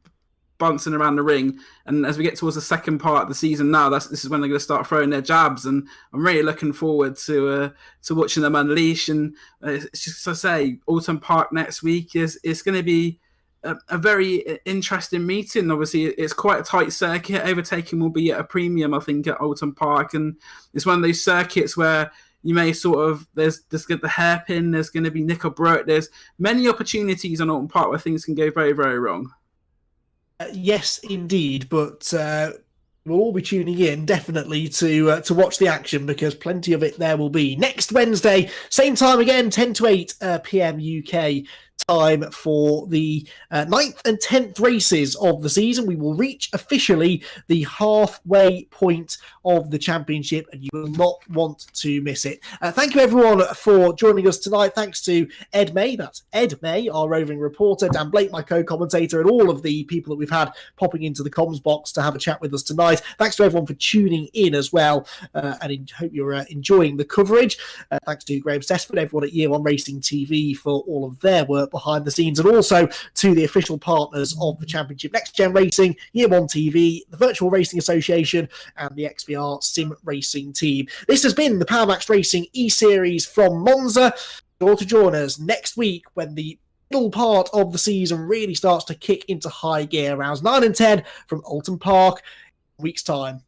bouncing around the ring, and as we get towards the second part of the season now, this is when they're going to start throwing their jabs, and I'm really looking forward to watching them unleash. And it's just, as I say, Alton Park next week is going to be a very interesting meeting. Obviously, it's quite a tight circuit. Overtaking will be at a premium, I think, at Alton Park, and it's one of those circuits where you may sort of there's the hairpin. There's going to be Nickelbrook. There's many opportunities on Alton Park where things can go very, very wrong. Yes, indeed, but we'll all be tuning in definitely to watch the action, because plenty of it there will be next Wednesday, same time again, 10 to 8 p.m. UK time for the 9th and 10th races of the season. We will reach officially the halfway point of the championship, and you will not want to miss it. Thank you everyone for joining us tonight. Thanks to Ed May, that's Ed May, our roving reporter, Dan Blake, my co-commentator, and all of the people that we've had popping into the comms box to have a chat with us tonight. Thanks to everyone for tuning in as well, and hope you're enjoying the coverage. Thanks to Graham Sessford, everyone at Year One Racing TV for all of their work behind the scenes, and also to the official partners of the championship, Next Gen Racing, Year One TV, the Virtual Racing Association, and the XVR Sim Racing team. This has been the PowerMax Racing eSeries from Monza. Sure to join us next week when the middle part of the season really starts to kick into high gear. Rounds 9 and 10 from Alton Park. Week's time.